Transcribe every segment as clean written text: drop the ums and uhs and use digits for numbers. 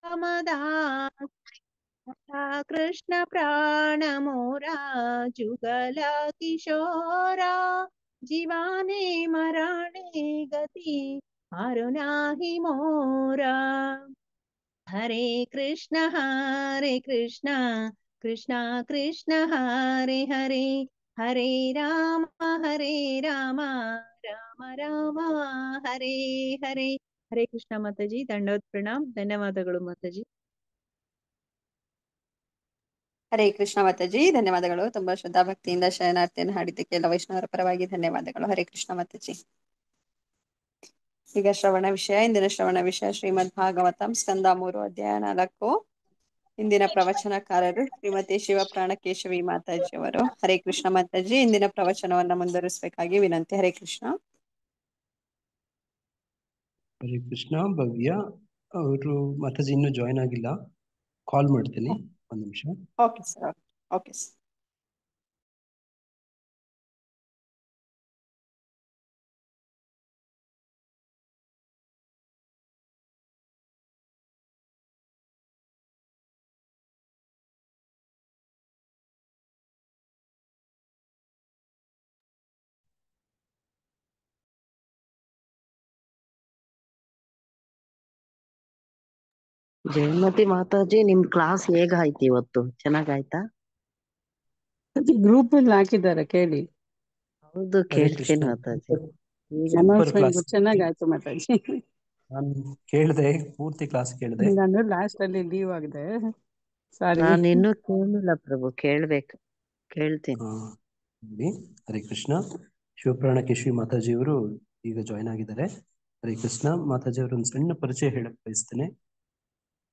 ರಾಮದಾಸ ಕೃಷ್ಣ ಪ್ರಾಣಮೋರ ಜುಗಲ ಕಿಶೋರ ಜೀವಾನೆ ಮರಾಣೆ ಗತಿ ಹಾರು ನಾಹಿ ಮೋರ. ಹರೇ ಕೃಷ್ಣ ಕೃಷ್ಣ ಕೃಷ್ಣ ಹರೇ ಹರೇ ಹರೇ ರಾಮ ರಾಮ ರಾಮ ಹರೇ ಹರೇ. ಹರೇ ಕೃಷ್ಣ ಮಾತಾಜಿ, ದಂಡವತ್ ಪ್ರಣಾಮ್, ಧನ್ಯವಾದಗಳು ಮಾತಾಜಿ. ಹರೇ ಕೃಷ್ಣ ಮಾತಾಜಿ, ಧನ್ಯವಾದಗಳು. ತುಂಬಾ ಶ್ರದ್ಧಾ ಭಕ್ತಿಯಿಂದ ಶರಣಾರ್ಥಿಯನ್ನು ಹಾಡಿದ್ದಕ್ಕೆ ಎಲ್ಲ ವೈಷ್ಣವರ ಪರವಾಗಿ ಧನ್ಯವಾದಗಳು. ಹರೇ ಕೃಷ್ಣ ಮಾತಾಜಿ. ಈಗ ಶ್ರವಣ ವಿಷಯ. ಇಂದಿನ ಶ್ರವಣ ವಿಷಯ ಶ್ರೀಮದ್ ಭಾಗವತಂ ಸ್ಕಂದ 3 ಅಧ್ಯಾಯ 4. ಇಂದಿನ ಪ್ರವಚನಕಾರರು ಶ್ರೀಮತಿ ಶಿವಪ್ರಾಣಕೇಶವಿ ಮಾತಾಜಿ ಅವರು. ಹರೇ ಕೃಷ್ಣ ಮಾತಾಜಿ, ಇಂದಿನ ಪ್ರವಚನವನ್ನ ಮುಂದುವರಿಸಬೇಕಾಗಿ ವಿನಂತಿ. ಹರೇ ಕೃಷ್ಣ. ಹರೇ ಕೃಷ್ಣ. ಭವ್ಯ ಅವರು ಮಾತಾಜಿ ಇನ್ನೂ ಜಾಯ್ನ್ ಆಗಿಲ್ಲ, ಕಾಲ್ ಮಾಡ್ತೀನಿ, ಒಂದು ನಿಮಿಷ. Okay sir, okay sir. Jayamati Mataji, ನಿಮ್ ಕ್ಲಾಸ್ ಹೇಗಾಯ್ತು ಇವತ್ತು? ಚೆನ್ನಾಗಾಯ್ತಾ? ಗ್ರೂಪ್ ಅಲ್ಲಿ ಹಾಕಿದ್ದಾರೆ, ಕೇಳಿ. ಹೌದು, ಕೇಳ್ತೀನಿ ಮಾತಾಜಿ. ಅನೌನ್ಸ್ಮೆಂಟ್ ಚೆನ್ನಾಗಾಯ್ತು ಮಾತಾಜಿ. ನಾನು ಕೇಳಿದೆ, ಪೂರ್ತಿ ಕ್ಲಾಸ್ ಕೇಳಿದೆ. ನಾನು ಲಾಸ್ಟ್ ಅಲ್ಲಿ ಲೀವ್ ಆಗಿದೆ, ಸಾರಿ. ನಾನು ಇನ್ನೂ ಕೇಳಿಲ್ಲ ಪ್ರಭು, ಕೇಳ್ತೀನಿ. ಹರೇ ಕೃಷ್ಣ. ಶಿವಪ್ರಾಣಕೇಶವಿ ಮಾತಾಜಿಯವರು ಈಗ ಜಾಯ್ನ್ ಆಗಿದ್ದಾರೆ. ಹರೇ ಕೃಷ್ಣ. ಮಾತಾಜಿಯವರು ಒಂದು ಸಣ್ಣ ಪರಿಚಯ ಹೇಳಕ್ ಬಯಸ್ತೇನೆ.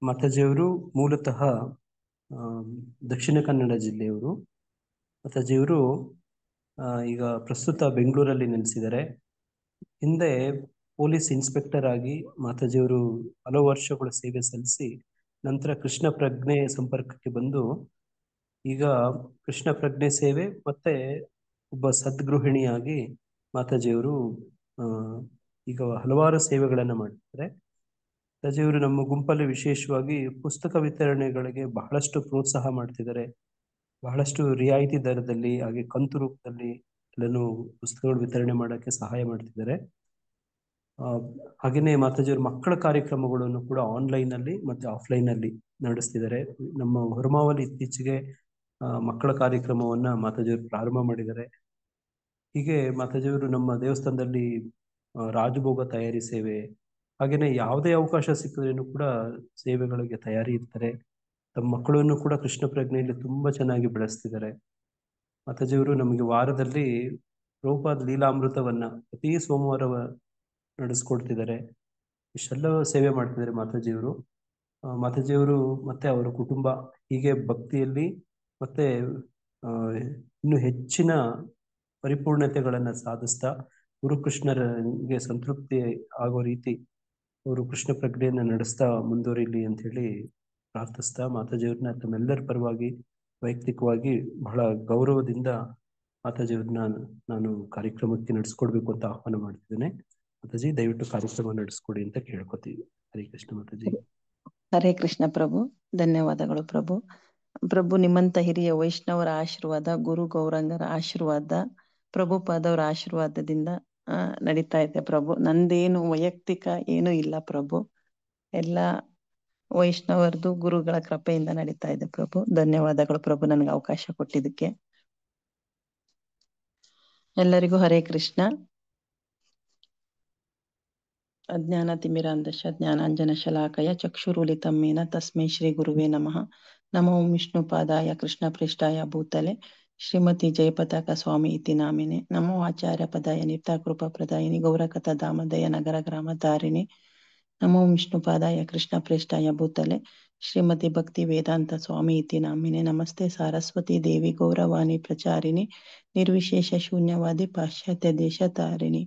ಮಾತಾಜಿಯವರು ಮೂಲತಃ ದಕ್ಷಿಣ ಕನ್ನಡ ಜಿಲ್ಲೆಯವರು. ಮಾತಾಜಿಯವರು ಈಗ ಪ್ರಸ್ತುತ ಬೆಂಗಳೂರಲ್ಲಿ ನೆಲೆಸಿದ್ದಾರೆ. ಹಿಂದೆ ಪೊಲೀಸ್ ಇನ್ಸ್ಪೆಕ್ಟರ್ ಆಗಿ ಮಾತಾಜಿಯವರು ಹಲವು ವರ್ಷಗಳ ಸೇವೆ ಸಲ್ಲಿಸಿ ನಂತರ ಕೃಷ್ಣ ಪ್ರಜ್ಞೆ ಸಂಪರ್ಕಕ್ಕೆ ಬಂದು ಈಗ ಕೃಷ್ಣ ಪ್ರಜ್ಞೆ ಸೇವೆ ಮತ್ತೆ ಒಬ್ಬ ಸದ್ಗೃಹಿಣಿಯಾಗಿ ಮಾತಾಜಿಯವರು ಈಗ ಹಲವಾರು ಸೇವೆಗಳನ್ನು ಮಾಡ್ತಾರೆ. ಮಾತಾಜಿಯವರು ನಮ್ಮ ಗುಂಪಲ್ಲಿ ವಿಶೇಷವಾಗಿ ಪುಸ್ತಕ ವಿತರಣೆಗಳಿಗೆ ಬಹಳಷ್ಟು ಪ್ರೋತ್ಸಾಹ ಮಾಡ್ತಿದ್ದಾರೆ. ಬಹಳಷ್ಟು ರಿಯಾಯಿತಿ ದರದಲ್ಲಿ ಹಾಗೆ ಕಂತು ರೂಪದಲ್ಲಿ ಎಲ್ಲನೂ ಪುಸ್ತಕಗಳು ವಿತರಣೆ ಮಾಡೋಕ್ಕೆ ಸಹಾಯ ಮಾಡ್ತಿದ್ದಾರೆ. ಹಾಗೆಯೇ ಮಾತಾಜಿಯವರು ಮಕ್ಕಳ ಕಾರ್ಯಕ್ರಮಗಳನ್ನು ಕೂಡ ಆನ್ಲೈನಲ್ಲಿ ಮತ್ತು ಆಫ್ಲೈನಲ್ಲಿ ನಡೆಸ್ತಿದ್ದಾರೆ. ನಮ್ಮ ಹೊರಮಾವಲಿ ಇತ್ತೀಚೆಗೆ ಮಕ್ಕಳ ಕಾರ್ಯಕ್ರಮವನ್ನ ಮಾತಾಜಿಯವರು ಪ್ರಾರಂಭ ಮಾಡಿದ್ದಾರೆ. ಹೀಗೆ ಮಾತಾಜಿಯವರು ನಮ್ಮ ದೇವಸ್ಥಾನದಲ್ಲಿ ರಾಜಭೋಗ ತಯಾರಿ ಸೇವೆ, ಹಾಗೇನೆ ಯಾವುದೇ ಅವಕಾಶ ಸಿಕ್ಕಿದ್ರೂ ಕೂಡ ಸೇವೆಗಳಿಗೆ ತಯಾರಿ ಇರ್ತಾರೆ. ತಮ್ಮ ಮಕ್ಕಳನ್ನು ಕೂಡ ಕೃಷ್ಣ ಪ್ರಜ್ಞೆಯಲ್ಲಿ ತುಂಬಾ ಚೆನ್ನಾಗಿ ಬೆಳೆಸ್ತಿದ್ದಾರೆ. ಮಾತಾಜಿಯವರು ನಮಗೆ ವಾರದಲ್ಲಿ ಪ್ರಭುಪಾದ ಲೀಲಾಮೃತವನ್ನ ಪ್ರತಿ ಸೋಮವಾರ ನಡೆಸ್ಕೊಡ್ತಿದ್ದಾರೆ. ಇಷ್ಟೆಲ್ಲ ಸೇವೆ ಮಾಡ್ತಿದ್ದಾರೆ ಮಾತಾಜಿಯವರು. ಮಾತಾಜಿಯವರು ಮತ್ತೆ ಅವರ ಕುಟುಂಬ ಹೀಗೆ ಭಕ್ತಿಯಲ್ಲಿ ಮತ್ತೆ ಇನ್ನು ಹೆಚ್ಚಿನ ಪರಿಪೂರ್ಣತೆಗಳನ್ನು ಸಾಧಿಸ್ತಾ ಗುರುಕೃಷ್ಣರಿಗೆ ಸಂತೃಪ್ತಿ ಆಗೋ ರೀತಿ ಅವರು ಕೃಷ್ಣ ಪ್ರಜ್ಞೆಯನ್ನು ನಡೆಸ್ತಾ ಮುಂದುವರಿಲಿ ಅಂತ ಹೇಳಿ ಪ್ರಾರ್ಥಿಸ್ತಾ ಮಾತಾಜಿಯವ್ರನ್ನ ತಮ್ಮೆಲ್ಲರ ಪರವಾಗಿ ವೈಯಕ್ತಿಕವಾಗಿ ಬಹಳ ಗೌರವದಿಂದ ಮಾತಾಜಿಯವ್ರನ್ನ ನಾನು ಕಾರ್ಯಕ್ರಮಕ್ಕೆ ನಡೆಸ್ಕೊಡ್ಬೇಕು ಅಂತ ಆಹ್ವಾನ ಮಾಡ್ತಿದ್ದೇನೆ. ಮಾತಾಜಿ, ದಯವಿಟ್ಟು ಕಾರ್ಯಕ್ರಮ ನಡೆಸ್ಕೊಡಿ ಅಂತ ಕೇಳ್ಕೊತೀವಿ. ಹರೇ ಕೃಷ್ಣ ಮಾತಾಜಿ. ಹರೇ ಕೃಷ್ಣ ಪ್ರಭು, ಧನ್ಯವಾದಗಳು ಪ್ರಭು. ಪ್ರಭು, ನಿಮ್ಮಂತ ಹಿರಿಯ ವೈಷ್ಣವರ ಆಶೀರ್ವಾದ, ಗುರು ಗೌರಂಗರ ಆಶೀರ್ವಾದ, ಪ್ರಭುಪಾದವರ ಆಶೀರ್ವಾದದಿಂದ ನಡೀತಾ ಇದೆ ಪ್ರಭು. ನಂದೇನು ವೈಯಕ್ತಿಕ ಏನು ಇಲ್ಲ ಪ್ರಭು, ಎಲ್ಲ ವೈಷ್ಣವರದು ಗುರುಗಳ ಕೃಪೆಯಿಂದ ನಡೀತಾ ಇದೆ ಪ್ರಭು. ಧನ್ಯವಾದಗಳು ಪ್ರಭು, ನನಗೆ ಅವಕಾಶ ಕೊಟ್ಟಿದ್ದಕ್ಕೆ. ಎಲ್ಲರಿಗೂ ಹರೇ ಕೃಷ್ಣ. ಅಜ್ಞಾನ ತಿಮಿರಾಂಧಸ್ಯ ಜ್ಞಾನಾಂಜನ ಶಲಾಕಯ ಚಕ್ಷುರುಲಿತಂ ಮೇನ ತಸ್ಮೈ ಶ್ರೀ ಗುರುವೇ ನಮಃ. ನಮೋ ವಿಷ್ಣು ಪಾದಾಯ ಕೃಷ್ಣ ಪ್ರೇಷ್ಠಾಯ ಭೂತಲೆ ಶ್ರೀಮತಿ ಜಯಪತಾಕ ಸ್ವಾಮಿ ಇತಿ ನಾಮಿನೆ. ನಮೋ ಆಚಾರ್ಯ ಪದಾಯ ನಿತ್ಯ ಕೃಪಾ ಪ್ರದಾಯಿನಿ ಗೌರಕಥಾ ಧಾಮದಯ ನಗರ ಗ್ರಾಮ ಧಾರಿಣಿ. ನಮೋ ವಿಷ್ಣು ಪಾದಾಯ ಕೃಷ್ಣ ಪ್ರೇಷ್ಠಾಯ ಭೂತಲೆ ಶ್ರೀಮತಿ ಭಕ್ತಿ ವೇದಾಂತ ಸ್ವಾಮಿ ಇತಿ ನಾಮಿನೆ. ನಮಸ್ತೆ ಸಾರಸ್ವತಿ ದೇವಿ ಗೌರವಾಣಿ ಪ್ರಚಾರಿಣಿ ನಿರ್ವಿಶೇಷ ಶೂನ್ಯವಾದಿ ಪಾಶ್ಚಾತ್ಯ ದೇಶ ತಾರಿಣಿ.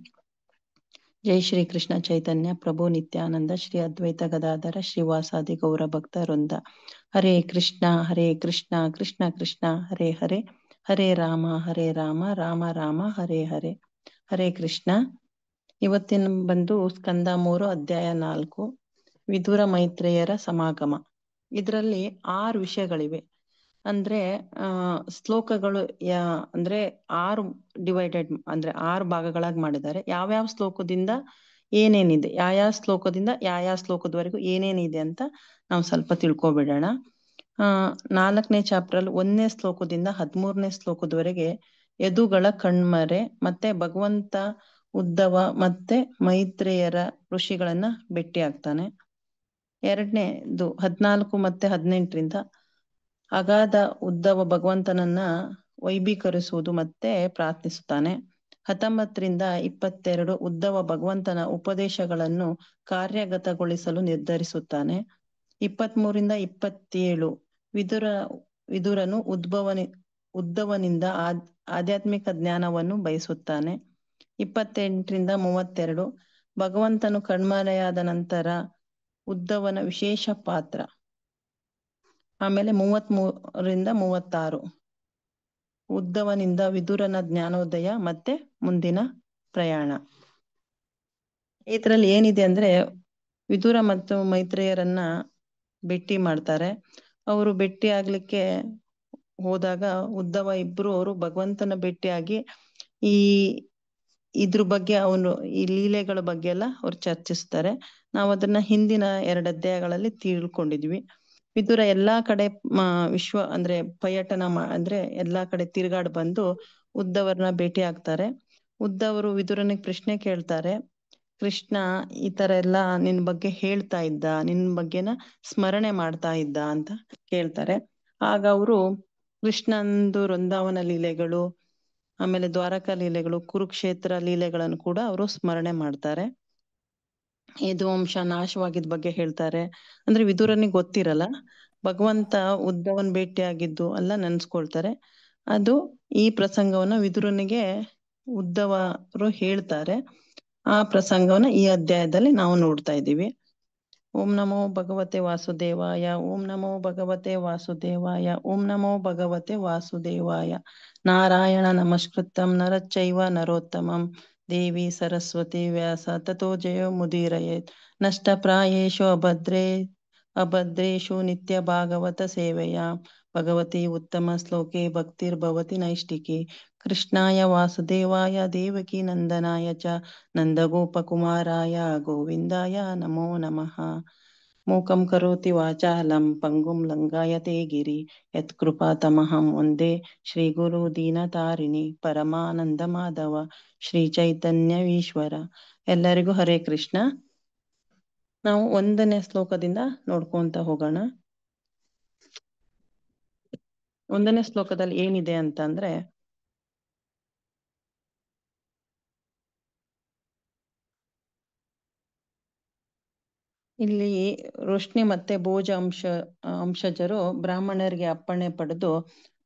ಜೈ ಶ್ರೀ ಕೃಷ್ಣ ಚೈತನ್ಯ ಪ್ರಭು ನಿತ್ಯಾನಂದ ಶ್ರೀ ಅದ್ವೈತ ಗದಾಧರ ಶ್ರೀವಾಸಾದಿ ಗೌರ ಭಕ್ತ ವೃಂದ. ಹರೇ ಕೃಷ್ಣ ಕೃಷ್ಣ ಕೃಷ್ಣ ಹರೇ ಹರೇ, ಹರೇ ರಾಮ ರಾಮ ರಾಮ ಹರೇ ಹರೇ. ಹರೇ ಕೃಷ್ಣ. ಇವತ್ತಿನ ಬಂದು ಸ್ಕಂದ 3 ಅಧ್ಯಾಯ 4. ವಿದುರ ಮೈತ್ರೇಯರ ಸಮಾಗಮ. ಇದರಲ್ಲಿ 6 ವಿಷಯಗಳಿವೆ. ಅಂದ್ರೆ ಶ್ಲೋಕಗಳು ಅಂದ್ರೆ 6 ಡಿವೈಡೆಡ್ ಅಂದ್ರೆ 6 ಭಾಗಗಳಾಗಿ ಮಾಡಿದ್ದಾರೆ. ಯಾವ್ಯಾವ ಶ್ಲೋಕದಿಂದ ಏನೇನಿದೆ, ಯಾವ ಶ್ಲೋಕದಿಂದ ಯಾವ ಶ್ಲೋಕದವರೆಗೂ ಏನೇನಿದೆ ಅಂತ ನಾವು ಸ್ವಲ್ಪ ತಿಳ್ಕೊಬಿಡೋಣ. 4ನೇ ಚಾಪ್ಟರ್ ಅಲ್ಲಿ 1ನೇ ಶ್ಲೋಕದಿಂದ 13ನೇ ಶ್ಲೋಕದವರೆಗೆ ಯದುಗಳ ಕಣ್ಮರೆ ಮತ್ತೆ ಭಗವಂತ ಉದ್ಧವ ಮತ್ತೆ ಮೈತ್ರೇಯರ ಋಷಿಗಳನ್ನ ಭೇಟಿ ಆಗ್ತಾನೆ. 2ನೇದು 14 ಮತ್ತೆ 18ರಿಂದ ಅಗಾಧ ಉದ್ಧವ ಭಗವಂತನನ್ನ ವೈಭೀಕರಿಸುವುದು ಮತ್ತೆ ಪ್ರಾರ್ಥಿಸುತ್ತಾನೆ. 19ರಿಂದ 22 ಉದ್ಧವ ಭಗವಂತನ ಉಪದೇಶಗಳನ್ನು ಕಾರ್ಯಗತಗೊಳಿಸಲು ನಿರ್ಧರಿಸುತ್ತಾನೆ. 23ರಿಂದ 27 ವಿದುರನು ಉದ್ಧವನಿಂದ ಆಧ್ಯಾತ್ಮಿಕ ಜ್ಞಾನವನ್ನು ಬಯಸುತ್ತಾನೆ. 28ರಿಂದ 32 ಭಗವಂತನು ಕಣ್ಮರೆಯಾದ ನಂತರ ಉದ್ಧವನ ವಿಶೇಷ ಪಾತ್ರ. ಆಮೇಲೆ 33ರಿಂದ 36 ಉದ್ಧವನಿಂದ ವಿದುರನ ಜ್ಞಾನೋದಯ ಮತ್ತೆ ಮುಂದಿನ ಪ್ರಯಾಣ. ಇದರಲ್ಲಿ ಏನಿದೆ ಅಂದ್ರೆ ವಿದುರ ಮತ್ತು ಮೈತ್ರೇಯರನ್ನ ಭೇಟಿ ಮಾಡ್ತಾರೆ. ಅವರು ಭೇಟಿ ಆಗ್ಲಿಕ್ಕೆ ಹೋದಾಗ ಉದ್ಧವ ಇಬ್ರು ಅವರು ಭಗವಂತನ ಭೇಟಿಯಾಗಿ ಇದ್ರ ಬಗ್ಗೆ ಈ ಲೀಲೆಗಳ ಬಗ್ಗೆ ಎಲ್ಲ ಅವ್ರು ಚರ್ಚಿಸ್ತಾರೆ. ನಾವು ಅದನ್ನ ಹಿಂದಿನ 2 ಅಧ್ಯಾಯಗಳಲ್ಲಿ ತಿಳ್ಕೊಂಡಿದ್ವಿ. ವಿದುರ ಎಲ್ಲಾ ಕಡೆ ಅಂದ್ರೆ ಪರ್ಯಟನ ಅಂದ್ರೆ ಎಲ್ಲಾ ಕಡೆ ತಿರುಗಾಡ್ ಬಂದು ಉದ್ಧವರನ್ನ ಭೇಟಿ ಆಗ್ತಾರೆ. ಉದ್ಧವರು ವಿದುರನಿಗೆ ಪ್ರಶ್ನೆ ಕೇಳ್ತಾರೆ, ಕೃಷ್ಣ ಈ ತರ ಎಲ್ಲಾ ನಿನ್ ಬಗ್ಗೆ ಹೇಳ್ತಾ ಇದ್ದ, ನಿನ್ ಬಗ್ಗೆನ ಸ್ಮರಣೆ ಮಾಡ್ತಾ ಇದ್ದ ಅಂತ ಕೇಳ್ತಾರೆ. ಆಗ ಅವರು ಕೃಷ್ಣಂದು ವೃಂದಾವನ ಲೀಲೆಗಳು, ಆಮೇಲೆ ದ್ವಾರಕಾ ಲೀಲೆಗಳು, ಕುರುಕ್ಷೇತ್ರ ಲೀಲೆಗಳನ್ನು ಕೂಡ ಅವರು ಸ್ಮರಣೆ ಮಾಡ್ತಾರೆ. ಯದುವಂಶ ನಾಶವಾಗಿದ್ ಬಗ್ಗೆ ಹೇಳ್ತಾರೆ. ಅಂದ್ರೆ ವಿದುರನಿಗೆ ಗೊತ್ತಿರಲ್ಲ, ಭಗವಂತ ಉದ್ಧವನ್ ಭೇಟಿಯಾಗಿದ್ದು ಎಲ್ಲ ನೆನ್ಸ್ಕೊಳ್ತಾರೆ. ಅದು ಈ ಪ್ರಸಂಗವನ್ನ ವಿದುರನಿಗೆ ಉದ್ಧವರು ಹೇಳ್ತಾರೆ. ಆ ಪ್ರಸಂಗವನ್ನ ಈ ಅಧ್ಯಾಯದಲ್ಲಿ ನಾವು ನೋಡ್ತಾ ಇದ್ದೀವಿ. ಓಂ ನಮೋ ಭಗವತೆ ವಾಸುದೇವಾಯ, ಓಂ ನಮೋ ಭಗವತೆ ವಾಸುದೇವಾಯ, ಓಂ ನಮೋ ಭಗವತೆ ವಾಸುದೇವಾಯ. ನಾರಾಯಣ ನಮಸ್ಕೃತಂ ನರಚೈವ ನರೋತ್ತಮಂ ದೇವಿ ಸರಸ್ವತಿ ವ್ಯಾಸ ತಥೋ ಜಯೋ ಮುದೀರಯೇತ್. ನಷ್ಟಪ್ರಾಯೇಷು ಅಭದ್ರೇಷು ನಿತ್ಯ ಭಾಗವತ ಸೇವೆಯ ಭಗವತಿ ಉತ್ತಮ ಶ್ಲೋಕೆ ಭಕ್ತಿರ್ಭವತಿ ನೈಷ್ಟಿಕಿ. ಕೃಷ್ಣಾಯ ವಾಸುದೇವಾಯ ದೇವಕಿ ನಂದನಾಯ ಚ ನಂದಗೋಪಕುಮಾರಾಯ ಗೋವಿಂದಾಯ ನಮೋ ನಮಃ. ಮೂಕಂ ಕರೋತಿ ವಾಚಾಲಂ ಪಂಗುಂ ಲಂಘಾಯತೆ ಗಿರಿ ಯತ್ಕೃಪಾತಮಹಂ ವಂದೇ ಶ್ರೀ ಗುರು ದೀನತಾರಿಣಿ ಪರಮಾನಂದ ಮಾಧವ ಶ್ರೀ ಚೈತನ್ಯವೀಶ್ವರ. ಎಲ್ಲರಿಗೂ ಹರೇ ಕೃಷ್ಣ. ನಾವು 1ನೇ ಶ್ಲೋಕದಿಂದ ನೋಡ್ಕೊಂತ ಹೋಗೋಣ. 1ನೇ ಶ್ಲೋಕದಲ್ಲಿ ಏನಿದೆ ಅಂತಂದ್ರೆ, ಇಲ್ಲಿ ರೋಷ್ಣಿ ಮತ್ತೆ ಭೋಜ ಅಂಶಜರು ಬ್ರಾಹ್ಮಣರಿಗೆ ಅಪ್ಪಣೆ ಪಡೆದು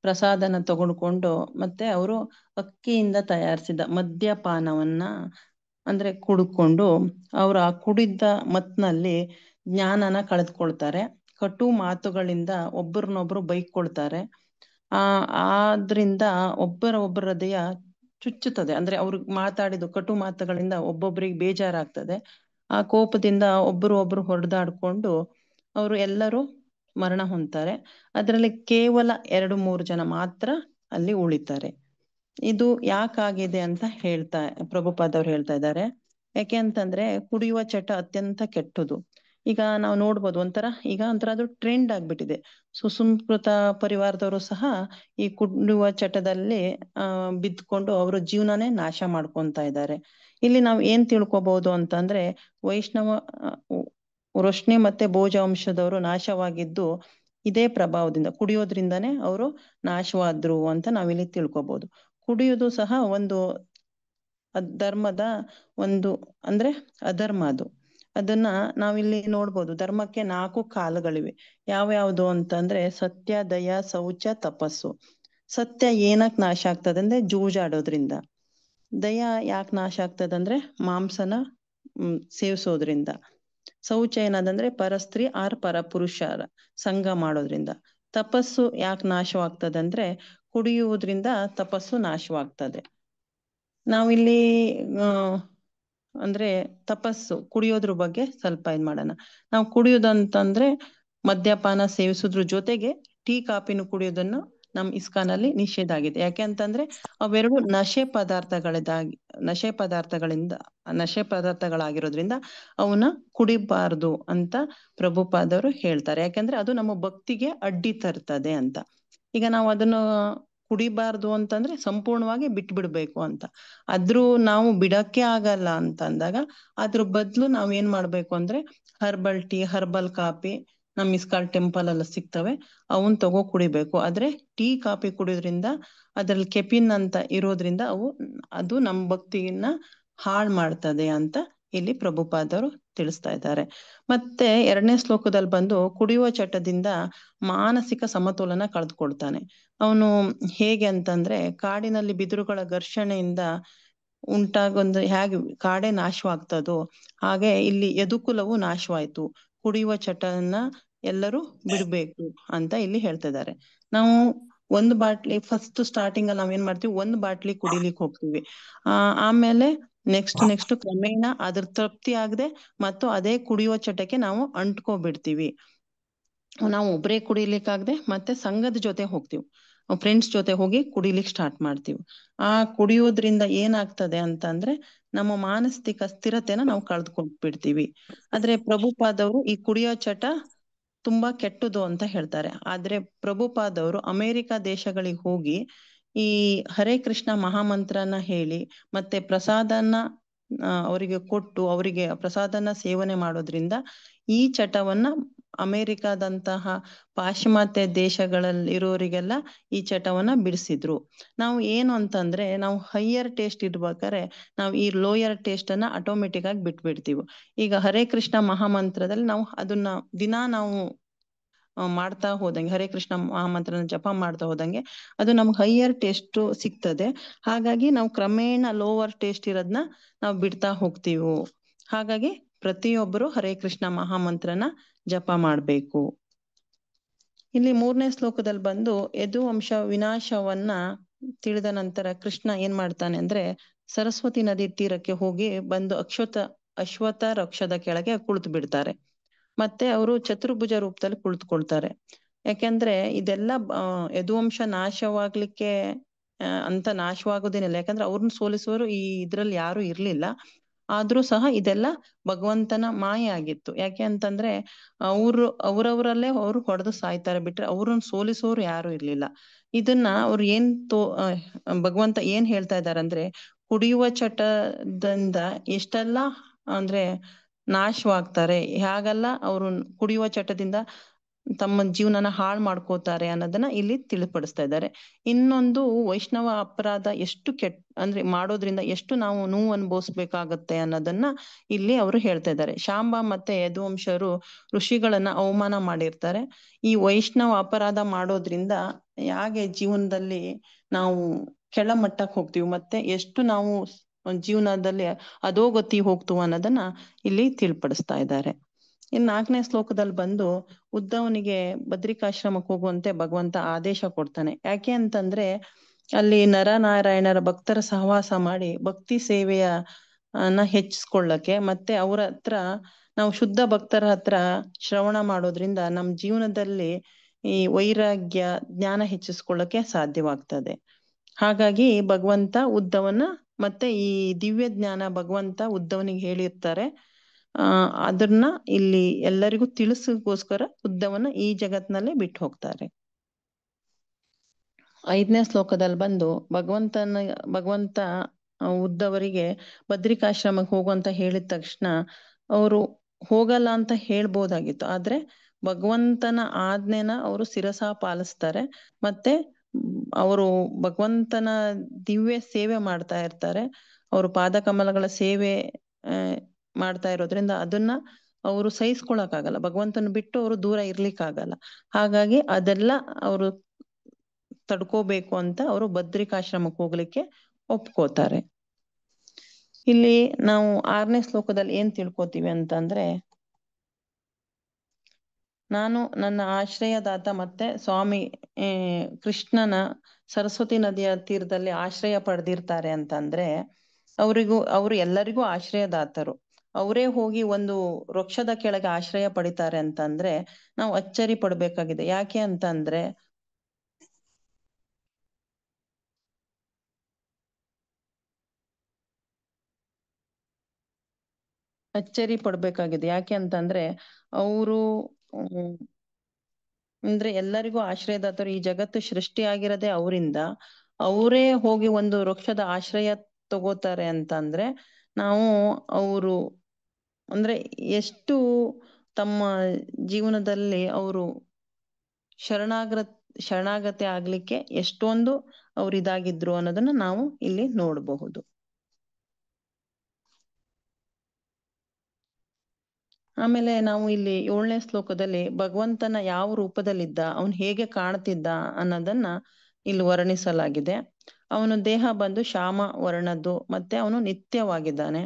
ಪ್ರಸಾದನ ತಗೊಂಡ್ಕೊಂಡು ಮತ್ತೆ ಅವರು ಅಕ್ಕಿಯಿಂದ ತಯಾರಿಸಿದ ಮದ್ಯಪಾನವನ್ನ ಅಂದ್ರೆ ಕುಡ್ಕೊಂಡು ಅವರು ಆ ಕುಡಿದ ಮತ್ನಲ್ಲಿ ಜ್ಞಾನನ ಕಳೆದುಕೊಳ್ತಾರೆ. ಕಟು ಮಾತುಗಳಿಂದ ಒಬ್ಬರನ್ನೊಬ್ರು ಬೈಕೊಳ್ತಾರೆ. ಆದ್ರಿಂದ ಒಬ್ಬರ ಹೃದಯ ಚುಚ್ಚುತ್ತದೆ. ಅಂದ್ರೆ ಅವ್ರು ಮಾತಾಡಿದ ಕಟು ಮಾತುಗಳಿಂದ ಒಬ್ಬೊಬ್ರಿಗೆ ಬೇಜಾರಾಗ್ತದೆ. ಆ ಕೋಪದಿಂದ ಒಬ್ರು ಹೊಡೆದಾಡ್ಕೊಂಡು ಅವರು ಎಲ್ಲರೂ ಮರಣ ಹೊಂದ್ತಾರೆ. ಅದರಲ್ಲಿ ಕೇವಲ 2-3 ಜನ ಮಾತ್ರ ಅಲ್ಲಿ ಉಳಿತಾರೆ. ಇದು ಯಾಕಾಗಿದೆ ಅಂತ ಪ್ರಭುಪಾದವ್ರು ಹೇಳ್ತಾ ಇದ್ದಾರೆ. ಯಾಕೆ ಅಂತಂದ್ರೆ ಕುಡಿಯುವ ಚಟ ಅತ್ಯಂತ ಕೆಟ್ಟದು. ಈಗ ನಾವು ನೋಡ್ಬೋದು ಈಗ ಒಂಥರ ಅದು ಟ್ರೆಂಡ್ ಆಗ್ಬಿಟ್ಟಿದೆ. ಸುಸಂಸ್ಕೃತ ಪರಿವಾರದವರು ಸಹ ಈ ಕುಡಿಯುವ ಚಟದಲ್ಲಿ ಬಿದ್ಕೊಂಡು ಅವ್ರ ಜೀವನನೇ ನಾಶ ಮಾಡ್ಕೊಂತ ಇದ್ದಾರೆ. ಇಲ್ಲಿ ನಾವು ಏನ್ ತಿಳ್ಕೊಬಹುದು ಅಂತಂದ್ರೆ ರೋಷ್ಣಿ ಮತ್ತೆ ಭೋಜ ವಂಶದವರು ನಾಶವಾಗಿದ್ದು ಇದೇ ಪ್ರಭಾವದಿಂದ, ಕುಡಿಯೋದ್ರಿಂದಾನೇ ಅವರು ನಾಶವಾದ್ರು ಅಂತ ನಾವಿಲ್ಲಿ ತಿಳ್ಕೊಬಹುದು. ಕುಡಿಯೋದು ಸಹ ಒಂದು ಧರ್ಮದ ಅಂದ್ರೆ ಅಧರ್ಮ ಅದು. ಅದನ್ನ ನಾವಿಲ್ಲಿ ನೋಡ್ಬೋದು. ಧರ್ಮಕ್ಕೆ 4 ಕಾಲುಗಳಿವೆ. ಯಾವ್ಯಾವ್ದು ಅಂತಂದ್ರೆ ಸತ್ಯ, ದಯ, ಶೌಚ, ತಪಸ್ಸು. ಸತ್ಯ ಏನಕ್ ನಾಶ ಆಗ್ತದೆ ಅಂದ್ರೆ ಜೂಜಾಡೋದ್ರಿಂದ. ದಯ ಯಾಕೆ ನಾಶ ಆಗ್ತದಂದ್ರೆ ಮಾಂಸನ ಸೇವಿಸೋದ್ರಿಂದ. ಶೌಚ ಏನದಂದ್ರೆ ಪರಸ್ತ್ರೀ ಆರ್ ಪರಪುರುಷರ ಸಂಘ ಮಾಡೋದ್ರಿಂದ. ತಪಸ್ಸು ಯಾಕೆ ನಾಶವಾಗ್ತದಂದ್ರೆ ಕುಡಿಯುವುದ್ರಿಂದ ತಪಸ್ಸು ನಾಶವಾಗ್ತದೆ. ನಾವಿಲ್ಲಿ ಅಂದ್ರೆ ತಪಸ್ಸು ಕುಡಿಯೋದ್ರ ಬಗ್ಗೆ ಸ್ವಲ್ಪ ಇದ್ ಮಾಡೋಣ. ನಾವು ಕುಡಿಯೋದಂತಂದ್ರೆ ಮದ್ಯಪಾನ ಸೇವಿಸೋದ್ರ ಜೊತೆಗೆ ಟೀ ಕಾಫಿನೂ ಕುಡಿಯೋದನ್ನು ನಮ್ ಇಸ್ಕಾನಲ್ಲಿ ನಿಷೇಧ ಆಗಿದೆ. ಯಾಕೆ ಅಂತಂದ್ರೆ ಅವೆರಡು ನಶೆ ಪದಾರ್ಥಗಳಾಗಿರೋದ್ರಿಂದ ಅವನ್ನ ಕುಡಿಬಾರ್ದು ಅಂತ ಪ್ರಭುಪಾದರು ಹೇಳ್ತಾರೆ. ಯಾಕಂದ್ರೆ ಅದು ನಮ್ಮ ಭಕ್ತಿಗೆ ಅಡ್ಡಿ ತರ್ತದೆ ಅಂತ. ಈಗ ನಾವು ಅದನ್ನು ಕುಡಿಬಾರ್ದು ಅಂತಂದ್ರೆ ಸಂಪೂರ್ಣವಾಗಿ ಬಿಟ್ಬಿಡ್ಬೇಕು ಅಂತ. ಆದ್ರೂ ನಾವು ಬಿಡಕ್ಕೆ ಆಗಲ್ಲ ಅಂತ ಅಂದಾಗ ಅದ್ರ ಬದ್ಲು ನಾವ್ ಏನ್ ಮಾಡ್ಬೇಕು ಅಂದ್ರೆ ಹರ್ಬಲ್ ಟೀ, ಹರ್ಬಲ್ ಕಾಫಿ ನಮ್ ಇಸ್ಕಾಲ್ ಟೆಂಪಲ್ ಅಲ್ಲಿ ಸಿಗ್ತವೆ, ಅವನ್ ತಗೋ ಕುಡಿಬೇಕು. ಆದ್ರೆ ಟೀ ಕಾಫಿ ಕುಡಿಯೋದ್ರಿಂದ ಅದ್ರಲ್ಲಿ ಕೆಫಿನ್ ಅಂತ ಇರೋದ್ರಿಂದ ಅದು ನಮ್ ಭಕ್ತಿಯನ್ನ ಹಾಳ್ ಮಾಡ್ತದೆ ಅಂತ ಇಲ್ಲಿ ಪ್ರಭುಪಾದರು ತಿಳಿಸ್ತಾ ಇದ್ದಾರೆ. ಮತ್ತೆ 2ನೇ ಶ್ಲೋಕದಲ್ಲಿ ಬಂದು ಕುಡಿಯುವ ಚಟದಿಂದ ಮಾನಸಿಕ ಸಮತೋಲನ ಕಳೆದುಕೊಳ್ತಾನೆ. ಅವನು ಹೇಗೆ ಅಂತಂದ್ರೆ ಕಾಡಿನಲ್ಲಿ ಬಿದಿರುಗಳ ಘರ್ಷಣೆಯಿಂದ ಉಂಟಾಗೊಂದು ಹೇಗೆ ಕಾಡೆ ನಾಶವಾಗ್ತದೋ ಹಾಗೆ ಇಲ್ಲಿ ಯದುಕುಲವು ನಾಶವಾಯ್ತು. ಕುಡಿಯುವ ಚಟವನ್ನ ಎಲ್ಲರೂ ಬಿಡ್ಬೇಕು ಅಂತ ಇಲ್ಲಿ ಹೇಳ್ತಿದ್ದಾರೆ. ನಾವು ಒಂದು ಬಾಟ್ಲಿ ಫಸ್ಟ್ ಸ್ಟಾರ್ಟಿಂಗ್ ಅಲ್ಲಿ ನಾವೇನ್ ಮಾಡ್ತೀವಿ, ಒಂದು ಬಾಟ್ಲಿ ಕುಡಿಲಿಕ್ಕೆ ಹೋಗ್ತೀವಿ. ಆಮೇಲೆ ನೆಕ್ಸ್ಟ್ ಕ್ರಮೇಣ ಅದ್ರ ತೃಪ್ತಿ ಆಗದೆ ಮತ್ತು ಅದೇ ಕುಡಿಯುವ ಚಟಕ್ಕೆ ನಾವು ಅಂಟ್ಕೊಬಿಡ್ತೀವಿ. ನಾವು ಒಬ್ರೇ ಕುಡಿಲಿಕ್ಕಾಗದೆ ಮತ್ತೆ ಸಂಘದ ಜೊತೆ ಹೋಗ್ತೀವಿ, ಫ್ರೆಂಡ್ಸ್ ಜೊತೆ ಹೋಗಿ ಕುಡಿಲಿಕ್ಕೆ ಸ್ಟಾರ್ಟ್ ಮಾಡ್ತೀವಿ. ಆ ಕುಡಿಯೋದ್ರಿಂದ ಏನಾಗ್ತದೆ ಅಂತಂದ್ರೆ ನಮ್ಮ ಮಾನಸಿಕ ಸ್ಥಿರತೆನ ನಾವು ಕಳೆದುಕೊಂಡ್ಬಿಡ್ತೀವಿ. ಆದ್ರೆ ಪ್ರಭುಪಾದವರು ಈ ಕುಡಿಯೋ ಚಟ ತುಂಬಾ ಕೆಟ್ಟದು ಅಂತ ಹೇಳ್ತಾರೆ. ಆದ್ರೆ ಪ್ರಭುಪಾದವರು ಅಮೆರಿಕ ದೇಶಗಳಿಗೆ ಹೋಗಿ ಈ ಹರೇ ಕೃಷ್ಣ ಮಹಾಮಂತ್ರನ ಹೇಳಿ ಮತ್ತೆ ಪ್ರಸಾದನ ಅವರಿಗೆ ಕೊಟ್ಟು ಅವರಿಗೆ ಪ್ರಸಾದನ ಸೇವನೆ ಮಾಡೋದ್ರಿಂದ ಈ ಚಟವನ್ನ ಅಮೆರಿಕಾದಂತಹ ಪಾಶ್ಚಿಮಾತ್ಯ ದೇಶಗಳಲ್ಲಿರೋರಿಗೆಲ್ಲ ಈ ಚಟವನ್ನ ಬಿಡಿಸಿದ್ರು. ನಾವು ಏನು ಅಂತಂದ್ರೆ ನಾವು ಹೈಯರ್ ಟೇಸ್ಟ್ ಇರ್ಬೇಕಾದ್ರೆ ನಾವು ಈ ಲೋಯರ್ ಟೇಸ್ಟ್ ಅನ್ನ ಆಟೋಮೆಟಿಕ್ ಆಗಿ ಬಿಟ್ಬಿಡ್ತೀವಿ. ಈಗ ಹರೇ ಕೃಷ್ಣ ಮಹಾಮಂತ್ರದಲ್ಲಿ ನಾವು ಅದನ್ನ ದಿನಾ ನಾವು ಮಾಡ್ತಾ ಹೋದಂಗೆ, ಹರೇ ಕೃಷ್ಣ ಮಹಾಮಂತ್ರನ ಜಪ ಮಾಡ್ತಾ ಹೋದಂಗೆ ಅದು ನಮ್ಗೆ ಹೈಯರ್ ಟೇಸ್ಟ್ ಸಿಗ್ತದೆ. ಹಾಗಾಗಿ ನಾವು ಕ್ರಮೇಣ ಲೋವರ್ ಟೇಸ್ಟ್ ಇರೋದನ್ನ ನಾವು ಬಿಡ್ತಾ ಹೋಗ್ತೀವಿ. ಹಾಗಾಗಿ ಪ್ರತಿಯೊಬ್ಬರು ಹರೇ ಕೃಷ್ಣ ಮಹಾಮಂತ್ರನ ಜಪ ಮಾಡ್ಬೇಕು. ಇಲ್ಲಿ 3ನೇ ಶ್ಲೋಕದಲ್ಲಿ ಬಂದು ಯದುವಂಶ ವಿನಾಶವನ್ನ ತಿಳಿದ ನಂತರ ಕೃಷ್ಣ ಏನ್ ಮಾಡ್ತಾನೆ ಅಂದ್ರೆ ಸರಸ್ವತಿ ನದಿ ತೀರಕ್ಕೆ ಹೋಗಿ ಬಂದು ಅಶ್ವತ್ಥ ವೃಕ್ಷದ ಕೆಳಗೆ ಕುಳಿತು ಬಿಡ್ತಾರೆ. ಮತ್ತೆ ಅವರು ಚತುರ್ಭುಜ ರೂಪದಲ್ಲಿ ಕುಳಿತುಕೊಳ್ತಾರೆ. ಯಾಕೆಂದ್ರೆ ಇದೆಲ್ಲ ಯದುವಂಶ ನಾಶವಾಗ್ಲಿಕ್ಕೆ ಅಂತ ನಾಶವಾಗೋದೇನಿಲ್ಲ. ಯಾಕಂದ್ರೆ ಅವ್ರನ್ನ ಸೋಲಿಸುವರು ಈ ಇದ್ರಲ್ಲಿ ಯಾರು ಇರ್ಲಿಲ್ಲ. ಆದ್ರೂ ಸಹ ಇದೆಲ್ಲ ಭಗವಂತನ ಮಾಯೆ ಆಗಿತ್ತು. ಯಾಕೆ ಅಂತಂದ್ರೆ ಅವರವರಲ್ಲೇ ಅವ್ರು ಹೊಡೆದು ಸಾಯ್ತಾರೆ ಬಿಟ್ರೆ ಅವ್ರನ್ನ ಸೋಲಿಸೋರು ಯಾರು ಇರ್ಲಿಲ್ಲ. ಇದನ್ನ ಅವ್ರು ಭಗವಂತ ಏನ್ ಹೇಳ್ತಾ ಇದಾರೆ ಅಂದ್ರೆ ಕುಡಿಯುವ ಚಟದಿಂದ ಎಷ್ಟೆಲ್ಲ ಅಂದ್ರೆ ನಾಶವಾಗ್ತಾರೆ, ಹೇಗೆಲ್ಲ ಅವ್ರು ಕುಡಿಯುವ ಚಟದಿಂದ ತಮ್ಮ ಜೀವನನ ಹಾಳು ಮಾಡ್ಕೋತಾರೆ ಅನ್ನೋದನ್ನ ಇಲ್ಲಿ ತಿಳಿಪಡಿಸ್ತಾ ಇದ್ದಾರೆ. ಇನ್ನೊಂದು ವೈಷ್ಣವ ಅಪರಾಧ ಎಷ್ಟು ಅಂದ್ರೆ ಮಾಡೋದ್ರಿಂದ ಎಷ್ಟು ನಾವು ನೋವು ಅನುಭವಿಸ್ಬೇಕಾಗತ್ತೆ ಅನ್ನೋದನ್ನ ಇಲ್ಲಿ ಅವರು ಹೇಳ್ತಾ ಇದ್ದಾರೆ. ಶಾಂಬ ಮತ್ತೆ ಯದುವಂಶರು ಋಷಿಗಳನ್ನ ಅವಮಾನ ಮಾಡಿರ್ತಾರೆ. ಈ ವೈಷ್ಣವ ಅಪರಾಧ ಮಾಡೋದ್ರಿಂದ ಹೇಗೆ ಜೀವನದಲ್ಲಿ ನಾವು ಕೆಳಮಟ್ಟಕ್ಕೆ ಹೋಗ್ತೀವಿ ಮತ್ತೆ ಎಷ್ಟು ನಾವು ಜೀವನದಲ್ಲಿ ಅಧೋಗತಿ ಹೋಗ್ತೀವಿ ಅನ್ನೋದನ್ನ ಇಲ್ಲಿ ತಿಳಿಪಡಿಸ್ತಾ ಇದ್ದಾರೆ. ಇನ್ನು 4ನೇ ಶ್ಲೋಕದಲ್ಲಿ ಬಂದು ಉದ್ಧವನಿಗೆ ಬದ್ರಿಕಾಶ್ರಮಕ್ಕೆ ಹೋಗುವಂತೆ ಭಗವಂತ ಆದೇಶ ಕೊಡ್ತಾನೆ. ಯಾಕೆ ಅಂತಂದ್ರೆ ಅಲ್ಲಿ ನರನಾರಾಯಣರ ಭಕ್ತರ ಸಹವಾಸ ಮಾಡಿ ಭಕ್ತಿ ಸೇವೆಯ ಹೆಚ್ಚಿಸ್ಕೊಳ್ಳಕ್ಕೆ ಮತ್ತೆ ಅವ್ರ ಹತ್ರ ನಾವು ಶುದ್ಧ ಭಕ್ತರ ಹತ್ರ ಶ್ರವಣ ಮಾಡೋದ್ರಿಂದ ನಮ್ ಜೀವನದಲ್ಲಿ ಈ ವೈರಾಗ್ಯ ಜ್ಞಾನ ಹೆಚ್ಚಿಸ್ಕೊಳ್ಳಕ್ಕೆ ಸಾಧ್ಯವಾಗ್ತದೆ. ಹಾಗಾಗಿ ಭಗವಂತ ಉದ್ಧವನ ಮತ್ತೆ ಈ ದಿವ್ಯ ಜ್ಞಾನ ಭಗವಂತ ಉದ್ಧವನಿಗೆ ಹೇಳಿರ್ತಾರೆ. ಅದನ್ನ ಇಲ್ಲಿ ಎಲ್ಲರಿಗೂ ತಿಳಿಸೋಗೋಸ್ಕರ ಉದ್ಧವನ ಈ ಜಗತ್ನಲ್ಲೇ ಬಿಟ್ಟು ಹೋಗ್ತಾರೆ. 5ನೇ ಶ್ಲೋಕದಲ್ಲಿ ಬಂದು ಭಗವಂತ ಉದ್ಧವರಿಗೆ ಬದ್ರಿಕಾಶ್ರಮಕ್ಕೆ ಹೋಗುವಂತ ಹೇಳಿದ ತಕ್ಷಣ ಅವರು ಹೋಗಲ್ಲ ಅಂತ ಹೇಳ್ಬೋದಾಗಿತ್ತು. ಆದ್ರೆ ಭಗವಂತನ ಆಜ್ಞೆನ ಅವರು ಶಿರಸ ಪಾಲಿಸ್ತಾರೆ. ಮತ್ತೆ ಅವರು ಭಗವಂತನ ದಿವ್ಯ ಸೇವೆ ಮಾಡ್ತಾ ಇರ್ತಾರೆ. ಅವರು ಪಾದಕಮಲಗಳ ಸೇವೆ ಮಾಡ್ತಾ ಇರೋದ್ರಿಂದ ಅದನ್ನ ಅವರು ಸಹಿಸ್ಕೊಳಕ್ಕಾಗಲ್ಲ. ಭಗವಂತನ ಬಿಟ್ಟು ಅವರು ದೂರ ಇರ್ಲಿಕ್ಕಾಗಲ್ಲ. ಹಾಗಾಗಿ ಅದೆಲ್ಲ ಅವರು ತಡ್ಕೋಬೇಕು ಅಂತ ಅವರು ಬದ್ರಿಕಾಶ್ರಮಕ್ಕೆ ಹೋಗ್ಲಿಕ್ಕೆ ಒಪ್ಕೋತಾರೆ. ಇಲ್ಲಿ ನಾವು 6ನೇ ಶ್ಲೋಕದಲ್ಲಿ ಏನ್ ತಿಳ್ಕೊತೀವಿ ಅಂತಂದ್ರೆ ನಾನು ನನ್ನ ಆಶ್ರಯದಾತ ಮತ್ತೆ ಸ್ವಾಮಿ ಕೃಷ್ಣನ ಸರಸ್ವತಿ ನದಿಯ ತೀರದಲ್ಲಿ ಆಶ್ರಯ ಪಡೆದಿರ್ತಾರೆ ಅಂತಂದ್ರೆ ಅವರು ಎಲ್ಲರಿಗೂ ಆಶ್ರಯದಾತರು. ಅವರೇ ಹೋಗಿ ಒಂದು ವೃಕ್ಷದ ಕೆಳಗೆ ಆಶ್ರಯ ಪಡಿತಾರೆ ಅಂತಂದ್ರೆ ನಾವು ಅಚ್ಚರಿ ಪಡ್ಬೇಕಾಗಿದೆ. ಯಾಕೆ ಅಂತಂದ್ರೆ ಅಚ್ಚರಿ ಪಡ್ಬೇಕಾಗಿದೆ. ಯಾಕೆ ಅಂತಂದ್ರೆ ಅವರು ಅಂದ್ರೆ ಎಲ್ಲರಿಗೂ ಆಶ್ರಯದಾತರು. ಈ ಜಗತ್ತು ಸೃಷ್ಟಿಯಾಗಿರೋದೇ ಅವರಿಂದ. ಅವರೇ ಹೋಗಿ ಒಂದು ವೃಕ್ಷದ ಆಶ್ರಯ ತಗೋತಾರೆ ಅಂತಂದ್ರೆ ನಾವು ಅವರು ಅಂದ್ರೆ ಎಷ್ಟು ತಮ್ಮ ಜೀವನದಲ್ಲಿ ಅವರು ಶರಣಾಗತಿ ಆಗ್ಲಿಕ್ಕೆ ಎಷ್ಟೊಂದು ಅವ್ರು ಇದಾಗಿದ್ರು ಅನ್ನೋದನ್ನ ನಾವು ಇಲ್ಲಿ ನೋಡಬಹುದು. ಆಮೇಲೆ ನಾವು ಇಲ್ಲಿ 7ನೇ ಶ್ಲೋಕದಲ್ಲಿ ಭಗವಂತನ ಯಾವ ರೂಪದಲ್ಲಿದ್ದ, ಅವನು ಹೇಗೆ ಕಾಣ್ತಿದ್ದ ಅನ್ನೋದನ್ನ ಇಲ್ಲಿ ವರ್ಣಿಸಲಾಗಿದೆ. ಅವನು ದೇಹ ಬಂದು ಶ್ಯಾಮ ವರ್ಣದ್ದು, ಮತ್ತೆ ಅವನು ನಿತ್ಯವಾಗಿದ್ದಾನೆ.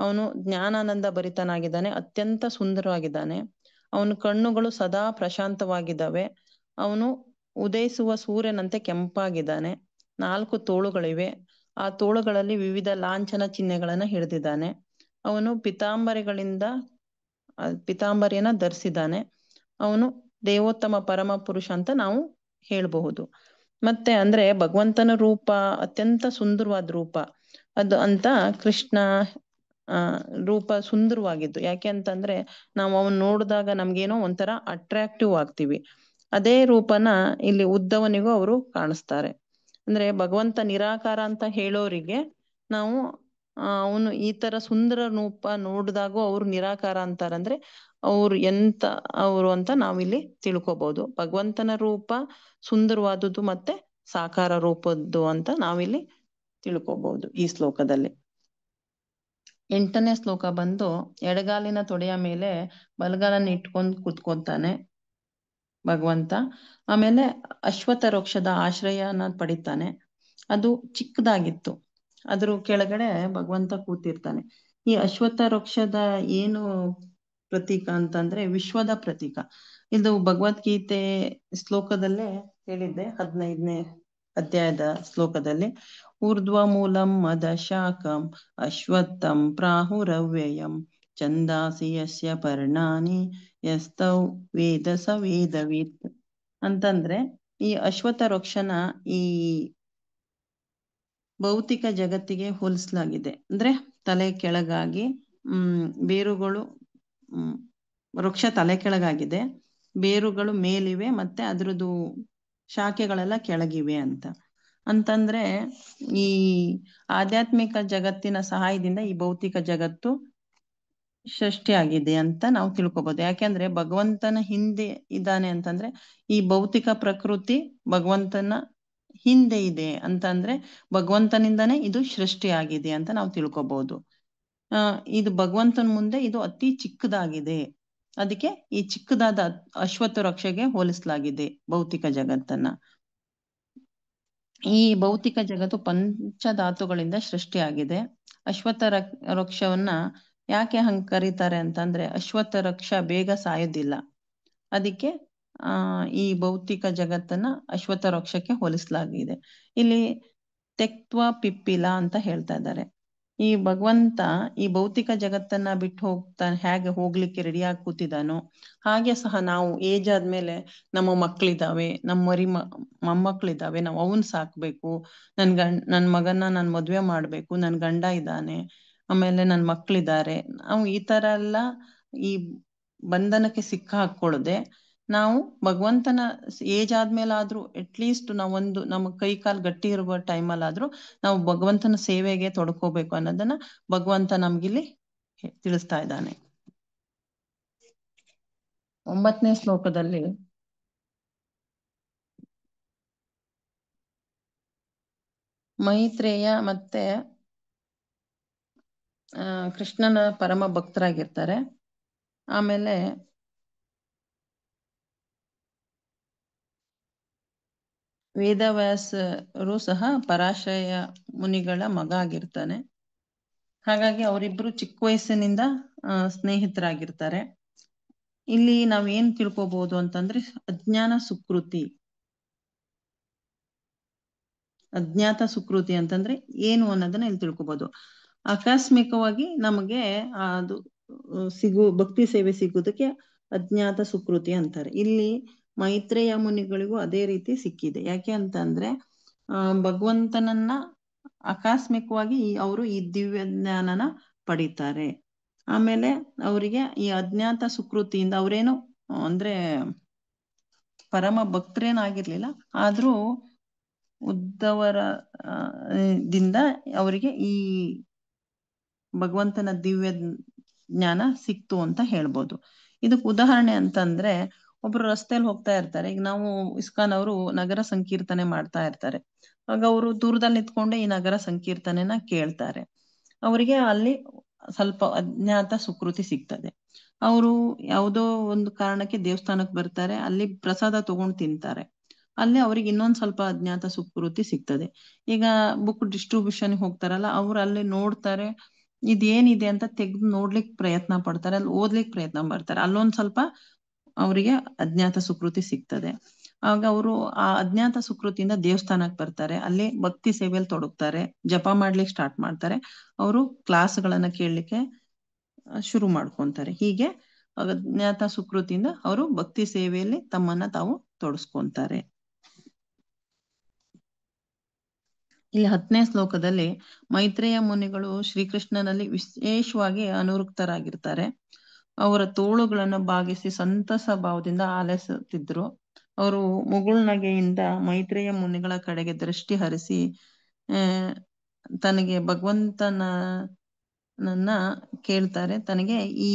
ಅವನು ಜ್ಞಾನಾನಂದ ಭರಿತನಾಗಿದ್ದಾನೆ, ಅತ್ಯಂತ ಸುಂದರವಾಗಿದ್ದಾನೆ. ಅವನ ಕಣ್ಣುಗಳು ಸದಾ ಪ್ರಶಾಂತವಾಗಿದ್ದಾವೆ. ಅವನು ಉದಯಿಸುವ ಸೂರ್ಯನಂತೆ ಕೆಂಪಾಗಿದ್ದಾನೆ. 4 ತೋಳುಗಳಿವೆ. ಆ ತೋಳುಗಳಲ್ಲಿ ವಿವಿಧ ಲಾಂಛನ ಚಿಹ್ನೆಗಳನ್ನ ಹಿಡಿದಿದ್ದಾನೆ. ಅವನು ಪಿತಾಂಬರಿಯನ್ನ ಧರಿಸಿದ್ದಾನೆ. ಅವನು ದೇವೋತ್ತಮ ಪರಮ ಪುರುಷ ಅಂತ ನಾವು ಹೇಳಬಹುದು. ಮತ್ತೆ ಅಂದ್ರೆ ಭಗವಂತನ ರೂಪ ಅತ್ಯಂತ ಸುಂದರವಾದ ರೂಪ ಅದು ಅಂತ ಕೃಷ್ಣ ರೂಪ ಸುಂದರವಾಗಿದ್ದು. ಯಾಕೆ ಅಂತಂದ್ರೆ ನಾವು ಅವನ್ ನೋಡಿದಾಗ ನಮ್ಗೇನೋ ಒಂಥರ ಅಟ್ರಾಕ್ಟಿವ್ ಆಗ್ತೀವಿ. ಅದೇ ರೂಪನ ಇಲ್ಲಿ ಉದ್ದವನಿಗೂ ಅವರು ಕಾಣಿಸ್ತಾರೆ. ಅಂದ್ರೆ ಭಗವಂತ ನಿರಾಕಾರ ಅಂತ ಹೇಳೋರಿಗೆ ನಾವು ಅವನು ಈ ತರ ಸುಂದರ ರೂಪ ನೋಡಿದಾಗೂ ಅವ್ರು ನಿರಾಕಾರ ಅಂತಾರಂದ್ರೆ ಅವ್ರು ಎಂತ ಅವರು ಅಂತ ನಾವಿಲ್ಲಿ ತಿಳ್ಕೊಬಹುದು. ಭಗವಂತನ ರೂಪ ಸುಂದರವಾದದ್ದು ಮತ್ತೆ ಸಾಕಾರ ರೂಪದ್ದು ಅಂತ ನಾವಿಲ್ಲಿ ತಿಳ್ಕೊಬಹುದು ಈ ಶ್ಲೋಕದಲ್ಲಿ. 8ನೇ ಶ್ಲೋಕ ಬಂದು ಎಡಗಾಲಿನ ತೊಡೆಯ ಮೇಲೆ ಬಲಗಾಲನ್ನ ಇಟ್ಕೊಂಡು ಕೂತ್ಕೊಂತಾನೆ ಭಗವಂತ. ಆಮೇಲೆ ಅಶ್ವತ್ಥ ವೃಕ್ಷದ ಆಶ್ರಯನ ಪಡಿತಾನೆ. ಅದು ಚಿಕ್ಕದಾಗಿತ್ತು. ಅದ್ರ ಕೆಳಗಡೆ ಭಗವಂತ ಕೂತಿರ್ತಾನೆ. ಈ ಅಶ್ವತ್ಥ ವೃಕ್ಷದ ಏನು ಪ್ರತೀಕ ಅಂತಂದ್ರೆ ವಿಶ್ವದ ಪ್ರತೀಕ. ಇದು ಭಗವದ್ಗೀತೆ ಶ್ಲೋಕದಲ್ಲೇ ಹೇಳಿದ್ದೆ, 15ನೇ ಅಧ್ಯಾಯದ ಶ್ಲೋಕದಲ್ಲಿ. ಊರ್ಧ್ವ ಮೂಲಂ ಮದ ಶಾಖಂ ಅಶ್ವತ್ಥಂ ಪ್ರಾಹುರವ್ಯಯಂ ಛಂದಾಸಿ ಯಸ್ಯ ಪರ್ಣಾನಿ ಯಸ್ತೌ ವೇದ ಸ ವೇದವಿತ್ ಅಂತಂದ್ರೆ ಈ ಅಶ್ವತ್ಥ ವೃಕ್ಷನ ಈ ಭೌತಿಕ ಜಗತ್ತಿಗೆ ಹೋಲಿಸಲಾಗಿದೆ. ಅಂದ್ರೆ ತಲೆ ಕೆಳಗಾಗಿ ಬೇರುಗಳು ವೃಕ್ಷ ತಲೆ ಕೆಳಗಾಗಿದೆ, ಬೇರುಗಳು ಮೇಲಿವೆ, ಮತ್ತೆ ಅದ್ರದ್ದು ಶಾಖೆಗಳೆಲ್ಲ ಕೆಳಗಿವೆ ಅಂತಂದ್ರೆ ಈ ಆಧ್ಯಾತ್ಮಿಕ ಜಗತ್ತಿನ ಸಹಾಯದಿಂದ ಈ ಭೌತಿಕ ಜಗತ್ತು ಸೃಷ್ಟಿಯಾಗಿದೆ ಅಂತ ನಾವು ತಿಳ್ಕೊಬಹುದು. ಯಾಕೆಂದ್ರೆ ಭಗವಂತನ ಹಿಂದೆ ಇದ್ದಾನೆ ಅಂತಂದ್ರೆ ಈ ಭೌತಿಕ ಪ್ರಕೃತಿ ಭಗವಂತನ ಹಿಂದೆ ಇದೆ ಅಂತಂದ್ರೆ ಭಗವಂತನಿಂದಾನೇ ಇದು ಸೃಷ್ಟಿಯಾಗಿದೆ ಅಂತ ನಾವು ತಿಳ್ಕೊಬಹುದು. ಇದು ಭಗವಂತನ ಮುಂದೆ ಇದು ಅತಿ ಚಿಕ್ಕದಾಗಿದೆ. ಅದಕ್ಕೆ ಈ ಚಿಕ್ಕದಾದ ಅಶ್ವತ್ಥ ವೃಕ್ಷಗೆ ಹೋಲಿಸಲಾಗಿದೆ ಭೌತಿಕ ಜಗತ್ತನ್ನ. ಈ ಭೌತಿಕ ಜಗತ್ತು ಪಂಚಧಾತುಗಳಿಂದ ಸೃಷ್ಟಿಯಾಗಿದೆ. ಅಶ್ವತ್ಥ ವೃಕ್ಷವನ್ನ ಯಾಕೆ ಹಂಗ್ ಕರೀತಾರೆ ಅಂತಂದ್ರೆ ಅಶ್ವತ್ಥ ವೃಕ್ಷ ಬೇಗ ಸಾಯೋದಿಲ್ಲ. ಅದಕ್ಕೆ ಈ ಭೌತಿಕ ಜಗತ್ತನ್ನ ಅಶ್ವತ್ಥ ವೃಕ್ಷಕ್ಕೆ ಹೋಲಿಸಲಾಗಿದೆ. ಇಲ್ಲಿ ತೆಕ್ತ್ವ ಪಿಪ್ಪಿಲ ಅಂತ ಹೇಳ್ತಾ ಇದ್ದಾರೆ. ಈ ಭಗವಂತ ಈ ಭೌತಿಕ ಜಗತ್ತನ್ನ ಬಿಟ್ಟು ಹೇಗೆ ಹೋಗ್ಲಿಕ್ಕೆ ರೆಡಿಯಾಗಿ ಕೂತಿದಾನೋ ಹಾಗೆ ಸಹ ನಾವು ಏಜ್ ಆದ್ಮೇಲೆ ನಮ್ಮ ಮಕ್ಳಿದಾವೆ, ನಮ್ಮ ಮೊಮ್ಮಕ್ಳಿದಾವೆ, ನಾವು ಅವನ್ ಸಾಕ್ಬೇಕು, ನನ್ ಮಗನ್ನ ನಾನ್ ಮದ್ವೆ ಮಾಡ್ಬೇಕು, ನನ್ ಗಂಡ ಇದ್ದಾನೆ, ಆಮೇಲೆ ನನ್ ಮಕ್ಳಿದ್ದಾರೆ. ನಾವು ಈ ತರ ಎಲ್ಲ ಈ ಬಂಧನಕ್ಕೆ ಸಿಕ್ಕ ಹಾಕೊಳ್ಳದೆ ನಾವು ಭಗವಂತನ ಏಜ್ ಆದ್ಮೇಲಾದ್ರೂ ಅಟ್ಲೀಸ್ಟ್ ನಾವೊಂದು ನಮ್ಮ ಕೈ ಕಾಲು ಗಟ್ಟಿ ಇರುವ ಟೈಮಲ್ಲಾದ್ರೂ ನಾವು ಭಗವಂತನ ಸೇವೆಗೆ ತೊಡ್ಕೋಬೇಕು ಅನ್ನೋದನ್ನ ಭಗವಂತ ನಮ್ಗಿಲ್ಲಿ ತಿಳಿಸ್ತಾ ಇದ್ದಾನೆ. 9ನೇ ಶ್ಲೋಕದಲ್ಲಿ ಮೈತ್ರೇಯ ಮತ್ತೆ ಕೃಷ್ಣನ ಪರಮ ಭಕ್ತರಾಗಿರ್ತಾರೆ. ಆಮೇಲೆ ವೇದವ್ಯಾಸರು ಸಹ ಪರಾಶಯ ಮುನಿಗಳ ಮಗ ಆಗಿರ್ತಾನೆ. ಹಾಗಾಗಿ ಅವರಿಬ್ರು ಚಿಕ್ಕ ವಯಸ್ಸಿನಿಂದ ಸ್ನೇಹಿತರಾಗಿರ್ತಾರೆ. ಇಲ್ಲಿ ನಾವೇನ್ ತಿಳ್ಕೊಬಹುದು ಅಂತಂದ್ರೆ ಅಜ್ಞಾತ ಸುಕೃತಿ ಅಂತಂದ್ರೆ ಏನು ಅನ್ನೋದನ್ನ ಇಲ್ಲಿ ತಿಳ್ಕೊಬಹುದು. ಆಕಸ್ಮಿಕವಾಗಿ ನಮಗೆ ಅದು ಭಕ್ತಿ ಸೇವೆ ಸಿಗುವುದಕ್ಕೆ ಅಜ್ಞಾತ ಸುಕೃತಿ ಅಂತಾರೆ. ಇಲ್ಲಿ ಮೈತ್ರೇಯ ಮುನಿಗಳಿಗೂ ಅದೇ ರೀತಿ ಸಿಕ್ಕಿದೆ. ಯಾಕೆ ಅಂತಂದ್ರೆ ಭಗವಂತನನ್ನ ಆಕಸ್ಮಿಕವಾಗಿ ಅವರು ಈ ದಿವ್ಯ ಜ್ಞಾನನ ಪಡಿತಾರೆ. ಆಮೇಲೆ ಅವರಿಗೆ ಈ ಅಜ್ಞಾತ ಸುಕೃತಿಯಿಂದ ಅವರೇನು ಅಂದ್ರೆ ಪರಮ ಭಕ್ತರೇನಾಗಿರ್ಲಿಲ್ಲ, ಆದ್ರೂ ಉದ್ದವರ ದಿಂದ ಅವರಿಗೆ ಈ ಭಗವಂತನ ದಿವ್ಯ ಜ್ಞಾನ ಸಿಕ್ತು ಅಂತ ಹೇಳ್ಬೋದು. ಇದಕ್ಕೆ ಉದಾಹರಣೆ ಅಂತಂದ್ರೆ ಒಬ್ರು ರಸ್ತೆಯಲ್ಲಿ ಹೋಗ್ತಾ ಇರ್ತಾರೆ. ಈಗ ನಾವು ಇಸ್ಕಾನ್ ಅವರು ನಗರ ಸಂಕೀರ್ತನೆ ಮಾಡ್ತಾ ಇರ್ತಾರೆ. ಆಗ ಅವರು ದೂರದಲ್ಲಿ ನಿಂತ್ಕೊಂಡೆ ಈ ನಗರ ಸಂಕೀರ್ತನೆನ ಕೇಳ್ತಾರೆ. ಅವರಿಗೆ ಅಲ್ಲಿ ಸ್ವಲ್ಪ ಅಜ್ಞಾತ ಸುಕೃತಿ ಸಿಗ್ತದೆ. ಅವರು ಯಾವುದೋ ಒಂದು ಕಾರಣಕ್ಕೆ ದೇವಸ್ಥಾನಕ್ಕೆ ಬರ್ತಾರೆ, ಅಲ್ಲಿ ಪ್ರಸಾದ ತಗೊಂಡು ತಿಂತಾರೆ. ಅಲ್ಲಿ ಅವ್ರಿಗೆ ಇನ್ನೊಂದ್ ಸ್ವಲ್ಪ ಅಜ್ಞಾತ ಸುಕೃತಿ ಸಿಗ್ತದೆ. ಈಗ ಬುಕ್ ಡಿಸ್ಟ್ರಿಬ್ಯೂಷನ್ ಹೋಗ್ತಾರಲ್ಲ, ಅವ್ರು ಅಲ್ಲಿ ನೋಡ್ತಾರೆ, ಇದೇನಿದೆ ಅಂತ ತೆಗೆದು ನೋಡ್ಲಿಕ್ಕೆ ಪ್ರಯತ್ನ ಪಡ್ತಾರೆ, ಅಲ್ಲಿ ಓದ್ಲಿಕ್ಕೆ ಪ್ರಯತ್ನ ಮಾಡ್ತಾರೆ. ಅಲ್ಲೊಂದ್ ಸ್ವಲ್ಪ ಅವರಿಗೆ ಅಜ್ಞಾತ ಸುಕೃತಿ ಸಿಗ್ತದೆ. ಆಗ ಅವರು ಆ ಅಜ್ಞಾತ ಸುಕೃತಿಯಿಂದ ದೇವಸ್ಥಾನಕ್ಕೆ ಬರ್ತಾರೆ, ಅಲ್ಲಿ ಭಕ್ತಿ ಸೇವೆಯಲ್ಲಿ ತೊಡಗ್ತಾರೆ, ಜಪ ಮಾಡ್ಲಿಕ್ಕೆ ಸ್ಟಾರ್ಟ್ ಮಾಡ್ತಾರೆ, ಅವರು ಕ್ಲಾಸ್ಗಳನ್ನ ಕೇಳಲಿಕ್ಕೆ ಶುರು ಮಾಡ್ಕೊಂತಾರೆ. ಹೀಗೆ ಅಜ್ಞಾತ ಸುಕೃತಿಯಿಂದ ಅವರು ಭಕ್ತಿ ಸೇವೆಯಲ್ಲಿ ತಮ್ಮನ್ನ ತಾವು ತೊಡಸ್ಕೊಂತಾರೆ. ಇಲ್ಲಿ 10ನೇ ಶ್ಲೋಕದಲ್ಲಿ ಮೈತ್ರೇಯ ಮುನಿಗಳು ಶ್ರೀಕೃಷ್ಣನಲ್ಲಿ ವಿಶೇಷವಾಗಿ ಅನುರಕ್ತರಾಗಿರ್ತಾರೆ. ಅವರ ತೋಳುಗಳನ್ನು ಬಾಗಿಸಿ ಸಂತಸ ಭಾವದಿಂದ ಆಲಿಸುತ್ತಿದ್ರು. ಅವರು ಮುಗುಳ್ನಗೆಯಿಂದ ಮೈತ್ರೇಯ ಮುನಿಗಳ ಕಡೆಗೆ ದೃಷ್ಟಿ ಹರಿಸಿ ತನಗೆ ಭಗವಂತನನ್ನ ಕೇಳ್ತಾರೆ, ತನಗೆ ಈ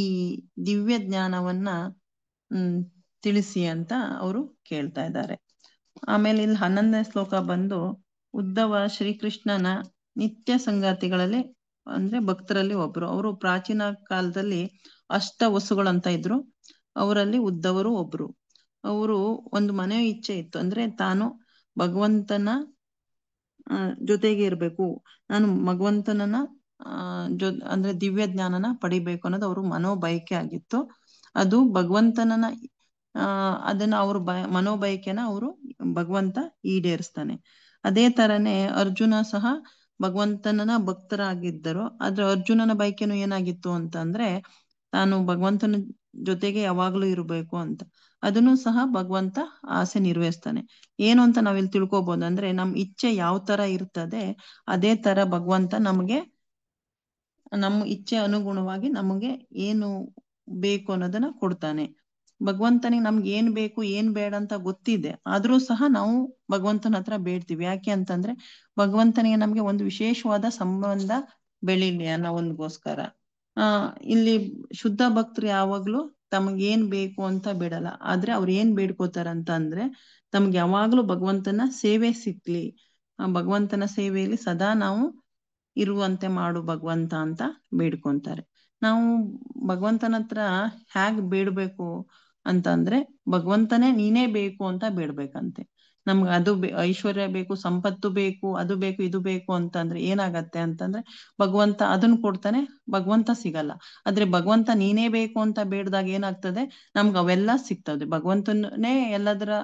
ದಿವ್ಯ ಜ್ಞಾನವನ್ನ ತಿಳಿಸಿ ಅಂತ ಅವರು ಕೇಳ್ತಾ ಇದ್ದಾರೆ. ಆಮೇಲೆ ಇಲ್ಲಿ 11ನೇ ಶ್ಲೋಕ ಬಂದು ಉದ್ದವ ಶ್ರೀಕೃಷ್ಣನ ನಿತ್ಯ ಸಂಗಾತಿಗಳಲ್ಲಿ ಅಂದ್ರೆ ಭಕ್ತರಲ್ಲಿ ಒಬ್ರು. ಅವರು ಪ್ರಾಚೀನ ಕಾಲದಲ್ಲಿ ಅಷ್ಟ ವಸುಗಳಂತ ಇದ್ರು, ಅವರಲ್ಲಿ ಉದ್ದವರು ಒಬ್ರು. ಅವರು ಒಂದು ಮನೆ ಇಚ್ಛೆ ಇತ್ತು, ಅಂದ್ರೆ ತಾನು ಭಗವಂತನ ಜೊತೆಗೆ ಇರ್ಬೇಕು, ನಾನು ಭಗವಂತನನ್ನ ಅಂದ್ರೆ ದಿವ್ಯ ಜ್ಞಾನನ ಪಡಿಬೇಕು ಅನ್ನೋದು ಅವ್ರ ಮನೋಬಯಕೆ ಆಗಿತ್ತು. ಅದು ಭಗವಂತನನ್ನ ಅದನ್ನ ಅವ್ರ ಮನೋಬಯಕೆನ ಅವರು ಭಗವಂತ ಈಡೇರಿಸ್ತಾನೆ. ಅದೇ ತರನೇ ಅರ್ಜುನ ಸಹ ಭಗವಂತನ ಭಕ್ತರಾಗಿದ್ದರು. ಆದ್ರೆ ಅರ್ಜುನನ ಬಯಕೆನು ಏನಾಗಿತ್ತು ಅಂತಂದ್ರೆ ತಾನು ಭಗವಂತನ ಜೊತೆಗೆ ಯಾವಾಗ್ಲೂ ಇರಬೇಕು ಅಂತ. ಅದನ್ನು ಸಹ ಭಗವಂತ ಆಸೆ ನಿರ್ವಹಿಸ್ತಾನೆ. ಏನು ಅಂತ ನಾವಿಲ್ಲಿ ತಿಳ್ಕೊಬಹುದು ಅಂದ್ರೆ ನಮ್ ಇಚ್ಛೆ ಯಾವ ತರ ಇರ್ತದೆ ಅದೇ ತರ ಭಗವಂತ ನಮ್ಗೆ ನಮ್ಮ ಇಚ್ಛೆ ಅನುಗುಣವಾಗಿ ನಮಗೆ ಏನು ಬೇಕು ಅನ್ನೋದನ್ನ ಕೊಡ್ತಾನೆ. ಭಗವಂತನಿಗೆ ನಮ್ಗೆ ಏನ್ ಬೇಕು ಏನ್ ಬೇಡ ಅಂತ ಗೊತ್ತಿದೆ, ಆದ್ರೂ ಸಹ ನಾವು ಭಗವಂತನ ಹತ್ರ ಬೇಡ್ತೀವಿ. ಯಾಕೆ ಅಂತಂದ್ರೆ ಭಗವಂತನಿಗೆ ನಮ್ಗೆ ಒಂದು ವಿಶೇಷವಾದ ಸಂಬಂಧ ಬೆಳಿಲಿ ಅನ್ನೋ ಒಂದ್ಗೋಸ್ಕರ. ಇಲ್ಲಿ ಶುದ್ಧ ಭಕ್ತರು ಯಾವಾಗ್ಲೂ ತಮಗೇನ್ ಬೇಕು ಅಂತ ಬೇಡಲ್ಲ, ಆದ್ರೆ ಅವ್ರು ಏನ್ ಬೇಡ್ಕೋತಾರಂತ ಅಂದ್ರೆ ತಮ್ಗೆ ಯಾವಾಗ್ಲೂ ಭಗವಂತನ ಸೇವೆ ಸಿಕ್ಲಿ, ಭಗವಂತನ ಸೇವೆಯಲ್ಲಿ ಸದಾ ನಾವು ಇರುವಂತೆ ಮಾಡು ಭಗವಂತ ಅಂತ ಬೇಡ್ಕೊಂತಾರೆ. ನಾವು ಭಗವಂತನ ಹತ್ರ ಹ್ಯಾಗ್ ಬೇಡ್ಬೇಕು ಅಂತಂದ್ರೆ ಭಗವಂತನೇ ನೀನೇ ಬೇಕು ಅಂತ ಬೇಡ್ಬೇಕಂತೆ. ನಮ್ಗೆ ಅದು ಐಶ್ವರ್ಯ ಬೇಕು, ಸಂಪತ್ತು ಬೇಕು, ಅದು ಬೇಕು ಇದು ಬೇಕು ಅಂತಂದ್ರೆ ಏನಾಗತ್ತೆ ಅಂತಂದ್ರೆ ಭಗವಂತ ಅದನ್ನ ಕೊಡ್ತಾನೆ, ಭಗವಂತ ಸಿಗಲ್ಲ. ಆದ್ರೆ ಭಗವಂತ ನೀನೇ ಬೇಕು ಅಂತ ಬೇಡ್ದಾಗ ಏನಾಗ್ತದೆ, ನಮ್ಗೆ ಅವೆಲ್ಲ ಸಿಗ್ತದೆ. ಭಗವಂತನೇ ಎಲ್ಲದರ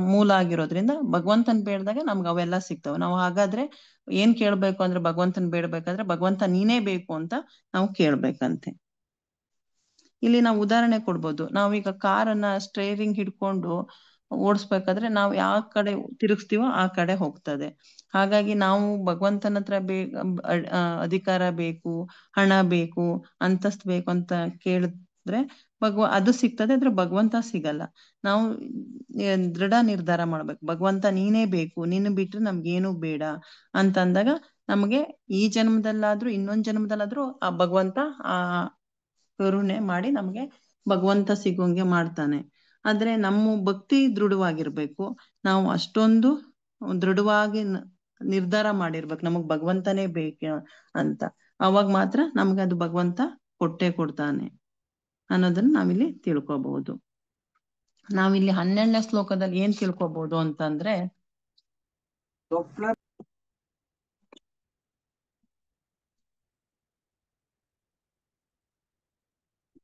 ಮೂಲ ಆಗಿರೋದ್ರಿಂದ ಭಗವಂತನ್ ಬೇಡ್ದಾಗ ನಮ್ಗೆ ಅವೆಲ್ಲ ಸಿಗ್ತವೆ. ನಾವು ಹಾಗಾದ್ರೆ ಏನ್ ಕೇಳ್ಬೇಕು ಅಂದ್ರೆ ಭಗವಂತನ್ ಬೇಡ್ಬೇಕಾದ್ರೆ ಭಗವಂತ ನೀನೇ ಬೇಕು ಅಂತ ನಾವು ಕೇಳ್ಬೇಕಂತೆ. ಇಲ್ಲಿ ನಾವು ಉದಾಹರಣೆ ಕೊಡ್ಬೋದು. ನಾವೀಗ ಕಾರನ್ನ ಸ್ಟೇರಿಂಗ್ ಹಿಡ್ಕೊಂಡು ಓಡಿಸ್ಬೇಕಾದ್ರೆ ನಾವು ಯಾವ ಕಡೆ ತಿರುಗಿಸ್ತೀವೋ ಆ ಕಡೆ ಹೋಗ್ತದೆ. ಹಾಗಾಗಿ ನಾವು ಭಗವಂತನ ಹತ್ರ ಅಧಿಕಾರ ಬೇಕು, ಹಣ ಬೇಕು, ಅಂತಸ್ತು ಬೇಕು ಅಂತ ಕೇಳಿದ್ರೆ ಅದು ಸಿಗ್ತದೆ, ಆದ್ರೆ ಭಗವಂತ ಸಿಗಲ್ಲ. ನಾವು ದೃಢ ನಿರ್ಧಾರ ಮಾಡ್ಬೇಕು, ಭಗವಂತ ನೀನೇ ಬೇಕು, ನಿನ್ನ ಬಿಟ್ರೆ ನಮ್ಗೇನು ಬೇಡ ಅಂತಂದಾಗ ನಮ್ಗೆ ಈ ಜನ್ಮದಲ್ಲಾದ್ರೂ ಇನ್ನೊಂದ್ ಜನ್ಮದಲ್ಲಾದ್ರೂ ಆ ಭಗವಂತ ಆ ಕರುಣೆ ಮಾಡಿ ನಮ್ಗೆ ಭಗವಂತ ಸಿಗೋಂಗೆ ಮಾಡ್ತಾನೆ. ಆದ್ರೆ ನಮ್ಮ ಭಕ್ತಿ ದೃಢವಾಗಿರ್ಬೇಕು. ನಾವು ಅಷ್ಟೊಂದು ದೃಢವಾಗಿ ನಿರ್ಧಾರ ಮಾಡಿರ್ಬೇಕು ನಮಗ್ ಭಗವಂತನೇ ಬೇಕು ಅಂತ. ಅವಾಗ ಮಾತ್ರ ನಮ್ಗೆ ಅದು ಭಗವಂತ ಕೊಟ್ಟೆ ಕೊಡ್ತಾನೆ ಅನ್ನೋದನ್ನ ನಾವಿಲ್ಲಿ ತಿಳ್ಕೊಬಹುದು. ನಾವಿಲ್ಲಿ 12ನೇ ಶ್ಲೋಕದಲ್ಲಿ ಏನ್ ತಿಳ್ಕೊಬಹುದು ಅಂತಂದ್ರೆ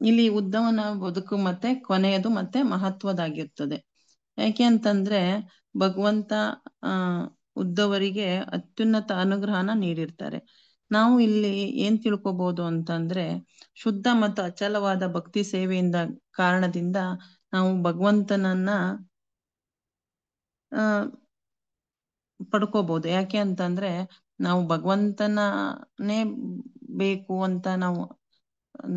ಇಲ್ಲಿ ಉದ್ದವನ ಬದುಕು ಮತ್ತೆ ಕೊನೆಯದು ಮತ್ತೆ ಮಹತ್ವದಾಗಿರ್ತದೆ. ಯಾಕೆ ಅಂತಂದ್ರೆ ಭಗವಂತ ಉದ್ದವರಿಗೆ ಅತ್ಯುನ್ನತ ಅನುಗ್ರಹನ ನೀಡಿರ್ತಾರೆ. ನಾವು ಇಲ್ಲಿ ಏನ್ ತಿಳ್ಕೊಬಹುದು ಅಂತಂದ್ರೆ, ಶುದ್ಧ ಮತ್ತು ಅಚಲವಾದ ಭಕ್ತಿ ಸೇವೆಯಿಂದ ಕಾರಣದಿಂದ ನಾವು ಭಗವಂತನನ್ನ ಪಡ್ಕೋಬಹುದು. ಯಾಕೆ ಅಂತಂದ್ರೆ ನಾವು ಭಗವಂತನೇ ಬೇಕು ಅಂತ ನಾವು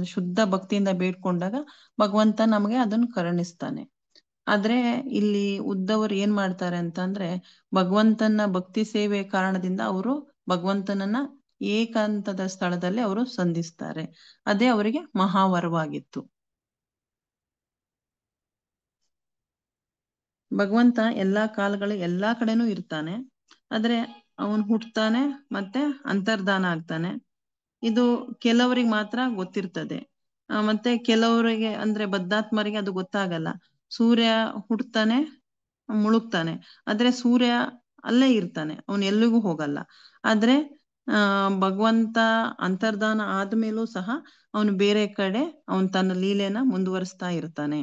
ಶುದ್ಧ ಭಕ್ತಿಯಿಂದ ಬೇಡ್ಕೊಂಡಾಗ ಭಗವಂತ ನಮಗೆ ಅದನ್ನು ಕರುಣಿಸ್ತಾನೆ. ಆದ್ರೆ ಇಲ್ಲಿ ಉದ್ದವರು ಏನ್ ಮಾಡ್ತಾರೆ ಅಂತಂದ್ರೆ, ಭಗವಂತನ ಭಕ್ತಿ ಸೇವೆ ಕಾರಣದಿಂದ ಅವರು ಭಗವಂತನನ್ನ ಏಕಾಂತದ ಸ್ಥಳದಲ್ಲಿ ಅವರು ಸಂಧಿಸ್ತಾರೆ. ಅದೇ ಅವರಿಗೆ ಮಹಾವರವಾಗಿತ್ತು. ಭಗವಂತ ಎಲ್ಲಾ ಕಾಲಗಳು ಎಲ್ಲಾ ಕಡೆನೂ ಇರ್ತಾನೆ. ಆದ್ರೆ ಅವನು ಹುಟ್ಟತಾನೆ ಮತ್ತೆ ಅಂತರ್ಧಾನ ಆಗ್ತಾನೆ. ಇದು ಕೆಲವರಿಗೆ ಮಾತ್ರ ಗೊತ್ತಿರ್ತದೆ. ಮತ್ತೆ ಕೆಲವರಿಗೆ ಅಂದ್ರೆ ಬದ್ಧಾತ್ಮರಿಗೆ ಅದು ಗೊತ್ತಾಗಲ್ಲ. ಸೂರ್ಯ ಹುಟ್ಟತಾನೆ, ಮುಳುಗ್ತಾನೆ, ಆದ್ರೆ ಸೂರ್ಯ ಅಲ್ಲೇ ಇರ್ತಾನೆ, ಅವನು ಎಲ್ಲಿಗೂ ಹೋಗಲ್ಲ. ಆದ್ರೆ ಭಗವಂತ ಅಂತರ್ಧಾನ ಆದ್ಮೇಲೂ ಸಹ ಅವನು ಬೇರೆ ಕಡೆ ಅವನು ತನ್ನ ಲೀಲೆನ ಮುಂದುವರಿಸ್ತಾ ಇರ್ತಾನೆ.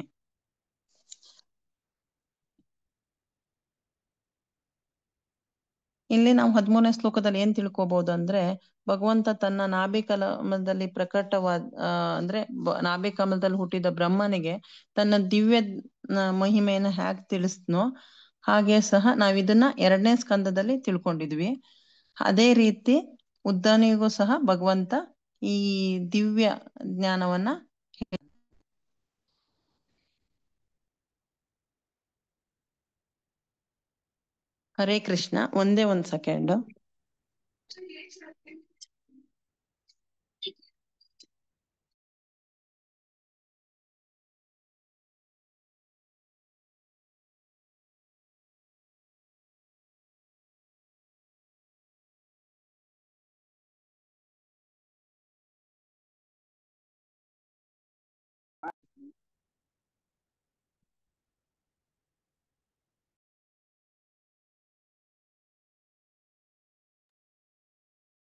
ಇಲ್ಲಿ ನಾವು 13ನೇ ಶ್ಲೋಕದಲ್ಲಿ ಏನ್ ತಿಳ್ಕೊಬಹುದು ಅಂದ್ರೆ, ಭಗವಂತ ತನ್ನ ನಾಭಿಕಮಲದಲ್ಲಿ ಪ್ರಕಟವಾದ ಅಂದ್ರೆ ನಾಭಿಕಮಲದಲ್ಲಿ ಹುಟ್ಟಿದ ಬ್ರಹ್ಮನಿಗೆ ತನ್ನ ದಿವ್ಯ ಮಹಿಮೆಯನ್ನು ಹ್ಯಾಕ್ ತಿಳಿಸ್ನೋ ಹಾಗೆ ಸಹ ನಾವ್ ಇದನ್ನ 2ನೇ ಸ್ಕಂದದಲ್ಲಿ ತಿಳ್ಕೊಂಡಿದ್ವಿ. ಅದೇ ರೀತಿ ಉದ್ದನಿಗೂ ಸಹ ಭಗವಂತ ಈ ದಿವ್ಯ ಜ್ಞಾನವನ್ನ ಹರೇ ಕೃಷ್ಣ. ಒಂದೇ ಒಂದ್ ಸೆಕೆಂಡ್.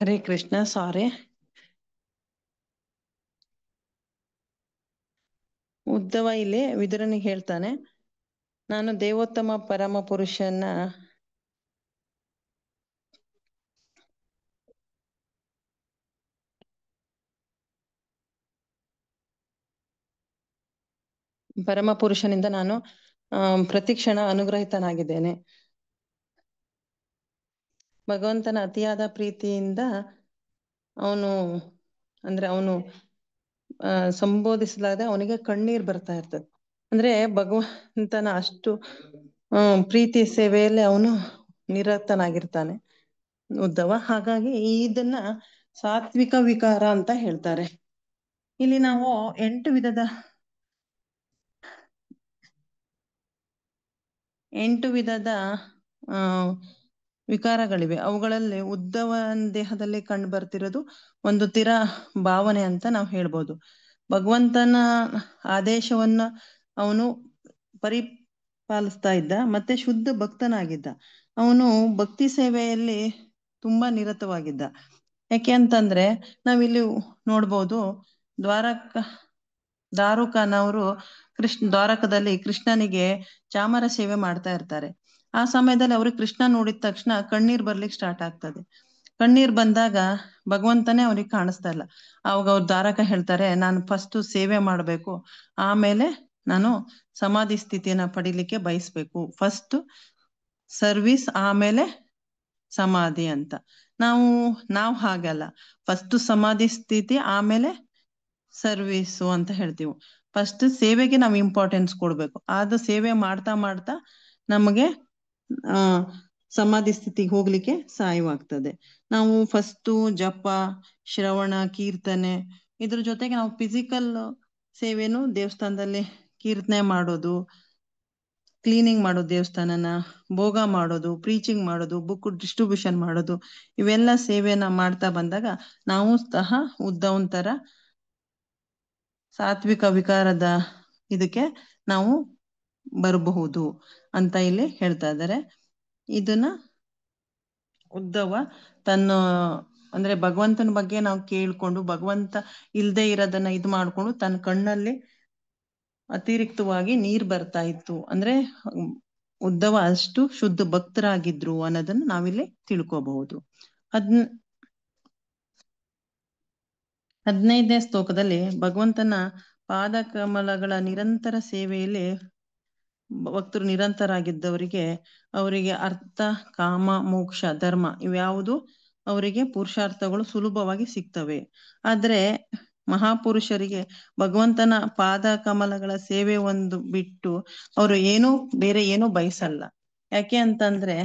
ಹರೇ ಕೃಷ್ಣ. ಸಾರಿ. ಉದ್ದವ ಇಲ್ಲಿ ವಿದುರನಿಗೆ ಹೇಳ್ತಾನೆ, ನಾನು ದೇವೋತ್ತಮ ಪರಮ ಪುರುಷನ ಪರಮ ಪುರುಷನಿಂದ ನಾನು ಪ್ರತಿಕ್ಷಣ ಅನುಗ್ರಹಿತನಾಗಿದ್ದೇನೆ. ಭಗವಂತನ ಅತಿಯಾದ ಪ್ರೀತಿಯಿಂದ ಅವನು ಅಂದ್ರೆ ಅವನು ಸಂಬೋಧಿಸಲಾದ ಅವನಿಗೆ ಕಣ್ಣೀರ್ ಬರ್ತಾ ಇರ್ತದೆ. ಅಂದ್ರೆ ಭಗವಂತನ ಅಷ್ಟು ಪ್ರೀತಿ ಸೇವೆಯಲ್ಲಿ ಅವನು ನಿರತನಾಗಿರ್ತಾನೆ ಉದ್ದವ. ಹಾಗಾಗಿ ಇದನ್ನ ಸಾತ್ವಿಕ ವಿಕಾರ ಅಂತ ಹೇಳ್ತಾರೆ. ಇಲ್ಲಿ ನಾವು 8 ವಿಧದ ವಿಕಾರಗಳಿವೆ. ಅವುಗಳಲ್ಲಿ ಉದ್ದವನ ದೇಹದಲ್ಲಿ ಕಂಡು ಬರ್ತಿರೋದು ಒಂದು ತೀರ ಭಾವನೆ ಅಂತ ನಾವು ಹೇಳ್ಬೋದು. ಭಗವಂತನ ಆದೇಶವನ್ನ ಅವನು ಪರಿಪಾಲಿಸ್ತಾ ಇದ್ದ, ಮತ್ತೆ ಶುದ್ಧ ಭಕ್ತನಾಗಿದ್ದ. ಅವನು ಭಕ್ತಿ ಸೇವೆಯಲ್ಲಿ ತುಂಬಾ ನಿರತವಾಗಿದ್ದ. ಯಾಕೆ ಅಂತಂದ್ರೆ ನಾವಿಲ್ಲಿ ನೋಡ್ಬೋದು, ದಾರುಕನವರು ದ್ವಾರಕದಲ್ಲಿ ಕೃಷ್ಣನಿಗೆ ಚಾಮರ ಸೇವೆ ಮಾಡ್ತಾ ಇರ್ತಾರೆ. ಆ ಸಮಯದಲ್ಲಿ ಅವ್ರಿಗೆ ಕೃಷ್ಣ ನೋಡಿದ ತಕ್ಷಣ ಕಣ್ಣೀರ್ ಬರ್ಲಿಕ್ಕೆ ಸ್ಟಾರ್ಟ್ ಆಗ್ತದೆ. ಕಣ್ಣೀರ್ ಬಂದಾಗ ಭಗವಂತನೇ ಅವ್ರಿಗೆ ಕಾಣಿಸ್ತಾ ಇಲ್ಲ. ಅವಾಗ ಅವ್ರು ದ್ವಾರಕ ಹೇಳ್ತಾರೆ, ನಾನು ಫಸ್ಟ್ ಸೇವೆ ಮಾಡ್ಬೇಕು, ಆಮೇಲೆ ನಾನು ಸಮಾಧಿ ಸ್ಥಿತಿಯನ್ನ ಪಡಿಲಿಕ್ಕೆ ಬಯಸ್ಬೇಕು. ಫಸ್ಟ್ ಸರ್ವಿಸ್, ಆಮೇಲೆ ಸಮಾಧಿ ಅಂತ. ನಾವು ಹಾಗಲ್ಲ, ಫಸ್ಟ್ ಸಮಾಧಿ ಸ್ಥಿತಿ ಆಮೇಲೆ ಸರ್ವಿಸು ಅಂತ ಹೇಳ್ತೀವಿ. ಫಸ್ಟ್ ಸೇವೆಗೆ ನಾವು ಇಂಪಾರ್ಟೆನ್ಸ್ ಕೊಡ್ಬೇಕು. ಆದ ಸೇವೆ ಮಾಡ್ತಾ ಮಾಡ್ತಾ ನಮಗೆ ಸಮಾಧಿ ಸ್ಥಿತಿಗೆ ಹೋಗ್ಲಿಕ್ಕೆ ಸಹಾಯವಾಗ್ತದೆ. ನಾವು ಫಸ್ಟು ಜಪ, ಶ್ರವಣ, ಕೀರ್ತನೆ, ಇದ್ರ ಜೊತೆಗೆ ನಾವು ಫಿಸಿಕಲ್ ಸೇವೆನು ದೇವಸ್ಥಾನದಲ್ಲಿ ಕೀರ್ತನೆ ಮಾಡೋದು, ಕ್ಲೀನಿಂಗ್ ಮಾಡೋದು, ದೇವಸ್ಥಾನನ ಭೋಗ ಮಾಡೋದು, ಪ್ರೀಚಿಂಗ್ ಮಾಡೋದು, ಬುಕ್ ಡಿಸ್ಟ್ರಿಬ್ಯೂಷನ್ ಮಾಡೋದು, ಇವೆಲ್ಲ ಸೇವೆನ ಮಾಡ್ತಾ ಬಂದಾಗ ನಾವು ಸಹ ಉದ್ದವಂತರ ಸಾತ್ವಿಕ ವಿಕಾರದ ಇದಕ್ಕೆ ನಾವು ಬರಬಹುದು ಅಂತ ಇಲ್ಲಿ ಹೇಳ್ತಾ ಇದ್ದಾರೆ. ಇದನ್ನ ಉದ್ದವ ತನ್ನ ಅಂದ್ರೆ ಭಗವಂತನ ಬಗ್ಗೆ ನಾವು ಕೇಳ್ಕೊಂಡು ಭಗವಂತ ಇಲ್ದೇ ಇರೋದನ್ನ ಇದು ಮಾಡ್ಕೊಂಡು ತನ್ನ ಕಣ್ಣಲ್ಲಿ ಅತಿರಿಕ್ತವಾಗಿ ನೀರ್ ಬರ್ತಾ ಇತ್ತು. ಅಂದ್ರೆ ಉದ್ದವ ಅಷ್ಟು ಶುದ್ಧ ಭಕ್ತರಾಗಿದ್ರು ಅನ್ನೋದನ್ನ ನಾವಿಲ್ಲಿ ತಿಳ್ಕೋಬಹುದು. 15ನೇ ಶ್ಲೋಕದಲ್ಲಿ ಭಗವಂತನ ಪಾದಕಮಲಗಳ ನಿರಂತರ ಸೇವೆಯಲ್ಲಿ ಭಕ್ತರು ನಿರಂತರಾಗಿದ್ದವರಿಗೆ ಅವರಿಗೆ ಅರ್ಥ, ಕಾಮ, ಮೋಕ್ಷ, ಧರ್ಮ ಇವ್ಯಾವುದು ಅವರಿಗೆ ಪುರುಷಾರ್ಥಗಳು ಸುಲಭವಾಗಿ ಸಿಗ್ತವೆ. ಆದ್ರೆ ಮಹಾಪುರುಷರಿಗೆ ಭಗವಂತನ ಪಾದ ಕಮಲಗಳ ಸೇವೆ ಒಂದು ಬಿಟ್ಟು ಅವರು ಬೇರೆ ಏನೂ ಬಯಸಲ್ಲ. ಯಾಕೆ ಅಂತಂದ್ರೆ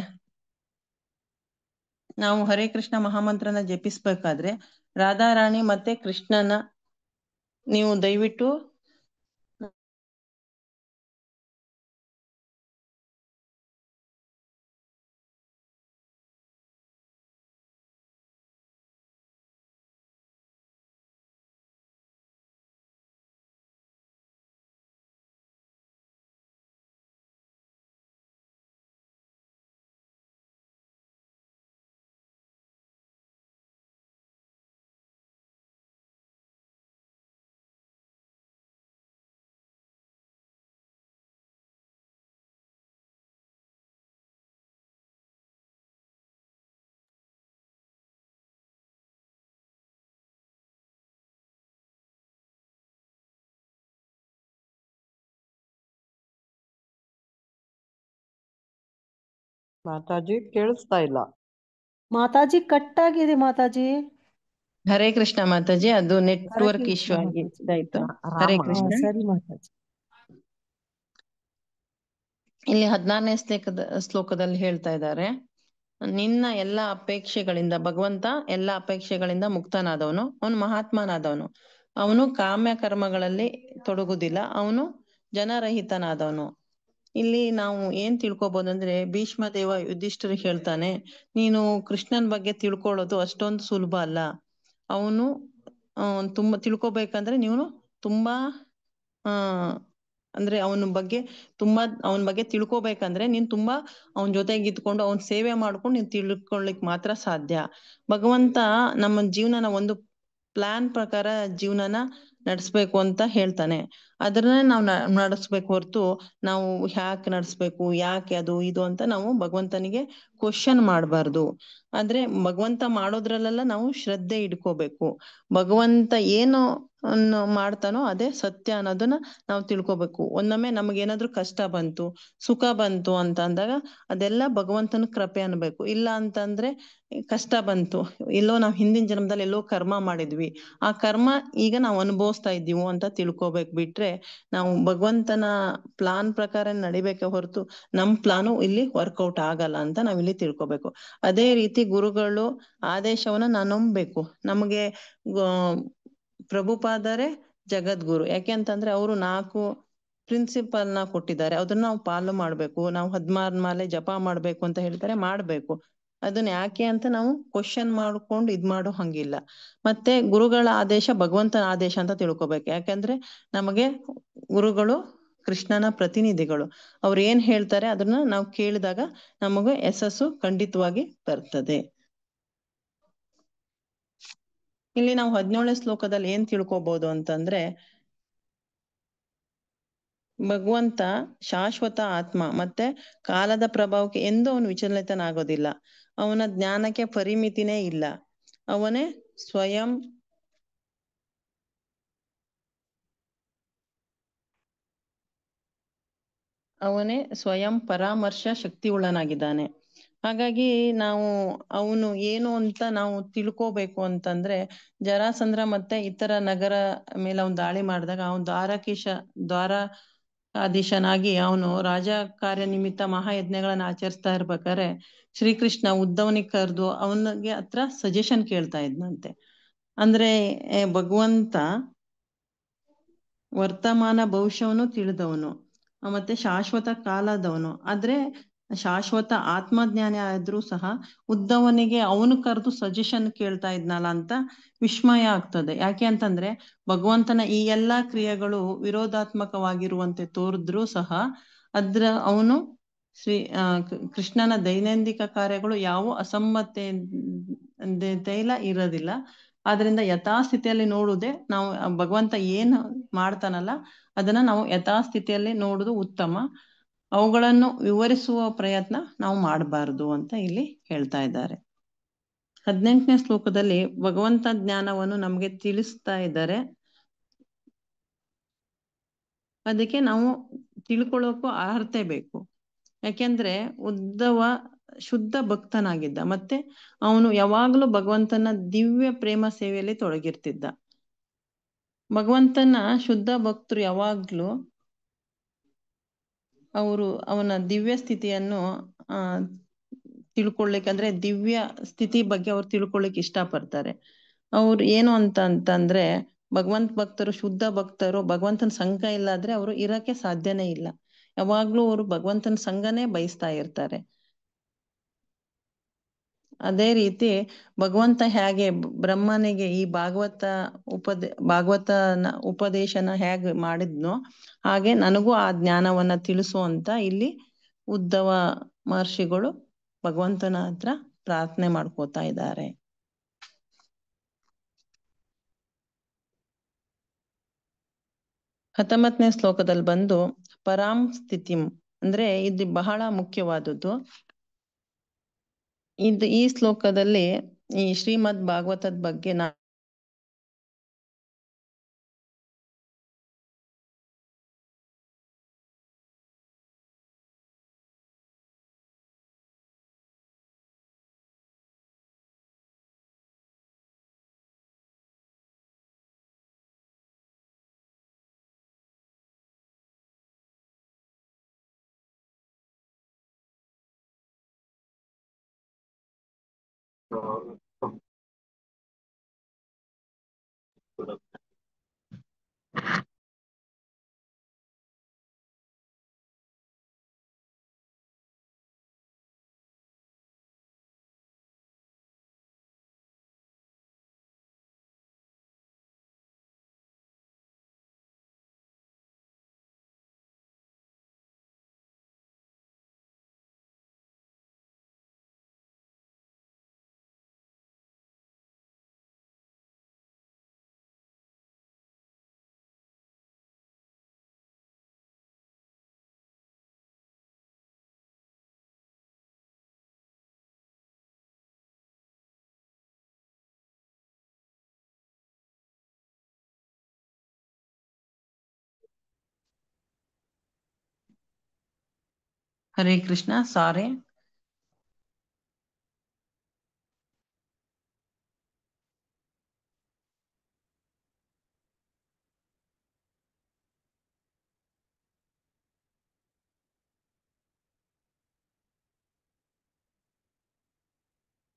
ನಾವು ಹರೇ ಕೃಷ್ಣ ಮಹಾಮಂತ್ರನ ಜಪಿಸ್ಬೇಕಾದ್ರೆ ರಾಧಾರಾಣಿ ಮತ್ತೆ ಕೃಷ್ಣನ ನೀವು ದಯವಿಟ್ಟು ಮಾತಾಜಿ ಕೇಳಿಸ್ತಾ ಇಲ್ಲ. ಮಾತಾಜಿ ಕಟ್ ಆಗಿದೆ ಮಾತಾಜಿ. ಹರೇ ಕೃಷ್ಣ ಮಾತಾಜಿ, ಅದು ಹರೇ ನೆಟ್ವರ್ಕ್ ಕೃಷ್ಣ ಇಶ್ಯೂ ಆಗಿ ಮಾತಾಜಿ. ಇದಾಯ್ತು. ಹರೇ ರಾಮ ಕೃಷ್ಣ. ಸರಿ ಮಾತಾಜಿ. ಇಲ್ಲಿ 16ನೇ ಶ್ಲೋಕದಲ್ಲಿ ಹೇಳ್ತಾ ಇದ್ದಾರೆ, ನಿನ್ನ ಎಲ್ಲ ಅಪೇಕ್ಷೆಗಳಿಂದ ಭಗವಂತ ಎಲ್ಲ ಅಪೇಕ್ಷೆಗಳಿಂದ ಮುಕ್ತನಾದವನು, ಅವನು ಮಹಾತ್ಮನಾದವನು, ಅವನು ಕಾಮ್ಯ ಕರ್ಮಗಳಲ್ಲಿ ತೊಡಗುದಿಲ್ಲ, ಅವನು ಜನರಹಿತನಾದವನು. ಇಲ್ಲಿ ನಾವು ಏನ್ ತಿಳ್ಕೊಬಹುದು ಅಂದ್ರೆ, ಭೀಷ್ಮ ದೇವ ಯುಧಿಷ್ಠಿರ ಹೇಳ್ತಾನೆ, ನೀನು ಕೃಷ್ಣನ್ ಬಗ್ಗೆ ತಿಳ್ಕೊಳ್ಳೋದು ಅಷ್ಟೊಂದು ಸುಲಭ ಅಲ್ಲ. ಅವನು ತುಂಬಾ ತಿಳ್ಕೊಬೇಕಂದ್ರೆ ನೀವು ತುಂಬಾ ಅಂದ್ರೆ ಅವನ ಬಗ್ಗೆ ತಿಳ್ಕೊಬೇಕಂದ್ರೆ ನೀನ್ ತುಂಬಾ ಅವನ ಜೊತೆಗೆ ಇದ್ಕೊಂಡು ಅವನ್ ಸೇವೆ ಮಾಡ್ಕೊಂಡು ನೀನ್ ತಿಳ್ಕೊಳ್ಳಿಕ್ ಮಾತ್ರ ಸಾಧ್ಯ. ಭಗವಂತ ನಮ್ಮ ಜೀವನನ ಒಂದು ಪ್ಲಾನ್ ಪ್ರಕಾರ ಜೀವನನ ನಡೆಸ್ಬೇಕು ಅಂತ ಹೇಳ್ತಾನೆ. ಅದನ್ನೇ ನಾವು ನಡೆಸ್ಬೇಕು ಹೊರತು ನಾವು ಹ್ಯಾಕ್ ನಡೆಸ್ಬೇಕು, ಯಾಕೆ ಅದು ಇದು ಅಂತ ನಾವು ಭಗವಂತನಿಗೆ ಕ್ವಶನ್ ಮಾಡಬಾರ್ದು. ಆದ್ರೆ ಭಗವಂತ ಮಾಡೋದ್ರಲ್ಲೆಲ್ಲ ನಾವು ಶ್ರದ್ಧೆ ಇಡ್ಕೋಬೇಕು. ಭಗವಂತ ಏನು ಮಾಡ್ತಾನೋ ಅದೇ ಸತ್ಯ ಅನ್ನೋದನ್ನ ನಾವು ತಿಳ್ಕೊಬೇಕು. ಒಮ್ಮೊಮ್ಮೆ ನಮಗೇನಾದ್ರೂ ಕಷ್ಟ ಬಂತು, ಸುಖ ಬಂತು ಅಂತ ಅಂದಾಗ ಅದೆಲ್ಲ ಭಗವಂತನ ಕೃಪೆ ಅನ್ಬೇಕು. ಇಲ್ಲ ಅಂತಂದ್ರೆ ಕಷ್ಟ ಬಂತು, ಎಲ್ಲೋ ನಾವು ಹಿಂದಿನ ಜನ್ಮದಲ್ಲಿ ಎಲ್ಲೋ ಕರ್ಮ ಮಾಡಿದ್ವಿ, ಆ ಕರ್ಮ ಈಗ ನಾವು ಅನುಭವಿಸ್ತಾ ಇದ್ದೀವಿ ಅಂತ ತಿಳ್ಕೊಬೇಕು. ಬಿಟ್ರೆ ನಾವು ಭಗವಂತನ ಪ್ಲಾನ್ ಪ್ರಕಾರ ನಡಿಬೇಕೆ ಹೊರತು ನಮ್ ಪ್ಲಾನು ಇಲ್ಲಿ ವರ್ಕೌಟ್ ಆಗಲ್ಲ ಅಂತ ನಾವಿಲ್ಲಿ ತಿಳ್ಕೊಬೇಕು. ಅದೇ ರೀತಿ ಗುರುಗಳು ಆದೇಶವನ್ನ ನಾವು ನಂಬಬೇಕು. ನಮಗೆ ಪ್ರಭುಪಾದರೆ ಜಗದ್ಗುರು. ಯಾಕೆ ಅಂತಂದ್ರೆ ಅವರು 4 ಪ್ರಿನ್ಸಿಪಲ್ ನ ಕೊಟ್ಟಿದ್ದಾರೆ, ಅದನ್ನ ನಾವು ಫಾಲೋ ಮಾಡ್ಬೇಕು. ನಾವು 16 ಮಾಲೆ ಜಪ ಮಾಡ್ಬೇಕು ಅಂತ ಹೇಳ್ತಾರೆ, ಮಾಡ್ಬೇಕು. ಅದನ್ನ ಯಾಕೆ ಅಂತ ನಾವು ಕ್ವಶನ್ ಮಾಡ್ಕೊಂಡು ಮಾಡೋ ಹಂಗಿಲ್ಲ. ಮತ್ತೆ ಗುರುಗಳ ಆದೇಶ ಭಗವಂತನ ಆದೇಶ ಅಂತ ತಿಳ್ಕೊಬೇಕು. ಯಾಕಂದ್ರೆ ನಮಗೆ ಗುರುಗಳು ಕೃಷ್ಣನ ಪ್ರತಿನಿಧಿಗಳು. ಅವ್ರು ಏನ್ ಹೇಳ್ತಾರೆ ಅದನ್ನ ನಾವು ಕೇಳಿದಾಗ ನಮಗೆ ಯಶಸ್ಸು ಖಂಡಿತವಾಗಿ ಬರ್ತದೆ. ಇಲ್ಲಿ ನಾವು 17ನೇ ಶ್ಲೋಕದಲ್ಲಿ ಏನ್ ತಿಳ್ಕೊಬಹುದು ಅಂತಂದ್ರೆ, ಭಗವಂತ ಶಾಶ್ವತ ಆತ್ಮ, ಮತ್ತೆ ಕಾಲದ ಪ್ರಭಾವಕ್ಕೆ ಎಂದೂ ಅವನು ವಿಚಲಿತನಾಗೋದಿಲ್ಲ. ಅವನ ಜ್ಞಾನಕ್ಕೆ ಪರಿಮಿತಿನೇ ಇಲ್ಲ. ಅವನೇ ಸ್ವಯಂ ಪರಾಮರ್ಶ ಶಕ್ತಿ ಉಳ್ಳನಾಗಿದ್ದಾನೆ. ಹಾಗಾಗಿ ನಾವು ಅವನು ಏನು ಅಂತ ನಾವು ತಿಳ್ಕೋಬೇಕು ಅಂತಂದ್ರೆ, ಜರಾಸಂದ್ರ ಮತ್ತೆ ಇತರ ನಗರ ಮೇಲೆ ಅವನು ದಾಳಿ ಮಾಡಿದಾಗ ಅವನು ದ್ವಾರಾಧೀಶನಾಗಿ ಅವನು ರಾಜ ಕಾರ್ಯ ನಿಮಿತ್ತ ಮಹಾಯಜ್ಞಗಳನ್ನ ಆಚರಿಸ್ತಾ ಇರ್ಬೇಕಾದ್ರೆ ಶ್ರೀಕೃಷ್ಣ ಉದ್ದವನಿಗೆ ಕರೆದು ಅವನಿಗೆ ಹತ್ರ ಸಜೆಷನ್ ಕೇಳ್ತಾ ಇದ್ನಂತೆ. ಅಂದ್ರೆ ಭಗವಂತ ವರ್ತಮಾನ ಭವಿಷ್ಯವನ್ನು ತಿಳಿದವನು, ಮತ್ತೆ ಶಾಶ್ವತ ಕಾಲದವನು. ಆದ್ರೆ ಶಾಶ್ವತ ಆತ್ಮಜ್ಞಾನಿ ಆದ್ರೂ ಸಹ ಉದ್ದವನಿಗೆ ಅವನು ಕರೆದು ಸಜೆಷನ್ ಕೇಳ್ತಾ ಇದ್ನಲ್ಲ ಅಂತ ವಿಸ್ಮಯ ಆಗ್ತದೆ. ಯಾಕೆ ಅಂತಂದ್ರೆ ಭಗವಂತನ ಈ ಎಲ್ಲಾ ಕ್ರಿಯೆಗಳು ವಿರೋಧಾತ್ಮಕವಾಗಿರುವಂತೆ ತೋರಿದ್ರೂ ಸಹ ಅವನು ಕೃಷ್ಣನ ದೈನಂದಿಕ ಕಾರ್ಯಗಳು ಯಾವ ಅಸಮ್ಮತೆ ಇರೋದಿಲ್ಲ. ಆದ್ರಿಂದ ಯಥಾಸ್ಥಿತಿಯಲ್ಲಿ ನೋಡುವುದೇ ನಾವು ಭಗವಂತ ಏನು ಮಾಡ್ತಾನಲ್ಲ ಅದನ್ನ ನಾವು ಯಥಾಸ್ಥಿತಿಯಲ್ಲಿ ನೋಡುವುದು ಉತ್ತಮ. ಅವುಗಳನ್ನು ವಿವರಿಸುವ ಪ್ರಯತ್ನ ನಾವು ಮಾಡಬಾರ್ದು ಅಂತ ಇಲ್ಲಿ ಹೇಳ್ತಾ ಇದ್ದಾರೆ. 18ನೇ ಶ್ಲೋಕದಲ್ಲಿ ಭಗವಂತ ಜ್ಞಾನವನ್ನು ನಮಗೆ ತಿಳಿಸ್ತಾ ಇದ್ದಾರೆ. ಅದಕ್ಕೆ ನಾವು ತಿಳ್ಕೊಳ್ಳೋಕ್ಕೂ ಅರ್ಹತೆ ಬೇಕು. ಯಾಕೆಂದ್ರೆ ಉದ್ಧವ ಶುದ್ಧ ಭಕ್ತನಾಗಿದ್ದ, ಮತ್ತೆ ಅವನು ಯಾವಾಗಲೂ ಭಗವಂತನ ದಿವ್ಯ ಪ್ರೇಮ ಸೇವೆಯಲ್ಲಿ ತೊಡಗಿರ್ತಿದ್ದ. ಭಗವಂತನ ಶುದ್ಧ ಭಕ್ತರು ಯಾವಾಗ್ಲೂ ಅವನ ದಿವ್ಯ ಸ್ಥಿತಿಯನ್ನು ತಿಳ್ಕೊಳ್ಳಿಕ್ಕೆ, ಅಂದ್ರೆ ದಿವ್ಯ ಸ್ಥಿತಿ ಬಗ್ಗೆ ಅವ್ರು ತಿಳ್ಕೊಳ್ಳಿಕ್ಕೆ ಇಷ್ಟಪಡ್ತಾರೆ. ಅವ್ರು ಏನು ಅಂತಂದ್ರೆ ಭಕ್ತರು, ಶುದ್ಧ ಭಕ್ತರು ಭಗವಂತನ ಸಂಘ ಇಲ್ಲಾದ್ರೆ ಅವರು ಇರಕ್ಕೆ ಸಾಧ್ಯನೇ ಇಲ್ಲ. ಯಾವಾಗ್ಲೂ ಅವರು ಭಗವಂತನ ಸಂಘನೇ ಬಯಸ್ತಾ ಇರ್ತಾರೆ. ಅದೇ ರೀತಿ ಭಗವಂತ ಹೇಗೆ ಬ್ರಹ್ಮನಿಗೆ ಈ ಭಾಗವತನ ಉಪದೇಶನ ಹೇಗೆ ಮಾಡಿದ್ನೋ ಹಾಗೆ ನನಗೂ ಆ ಜ್ಞಾನವನ್ನ ತಿಳಿಸು ಅಂತ ಇಲ್ಲಿ ಉದ್ಧವ ಮಹರ್ಷಿಗಳು ಭಗವಂತನ ಹತ್ರ ಪ್ರಾರ್ಥನೆ ಮಾಡ್ಕೋತಾ ಇದ್ದಾರೆ. ಹತ್ತೊಂಬತ್ತನೇ ಶ್ಲೋಕದಲ್ಲಿ ಬಂದು ಪರಾಂ ಸ್ಥಿತಿಂ ಅಂದ್ರೆ ಇದು ಬಹಳ ಮುಖ್ಯವಾದದ್ದು. ಈ ಶ್ಲೋಕದಲ್ಲಿ ಈ ಶ್ರೀಮದ್ ಭಾಗವತದ ಬಗ್ಗೆ ಹರೇ ಕೃಷ್ಣ, ಸಾರಿ.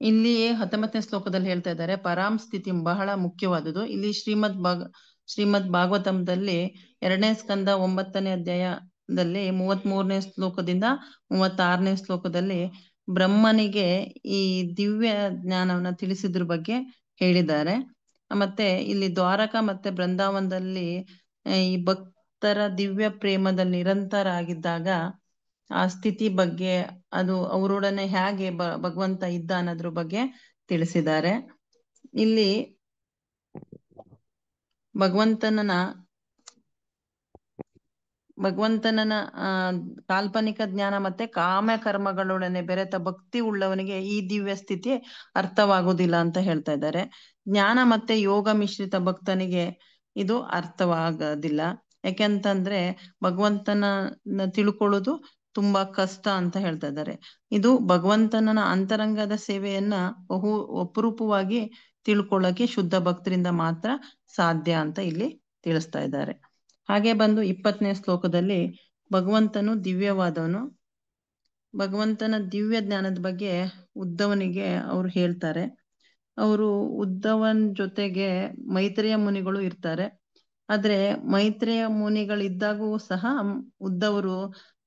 ಇಲ್ಲಿ 19ನೇ ಶ್ಲೋಕದಲ್ಲಿ ಹೇಳ್ತಾ ಇದ್ದಾರೆ ಪರಾಂ ಸ್ಥಿತಿ ಬಹಳ ಮುಖ್ಯವಾದುದು. ಇಲ್ಲಿ ಶ್ರೀಮದ್ ಭಾಗವತಂದಲ್ಲಿ 2ನೇ ಸ್ಕಂದ 9ನೇ ಅಧ್ಯಾಯದಲ್ಲಿ 33ನೇ ಶ್ಲೋಕದಿಂದ 36ನೇ ಶ್ಲೋಕದಲ್ಲಿ ಬ್ರಹ್ಮನಿಗೆ ಈ ದಿವ್ಯ ಜ್ಞಾನವನ್ನ ತಿಳಿಸಿದ್ರ ಬಗ್ಗೆ ಹೇಳಿದ್ದಾರೆ. ಮತ್ತೆ ಇಲ್ಲಿ ದ್ವಾರಕ ಮತ್ತೆ ಬೃಂದಾವನದಲ್ಲಿ ಈ ಭಕ್ತರ ದಿವ್ಯ ಪ್ರೇಮದಲ್ಲಿ ನಿರಂತರ ಆಗಿದ್ದಾಗ ಆ ಸ್ಥಿತಿ ಬಗ್ಗೆ, ಅದು ಅವರೊಡನೆ ಹೇಗೆ ಭಗವಂತ ಇದ್ದ ಅನ್ನೋದ್ರ ಬಗ್ಗೆ ತಿಳಿಸಿದ್ದಾರೆ. ಇಲ್ಲಿ ಭಗವಂತನ ಕಾಲ್ಪನಿಕ ಜ್ಞಾನ ಮತ್ತೆ ಕಾಮ ಕರ್ಮಗಳೊಡನೆ ಬೆರೆತ ಭಕ್ತಿ ಉಳ್ಳವನಿಗೆ ಈ ದಿವ್ಯ ಸ್ಥಿತಿ ಅರ್ಥವಾಗುವುದಿಲ್ಲ ಅಂತ ಹೇಳ್ತಾ ಇದ್ದಾರೆ. ಜ್ಞಾನ ಮತ್ತೆ ಯೋಗ ಮಿಶ್ರಿತ ಭಕ್ತನಿಗೆ ಇದು ಅರ್ಥವಾಗೋದಿಲ್ಲ. ಯಾಕೆಂತಂದ್ರೆ ಭಗವಂತನ ತಿಳ್ಕೊಳ್ಳೋದು ತುಂಬಾ ಕಷ್ಟ ಅಂತ ಹೇಳ್ತಾ ಇದ್ದಾರೆ. ಇದು ಭಗವಂತನ ಅಂತರಂಗದ ಸೇವೆಯನ್ನ ಬಹು ಅಪರೂಪವಾಗಿ ತಿಳ್ಕೊಳ್ಳಕ್ಕೆ ಶುದ್ಧ ಭಕ್ತರಿಂದ ಮಾತ್ರ ಸಾಧ್ಯ ಅಂತ ಇಲ್ಲಿ ತಿಳಿಸ್ತಾ ಇದ್ದಾರೆ. ಹಾಗೆ ಬಂದು 20ನೇ ಶ್ಲೋಕದಲ್ಲಿ ಭಗವಂತನು ದಿವ್ಯವಾದವನು. ಭಗವಂತನ ದಿವ್ಯ ಜ್ಞಾನದ ಬಗ್ಗೆ ಉದ್ಧವನಿಗೆ ಅವ್ರು ಹೇಳ್ತಾರೆ. ಅವರು ಉದ್ಧವನ್ ಜೊತೆಗೆ ಮೈತ್ರೇಯ ಮುನಿಗಳು ಇರ್ತಾರೆ. ಆದ್ರೆ ಮೈತ್ರೇಯ ಮುನಿಗಳಿದ್ದಾಗೂ ಸಹ ಉದ್ಧವರು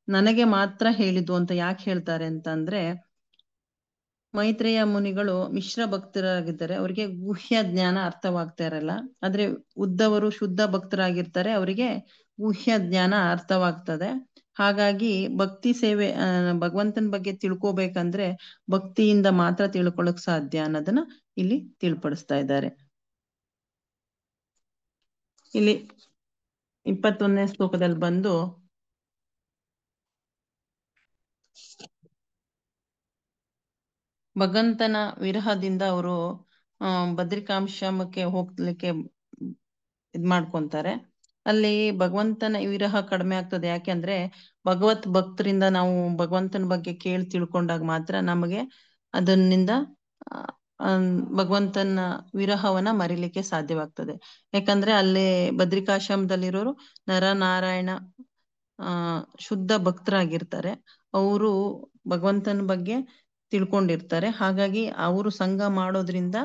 ನನಗೆ ಮಾತ್ರ ಹೇಳಿದ್ದು ಅಂತ ಯಾಕೆ ಹೇಳ್ತಾರೆ ಅಂತಂದ್ರೆ, ಮೈತ್ರೇಯ ಮುನಿಗಳು ಮಿಶ್ರ ಭಕ್ತರಾಗಿದ್ದಾರೆ, ಅವರಿಗೆ ಗುಹ್ಯ ಜ್ಞಾನ ಅರ್ಥವಾಗ್ತಾ ಇರಲ್ಲ. ಆದ್ರೆ ಉದ್ಧವರು ಶುದ್ಧ ಭಕ್ತರಾಗಿರ್ತಾರೆ, ಅವರಿಗೆ ಗುಹ್ಯ ಜ್ಞಾನ ಅರ್ಥವಾಗ್ತದೆ. ಹಾಗಾಗಿ ಭಕ್ತಿ ಸೇವೆ ಭಗವಂತನ ಬಗ್ಗೆ ತಿಳ್ಕೊಬೇಕಂದ್ರೆ ಭಕ್ತಿಯಿಂದ ಮಾತ್ರ ತಿಳ್ಕೊಳಕ್ ಸಾಧ್ಯ ಅನ್ನೋದನ್ನ ಇಲ್ಲಿ ತಿಳ್ಪಡಿಸ್ತಾ ಇದ್ದಾರೆ. ಇಲ್ಲಿ 21ನೇ ಶ್ಲೋಕದಲ್ಲಿ ಬಂದು ಭಗವಂತನ ವಿರಹದಿಂದ ಅವರು ಬದ್ರಿಕಾಶ್ರಮಕ್ಕೆ ಹೋಗ್ಲಿಕ್ಕೆ ಇದ್ ಮಾಡ್ಕೊಂತಾರೆ. ಅಲ್ಲಿ ಭಗವಂತನ ವಿರಹ ಕಡಿಮೆ ಆಗ್ತದೆ. ಯಾಕೆಂದ್ರೆ ಭಗವತ್ ಭಕ್ತರಿಂದ ನಾವು ಭಗವಂತನ ಬಗ್ಗೆ ಕೇಳಿ ತಿಳ್ಕೊಂಡಾಗ ಮಾತ್ರ ನಮಗೆ ಅದನ್ನಿಂದ ಭಗವಂತನ ವಿರಹವನ್ನ ಮರಿಲಿಕ್ಕೆ ಸಾಧ್ಯವಾಗ್ತದೆ. ಯಾಕಂದ್ರೆ ಅಲ್ಲಿ ಬದ್ರಿಕಾಶ್ರಮದಲ್ಲಿರೋರು ನರನಾರಾಯಣ ಶುದ್ಧ ಭಕ್ತರಾಗಿರ್ತಾರೆ. ಅವರು ಭಗವಂತನ ಬಗ್ಗೆ ತಿಳ್ಕೊಂಡಿರ್ತಾರೆ. ಹಾಗಾಗಿ ಅವರು ಸಂಘ ಮಾಡೋದ್ರಿಂದ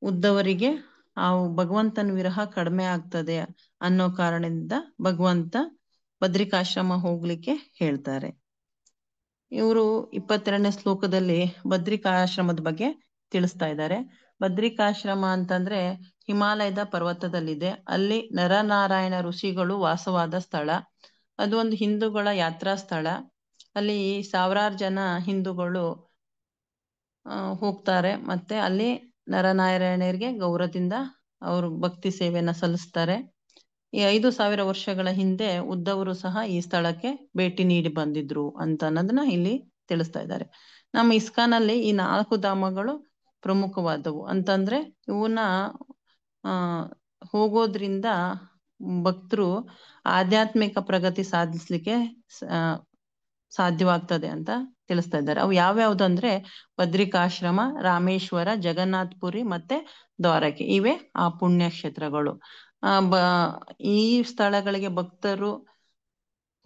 ಉದ್ದವರಿಗೆ ಆ ಭಗವಂತನ ವಿರಹ ಕಡಿಮೆ ಆಗ್ತದೆ ಅನ್ನೋ ಕಾರಣದಿಂದ ಭಗವಂತ ಬದ್ರಿಕಾಶ್ರಮ ಹೋಗ್ಲಿಕ್ಕೆ ಹೇಳ್ತಾರೆ. ಇವರು 22ನೇ ಶ್ಲೋಕದಲ್ಲಿ ಬದ್ರಿಕಾಶ್ರಮದ ಬಗ್ಗೆ ತಿಳಿಸ್ತಾ ಇದ್ದಾರೆ. ಬದ್ರಿಕಾಶ್ರಮ ಅಂತಂದ್ರೆ ಹಿಮಾಲಯದ ಪರ್ವತದಲ್ಲಿದೆ. ಅಲ್ಲಿ ನರನಾರಾಯಣ ಋಷಿಗಳು ವಾಸವಾದ ಸ್ಥಳ. ಅದು ಒಂದು ಹಿಂದೂಗಳ ಯಾತ್ರಾ ಸ್ಥಳ. ಅಲ್ಲಿ ಸಾವಿರಾರು ಜನ ಹಿಂದೂಗಳು ಹೋಗ್ತಾರೆ. ಮತ್ತೆ ಅಲ್ಲಿ ನರನಾರಾಯಣರಿಗೆ ಗೌರವದಿಂದ ಅವರು ಭಕ್ತಿ ಸೇವೆಯನ್ನ ಸಲ್ಲಿಸ್ತಾರೆ. ಈ 5,000 ವರ್ಷಗಳ ಹಿಂದೆ ಉದ್ದವರು ಸಹ ಈ ಸ್ಥಳಕ್ಕೆ ಭೇಟಿ ನೀಡಿ ಬಂದಿದ್ರು ಅಂತ ಅನ್ನೋದನ್ನ ಇಲ್ಲಿ ತಿಳಿಸ್ತಾ ಇದ್ದಾರೆ. ನಮ್ಮ ಇಸ್ಕಾನಲ್ಲಿ ಈ 4 ಧಾಮಗಳು ಪ್ರಮುಖವಾದವು. ಅಂತಂದ್ರೆ ಇವನ್ನ ಹೋಗೋದ್ರಿಂದ ಭಕ್ತರು ಆಧ್ಯಾತ್ಮಿಕ ಪ್ರಗತಿ ಸಾಧಿಸ್ಲಿಕ್ಕೆ ಸಾಧ್ಯವಾಗ್ತದೆ ಅಂತ ತಿಳಿಸ್ತಾ ಇದ್ದಾರೆ. ಅವು ಯಾವ್ಯಾವ್ದು ಅಂದ್ರೆ ಬದ್ರಿಕಾಶ್ರಮ, ರಾಮೇಶ್ವರ, ಜಗನ್ನಾಥಪುರಿ ಮತ್ತೆ ದ್ವಾರಕೆ. ಇವೇ ಆ ಪುಣ್ಯ ಕ್ಷೇತ್ರಗಳು. ಈ ಸ್ಥಳಗಳಿಗೆ ಭಕ್ತರು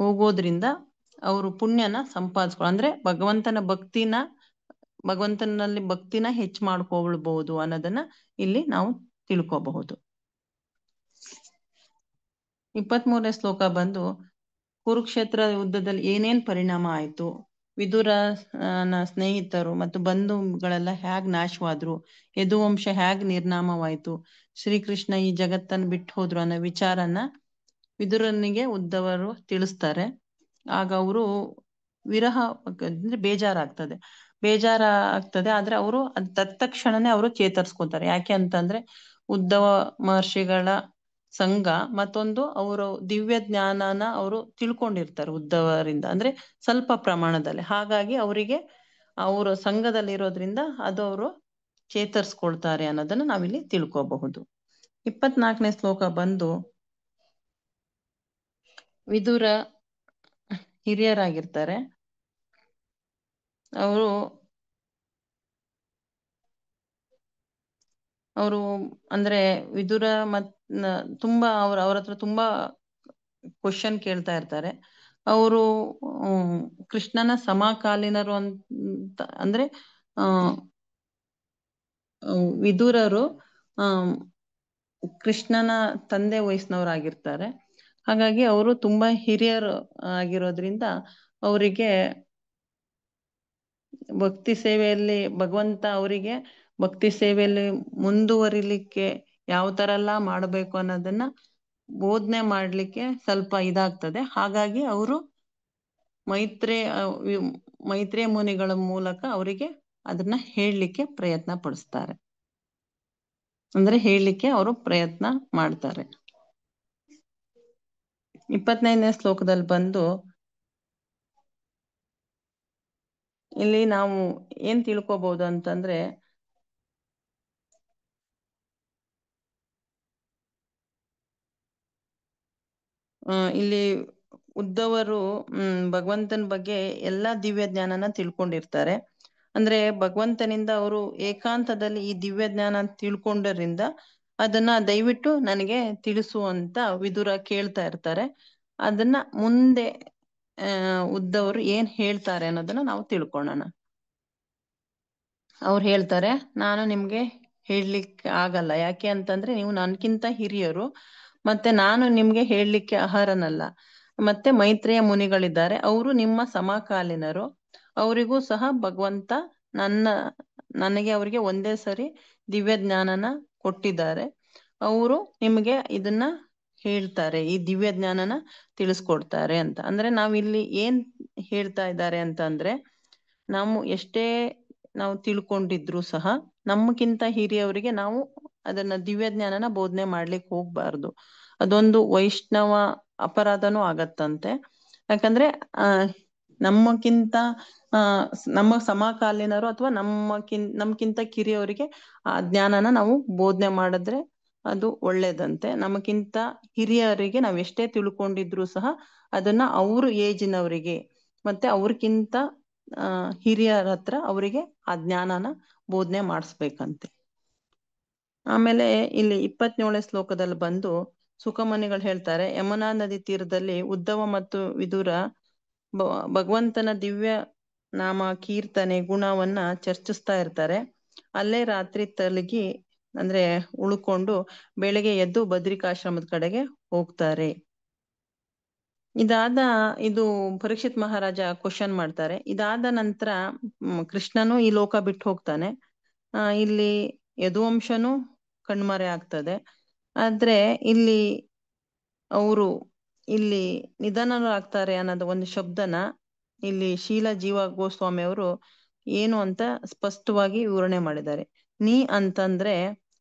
ಹೋಗೋದ್ರಿಂದ ಅವರು ಪುಣ್ಯನ ಅಂದ್ರೆ ಭಗವಂತನಲ್ಲಿ ಭಕ್ತಿನ ಹೆಚ್ಚು ಮಾಡ್ಕೊಳ್ಬಹುದು ಅನ್ನೋದನ್ನ ಇಲ್ಲಿ ನಾವು ತಿಳ್ಕೋಬಹುದು. 23ನೇ ಶ್ಲೋಕ ಬಂದು ಕುರುಕ್ಷೇತ್ರ ಯುದ್ಧದಲ್ಲಿ ಏನೇನ್ ಪರಿಣಾಮ ಆಯ್ತು, ವಿದುರನ ಸ್ನೇಹಿತರು ಮತ್ತು ಬಂಧುಗಳೆಲ್ಲ ಹೇಗ್ ನಾಶವಾದ್ರು, ಯದುವಂಶ ಹೇಗ್ ನಿರ್ನಾಮವಾಯ್ತು, ಶ್ರೀಕೃಷ್ಣ ಈ ಜಗತ್ತನ್ನು ಬಿಟ್ಟು ಹೋದ್ರು ಅನ್ನೋ ವಿಚಾರನ ವಿದುರನಿಗೆ ಉದ್ದವರು ತಿಳಿಸ್ತಾರೆ. ಆಗ ಅವರು ವಿರಹ ಅಂದ್ರೆ ಬೇಜಾರಾಗ್ತದೆ. ಆದ್ರೆ ಅವರು ತತ್ಕ್ಷಣನೇ ಅವರು ಚೇತರಿಸ್ಕೊತಾರೆ. ಯಾಕೆ ಅಂತಂದ್ರೆ ಉದ್ದವ ಮಹರ್ಷಿಗಳ ಸಂಘ ಮತ್ತೊಂದು ಅವರು ದಿವ್ಯ ಜ್ಞಾನನ ಅವರು ತಿಳ್ಕೊಂಡಿರ್ತಾರೆ ಉದ್ದವರಿಂದ, ಅಂದ್ರೆ ಸ್ವಲ್ಪ ಪ್ರಮಾಣದಲ್ಲಿ. ಹಾಗಾಗಿ ಅವರಿಗೆ ಅವರ ಸಂಘದಲ್ಲಿರೋದ್ರಿಂದ ಅದು ಅವರು ಚೇತರಿಸ್ಕೊಳ್ತಾರೆ ಅನ್ನೋದನ್ನ ನಾವಿಲ್ಲಿ ತಿಳ್ಕೋಬಹುದು. 24ನೇ ಶ್ಲೋಕ ಬಂದು ವಿದುರ ಹಿರಿಯರಾಗಿರ್ತಾರೆ. ಅವರು ಅಂದ್ರೆ ವಿದುರ ತುಂಬಾ ಅವ್ರ ಹತ್ರ ತುಂಬಾ ಕ್ವಶನ್ ಕೇಳ್ತಾ ಇರ್ತಾರೆ. ಅವರು ಕೃಷ್ಣನ ಸಮಕಾಲೀನರು ಅಂತ ಅಂದ್ರೆ ವಿದುರರು ಕೃಷ್ಣನ ತಂದೆ ವಯಸ್ಸಿನವರಾಗಿರ್ತಾರೆ. ಹಾಗಾಗಿ ಅವರು ತುಂಬಾ ಹಿರಿಯರು ಆಗಿರೋದ್ರಿಂದ ಅವರಿಗೆ ಭಕ್ತಿ ಸೇವೆಯಲ್ಲಿ ಭಗವಂತ ಅವರಿಗೆ ಭಕ್ತಿ ಸೇವೆಯಲ್ಲಿ ಮುಂದುವರಿಲಿಕ್ಕೆ ಯಾವ ತರ ಎಲ್ಲ ಮಾಡಬೇಕು ಅನ್ನೋದನ್ನ ಬೋಧನೆ ಮಾಡ್ಲಿಕ್ಕೆ ಸ್ವಲ್ಪ ಇದಾಗ್ತದೆ. ಹಾಗಾಗಿ ಅವರು ಮೈತ್ರೇಯ ಮುನಿಗಳ ಮೂಲಕ ಅವರಿಗೆ ಅದನ್ನ ಹೇಳಲಿಕ್ಕೆ ಪ್ರಯತ್ನ ಪಡಿಸ್ತಾರೆ, ಅಂದ್ರೆ ಹೇಳಲಿಕ್ಕೆ ಅವರು ಪ್ರಯತ್ನ ಮಾಡ್ತಾರೆ. 25ನೇ ಶ್ಲೋಕದಲ್ಲಿ ಬಂದು ಇಲ್ಲಿ ನಾವು ಏನ್ ತಿಳ್ಕೊಬಹುದು ಅಂತಂದ್ರೆ ಇಲ್ಲಿ ಉದ್ದವರು ಭಗವಂತನ ಬಗ್ಗೆ ಎಲ್ಲಾ ದಿವ್ಯ ಜ್ಞಾನನ ತಿಳ್ಕೊಂಡಿರ್ತಾರೆ. ಅಂದ್ರೆ ಭಗವಂತನಿಂದ ಅವರು ಏಕಾಂತದಲ್ಲಿ ಈ ದಿವ್ಯ ಜ್ಞಾನ ತಿಳ್ಕೊಂಡರಿಂದ ಅದನ್ನ ದಯವಿಟ್ಟು ನನಗೆ ತಿಳಿಸು ಅಂತ ವಿದುರ ಕೇಳ್ತಾ ಇರ್ತಾರೆ. ಅದನ್ನ ಮುಂದೆ ಉದ್ದವರು ಏನ್ ಹೇಳ್ತಾರೆ ಅನ್ನೋದನ್ನ ನಾವು ತಿಳ್ಕೊಳ್ಳೋಣ. ಅವ್ರು ಹೇಳ್ತಾರೆ, ನಾನು ನಿಮ್ಗೆ ಹೇಳಲಿಕ್ಕೆ ಆಗಲ್ಲ. ಯಾಕೆ ಅಂತಂದ್ರೆ ನೀವು ನನ್ಕಿಂತ ಹಿರಿಯರು, ಮತ್ತೆ ನಾನು ನಿಮ್ಗೆ ಹೇಳಲಿಕ್ಕೆ ಅರ್ಹನಲ್ಲ. ಮತ್ತೆ ಮೈತ್ರೇಯ ಮುನಿಗಳಿದ್ದಾರೆ, ಅವರು ನಿಮ್ಮ ಸಮಕಾಲೀನರು. ಅವರಿಗೂ ಸಹ ಭಗವಂತ ನನಗೆ ಅವರಿಗೆ ಒಂದೇ ಸರಿ ದಿವ್ಯ ಜ್ಞಾನನ ಕೊಟ್ಟಿದ್ದಾರೆ. ಅವರು ನಿಮ್ಗೆ ಇದನ್ನ ಹೇಳ್ತಾರೆ, ಈ ದಿವ್ಯ ಜ್ಞಾನನ ತಿಳಿಸ್ಕೊಡ್ತಾರೆ ಅಂತ. ಅಂದ್ರೆ ನಾವಿಲ್ಲಿ ಏನ್ ಹೇಳ್ತಾ ಇದ್ದಾರೆ ಅಂತಂದ್ರೆ ಎಷ್ಟೇ ನಾವು ತಿಳ್ಕೊಂಡಿದ್ರು ಸಹ ನಮ್ಗಿಂತ ಹಿರಿಯವರಿಗೆ ನಾವು ಅದನ್ನ ದಿವ್ಯ ಜ್ಞಾನನ ಬೋಧನೆ ಮಾಡ್ಲಿಕ್ಕೆ ಹೋಗ್ಬಾರ್ದು. ಅದೊಂದು ವೈಷ್ಣವ ಅಪರಾಧನೂ ಆಗತ್ತಂತೆ. ಯಾಕಂದ್ರೆ ನಮ್ಮಕ್ಕಿಂತ ನಮ್ಮ ಸಮಕಾಲೀನರು ಅಥವಾ ನಮ್ಗಿಂತ ಕಿರಿಯವರಿಗೆ ಆ ಜ್ಞಾನನ ನಾವು ಬೋಧನೆ ಮಾಡಿದ್ರೆ ಅದು ಒಳ್ಳೇದಂತೆ. ನಮಗಿಂತ ಹಿರಿಯರಿಗೆ ನಾವ್ ಎಷ್ಟೇ ತಿಳ್ಕೊಂಡಿದ್ರು ಸಹ ಅದನ್ನ ಅವ್ರ ಏಜಿನವರಿಗೆ ಮತ್ತೆ ಅವ್ರಿಗಿಂತ ಹಿರಿಯರ ಹತ್ರ ಅವರಿಗೆ ಆ ಜ್ಞಾನನ ಬೋಧನೆ ಮಾಡಿಸ್ಬೇಕಂತೆ. ಆಮೇಲೆ ಇಲ್ಲಿ 27ನೇ ಶ್ಲೋಕದಲ್ಲಿ ಬಂದು ಸುಖಮನಿಗಳು ಹೇಳ್ತಾರೆ, ಯಮುನಾ ನದಿ ತೀರದಲ್ಲಿ ಉದ್ಧವ ಮತ್ತು ವಿದುರ ಭಗವಂತನ ದಿವ್ಯ ನಾಮ ಕೀರ್ತನೆ ಗುಣವನ್ನ ಚರ್ಚಿಸ್ತಾ ಇರ್ತಾರೆ. ಅಲ್ಲೇ ರಾತ್ರಿ ತಲಗಿ ಅಂದ್ರೆ ಉಳ್ಕೊಂಡು ಬೆಳಗ್ಗೆ ಎದ್ದು ಬದ್ರಿಕಾಶ್ರಮದ ಕಡೆಗೆ ಹೋಗ್ತಾರೆ. ಇದು ಪರೀಕ್ಷಿತ್ ಮಹಾರಾಜ ಕ್ವಶನ್ ಮಾಡ್ತಾರೆ. ಇದಾದ ನಂತರ ಕೃಷ್ಣನು ಈ ಲೋಕ ಬಿಟ್ಟು ಹೋಗ್ತಾನೆ. ಇಲ್ಲಿ ಯದುವಂಶನು ಕಣ್ಮರೆ ಆಗ್ತದೆ. ಆದ್ರೆ ಇಲ್ಲಿ ನಿಧನರಾಗ್ತಾರೆ ಅನ್ನೋದು ಒಂದು ಶಬ್ದನ ಇಲ್ಲಿ ಶೀಲ ಜೀವ ಗೋಸ್ವಾಮಿ ಅವರು ಏನು ಅಂತ ಸ್ಪಷ್ಟವಾಗಿ ವಿವರಣೆ ಮಾಡಿದ್ದಾರೆ. ನೀ ಅಂತಂದ್ರೆ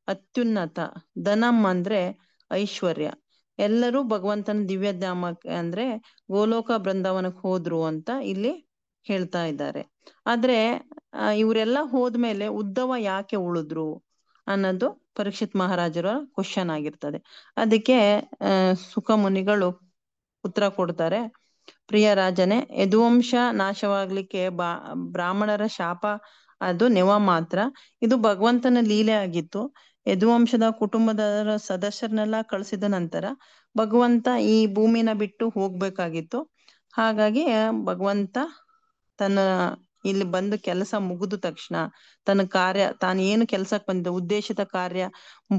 ಅತ್ಯುನ್ನತ, ಧನಂ ಅಂದ್ರೆ ಐಶ್ವರ್ಯ. ಎಲ್ಲರೂ ಭಗವಂತನ ದಿವ್ಯಧಾಮಕ್ಕೆ ಅಂದ್ರೆ ಗೋಲೋಕ ಬೃಂದಾವನಕ್ಕೆ ಹೋದ್ರು ಅಂತ ಇಲ್ಲಿ ಹೇಳ್ತಾ ಇದ್ದಾರೆ. ಆದ್ರೆ ಇವರೆಲ್ಲ ಹೋದ್ಮೇಲೆ ಉದ್ಧವ ಯಾಕೆ ಉಳಿದ್ರು ಅನ್ನೋದು ಪರೀಕ್ಷಿತ್ ಮಹಾರಾಜರ ಕ್ವಶನ್ ಆಗಿರ್ತದೆ. ಅದಕ್ಕೆ ಸುಖ ಮುನಿಗಳು ಉತ್ತರ ಕೊಡ್ತಾರೆ, ಪ್ರಿಯ ರಾಜನೇ, ಯದುವಂಶ ನಾಶವಾಗ್ಲಿಕ್ಕೆ ಬ್ರಾಹ್ಮಣರ ಶಾಪ ಅದು ನೆವ ಮಾತ್ರ. ಇದು ಭಗವಂತನ ಲೀಲೆ ಆಗಿತ್ತು. ಯದುವಂಶದ ಕುಟುಂಬದ ಸದಸ್ಯರನ್ನೆಲ್ಲ ಕಳಿಸಿದ ನಂತರ ಭಗವಂತ ಈ ಭೂಮಿನ ಬಿಟ್ಟು ಹೋಗ್ಬೇಕಾಗಿತ್ತು. ಹಾಗಾಗಿ ಭಗವಂತ ತನ್ನ ಇಲ್ಲಿ ಬಂದು ಕೆಲಸ ಮುಗಿದ ತಕ್ಷಣ ತನ್ನ ಕಾರ್ಯ ತಾನು ಏನು ಕೆಲ್ಸಕ್ಕೆ ಬಂದ ಉದ್ದೇಶಿತ ಕಾರ್ಯ